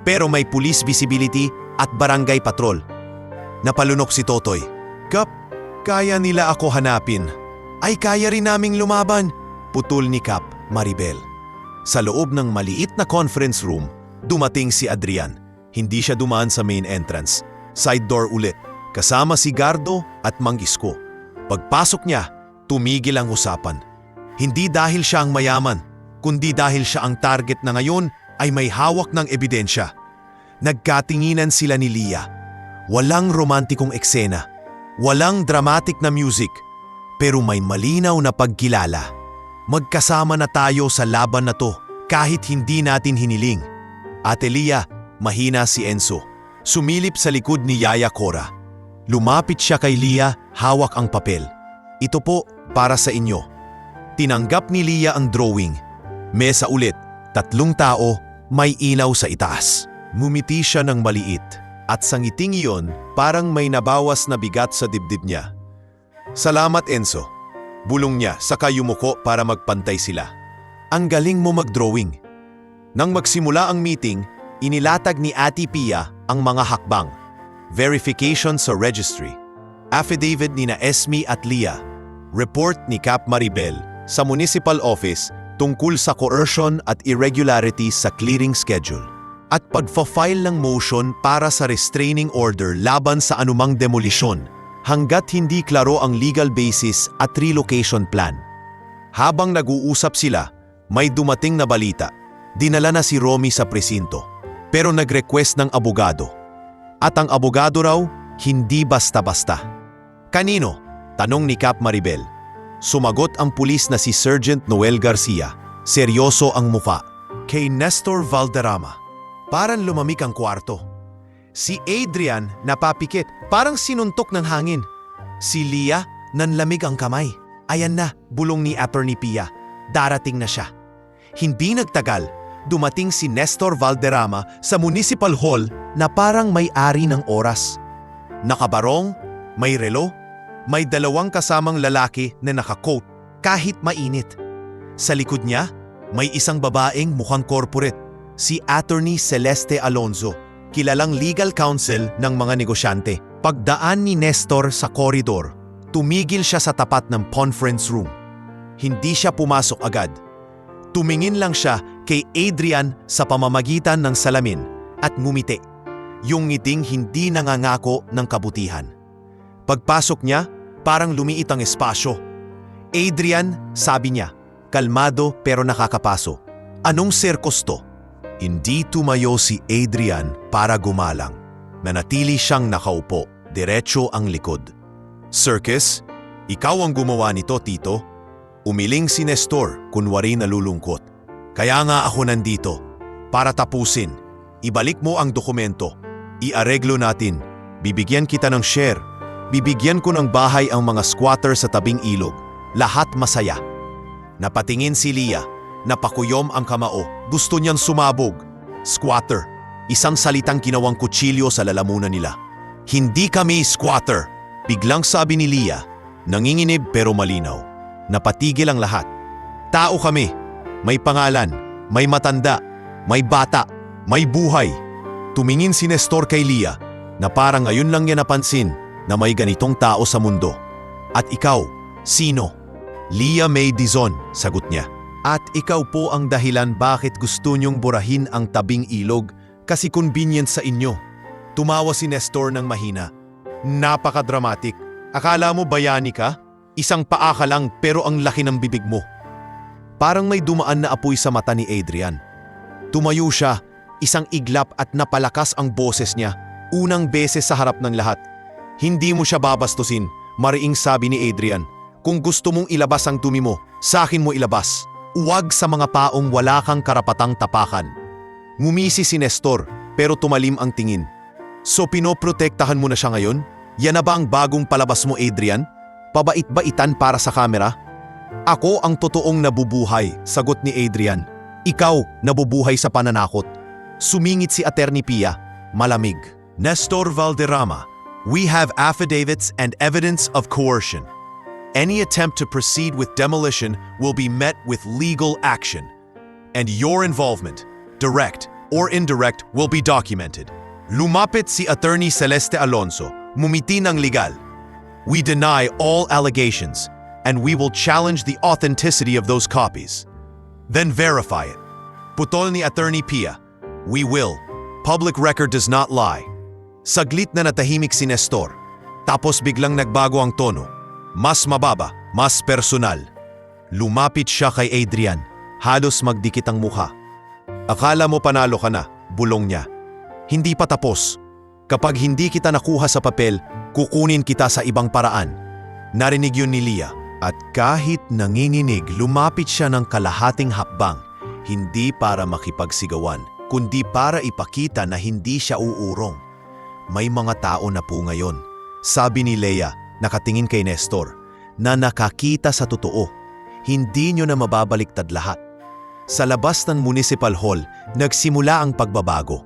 Speaker 1: pero may police visibility at barangay patrol." Napalunok si Totoy. "Kap, kaya nila ako hanapin." "Ay kaya rin naming lumaban," putol ni Kap Maribel. Sa loob ng maliit na conference room, dumating si Adrian. Hindi siya dumaan sa main entrance. Side door ulit, kasama si Gardo at Mang Isko. Pagpasok niya, tumigil ang usapan. Hindi dahil siya ang mayaman, kundi dahil siya ang target na ngayon ay may hawak ng ebidensya. Nagkatinginan sila ni Leah. Walang romantikong eksena, walang dramatic na music, pero may malinaw na pagkilala. Magkasama na tayo sa laban na to kahit hindi natin hiniling. "Ate Leah," mahina si Enzo. Sumilip sa likod ni Yaya Cora. Lumapit siya kay Leah, hawak ang papel. "Ito po, para sa inyo." Tinanggap ni Leah ang drawing. Mesa ulit, 3 tao, may ilaw sa itaas. Ngumiti siya ng maliit. At sa ngiting iyon, parang may nabawas na bigat sa dibdib niya. "Salamat, Enzo." Bulong niya, saka yumuko para magpantay sila. "Ang galing mo mag-drawing." Nang magsimula ang meeting, inilatag ni Ate Pia ang mga hakbang. Verification sa registry. Affidavit ni na Esme at Leah. Report ni Kap Maribel sa municipal office tungkol sa coercion at irregularities sa clearing schedule. At pagfa-file ng motion para sa restraining order laban sa anumang demolisyon hanggat hindi klaro ang legal basis at relocation plan. Habang nag-uusap sila, may dumating na balita. Dinala na si Romy sa presinto, pero nag-request ng abogado. At ang abogado raw, hindi basta-basta. "Kanino?" tanong ni Kap Maribel. Sumagot ang pulis na si Sergeant Noel Garcia. Seryoso ang muka. "Kay Nestor Valderrama." Parang lumamig ang kwarto. Si Adrian napapikit, parang sinuntok ng hangin. Si Leah nanlamig ang kamay. "Ayan na," bulong ni Attorney Pia. "Darating na siya." Hindi nagtagal, dumating si Nestor Valderrama sa Municipal Hall na parang may-ari ng oras. Nakabarong, may relo, may 2 kasamang lalaki na nakakoat kahit mainit. Sa likod niya, may isang babaeng mukhang corporate. Si Attorney Celeste Alonzo, kilalang legal counsel ng mga negosyante. Pagdaan ni Nestor sa koridor, tumigil siya sa tapat ng conference room. Hindi siya pumasok agad. Tumingin lang siya kay Adrian sa pamamagitan ng salamin at ngumiti. Yung ngiting hindi nangangako ng kabutihan. Pagpasok niya, parang lumiit ang espasyo. "Adrian," sabi niya, kalmado pero nakakapaso. "Anong sirkus to?" Hindi tumayo si Adrian para gumalang. Nanatili siyang nakaupo, diretso ang likod. "Circus? Ikaw ang gumawa nito, Tito?" Umiling si Nestor, kunwari nalulungkot. "Kaya nga ako nandito, para tapusin. Ibalik mo ang dokumento. Iareglo natin. Bibigyan kita ng share. Bibigyan ko ng bahay ang mga squatter sa tabing ilog. Lahat masaya. Napatingin si Leah. Napakuyom ang kamao. Gusto niyang sumabog. Squatter. Isang salitang kinawang kutsilyo sa lalamunan nila. Hindi kami squatter. Biglang sabi ni Leah. Nanginginib pero malinaw. Napatigil ang lahat. Tao kami. May pangalan. May matanda. May bata. May buhay. Tumingin si Nestor kay Leah na parang ngayon lang niya napansin na may ganitong tao sa mundo. At ikaw, sino? Leah May Dizon, sagot niya. At ikaw po ang dahilan bakit gusto niyong burahin ang tabing ilog kasi convenient sa inyo. Tumawa si Nestor ng mahina. Napaka-dramatic. Akala mo bayani ka? Isang paa ka lang pero ang laki ng bibig mo. Parang may dumaan na apoy sa mata ni Adrian. Tumayo siya, isang iglap at napalakas ang boses niya. Unang beses sa harap ng lahat. Hindi mo siya babastusin, mariing sabi ni Adrian. Kung gusto mong ilabas ang dumi mo, sa akin mo ilabas. Huwag sa mga paong wala kang karapatang tapakan. Ngumisi si Nestor, pero tumalim ang tingin. So pinoprotektahan mo na siya ngayon? Yan na ba ang bagong palabas mo, Adrian? Pabait-baitan para sa kamera? Ako ang totoong nabubuhay, sagot ni Adrian. Ikaw nabubuhay sa pananakot. Sumingit si Attorney Pia, malamig. Nestor Valderrama, we have affidavits and evidence of coercion. Any attempt to proceed with demolition will be met with legal action. And your involvement, direct or indirect, will be documented. Lumapit si Attorney Celeste Alonso, mumiti ng legal. We deny all allegations, and we will challenge the authenticity of those copies. Then verify it. Putol ni Attorney Pia, we will. Public record does not lie. Saglit na natahimik si Nestor. Tapos biglang nagbago ang tono. Mas mababa, mas personal. Lumapit siya kay Adrian. Halos magdikit ang mukha. Akala mo panalo ka na, bulong niya. Hindi pa tapos. Kapag hindi kita nakuha sa papel, kukunin kita sa ibang paraan. Narinig yun ni Leah. At kahit nanginginig, lumapit siya ng kalahating hakbang. Hindi para makipagsigawan, kundi para ipakita na hindi siya uurong. May mga tao na po ngayon, sabi ni Leah, nakatingin kay Nestor, na nakakita sa totoo. Hindi nyo na mababaliktad lahat. Sa labas ng Municipal Hall, nagsimula ang pagbabago.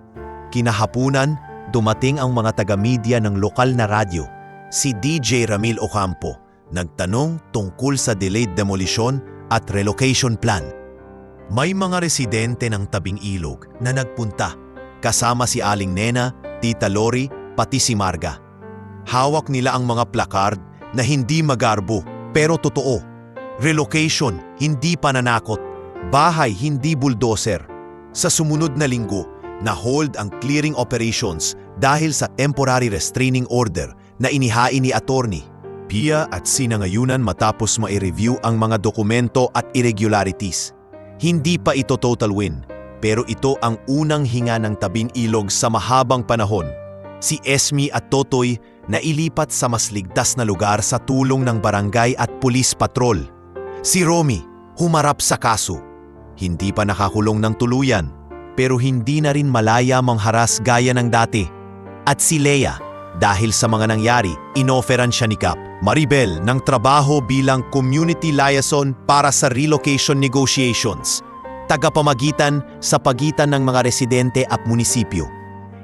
Speaker 1: Kinahapunan, dumating ang mga taga-media ng lokal na radyo. Si DJ Ramil Ocampo, nagtanong tungkol sa delayed demolition at relocation plan. May mga residente ng tabing ilog na nagpunta, kasama si Aling Nena, Tita Lori, pati si Marga. Hawak nila ang mga placard na hindi magarbo pero totoo. Relocation, hindi pananakot. Bahay, hindi bulldozer. Sa sumunod na linggo, na-hold ang clearing operations dahil sa temporary restraining order na inihain ni Attorney Pia at sinangayunan matapos ma-review ang mga dokumento at irregularities. Hindi pa ito total win. Pero ito ang unang hinga ng tabing ilog sa mahabang panahon. Si Esme at Totoy na ilipat sa mas ligtas na lugar sa tulong ng barangay at pulis patrol. Si Romy humarap sa kaso. Hindi pa nakakulong ng tuluyan, pero hindi na rin malaya mangharas gaya ng dati. At si Leah, dahil sa mga nangyari, inoferan siya ni Cap Maribel ng trabaho bilang community liaison para sa relocation negotiations. Tagapamagitan sa pagitan ng mga residente at munisipyo.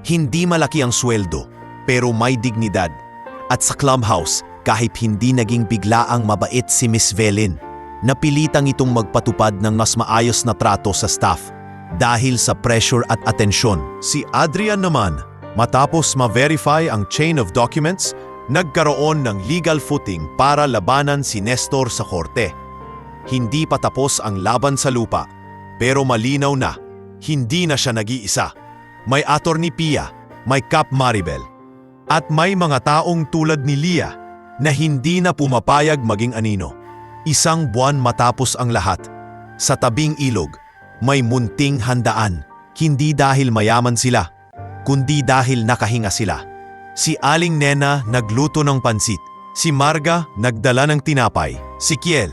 Speaker 1: Hindi malaki ang sweldo, pero may dignidad. At sa clubhouse, kahit hindi naging biglaang mabait si Miss Velin, napilitang itong magpatupad ng mas maayos na trato sa staff dahil sa pressure at atensyon. Si Adrian naman, matapos ma-verify ang chain of documents, nagkaroon ng legal footing para labanan si Nestor sa korte. Hindi pa tapos ang laban sa lupa, pero malinaw na, hindi na siya nag-iisa. May Attorney Pia, may Cap Maribel, at may mga taong tulad ni Leah na hindi na pumapayag maging anino. Isang buwan matapos ang lahat, sa tabing ilog, may munting handaan. Hindi dahil mayaman sila, kundi dahil nakahinga sila. Si Aling Nena nagluto ng pansit, si Marga nagdala ng tinapay, si Kiel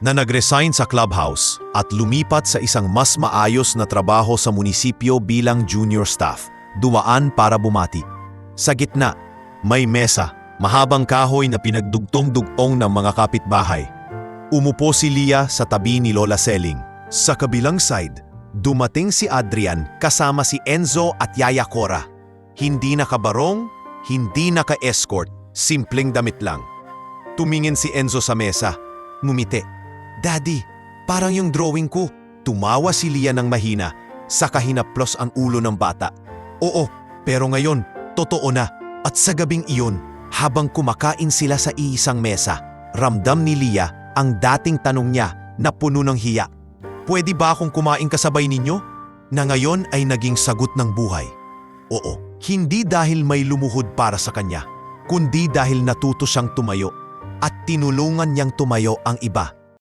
Speaker 1: na nag-resign sa clubhouse at lumipat sa isang mas maayos na trabaho sa munisipyo bilang junior staff, dumaan para bumati. Sa gitna, May mesa, mahabang kahoy na pinagdugtong-dugtong ng mga kapitbahay. Umupo si Lia sa tabi ni Lola Seling. Sa kabilang side, dumating si Adrian kasama si Enzo at Yaya Cora. Hindi nakabarong, hindi naka-escort, simpleng damit lang. Tumingin si Enzo sa mesa, ngumiti. Daddy, parang yung drawing ko. Tumawa si Lia ng mahina, saka hinaplos ang ulo ng bata. Oo, pero ngayon, totoo na. At sa gabing iyon, habang kumakain sila sa iisang mesa, ramdam ni Lia ang dating tanong niya na puno ng hiya. Pwede ba akong kumain kasabay ninyo? Na ngayon ay naging sagot ng buhay. Oo, hindi dahil may lumuhod para sa kanya, kundi dahil natuto siyang tumayo at tinulungan niyang tumayo ang iba.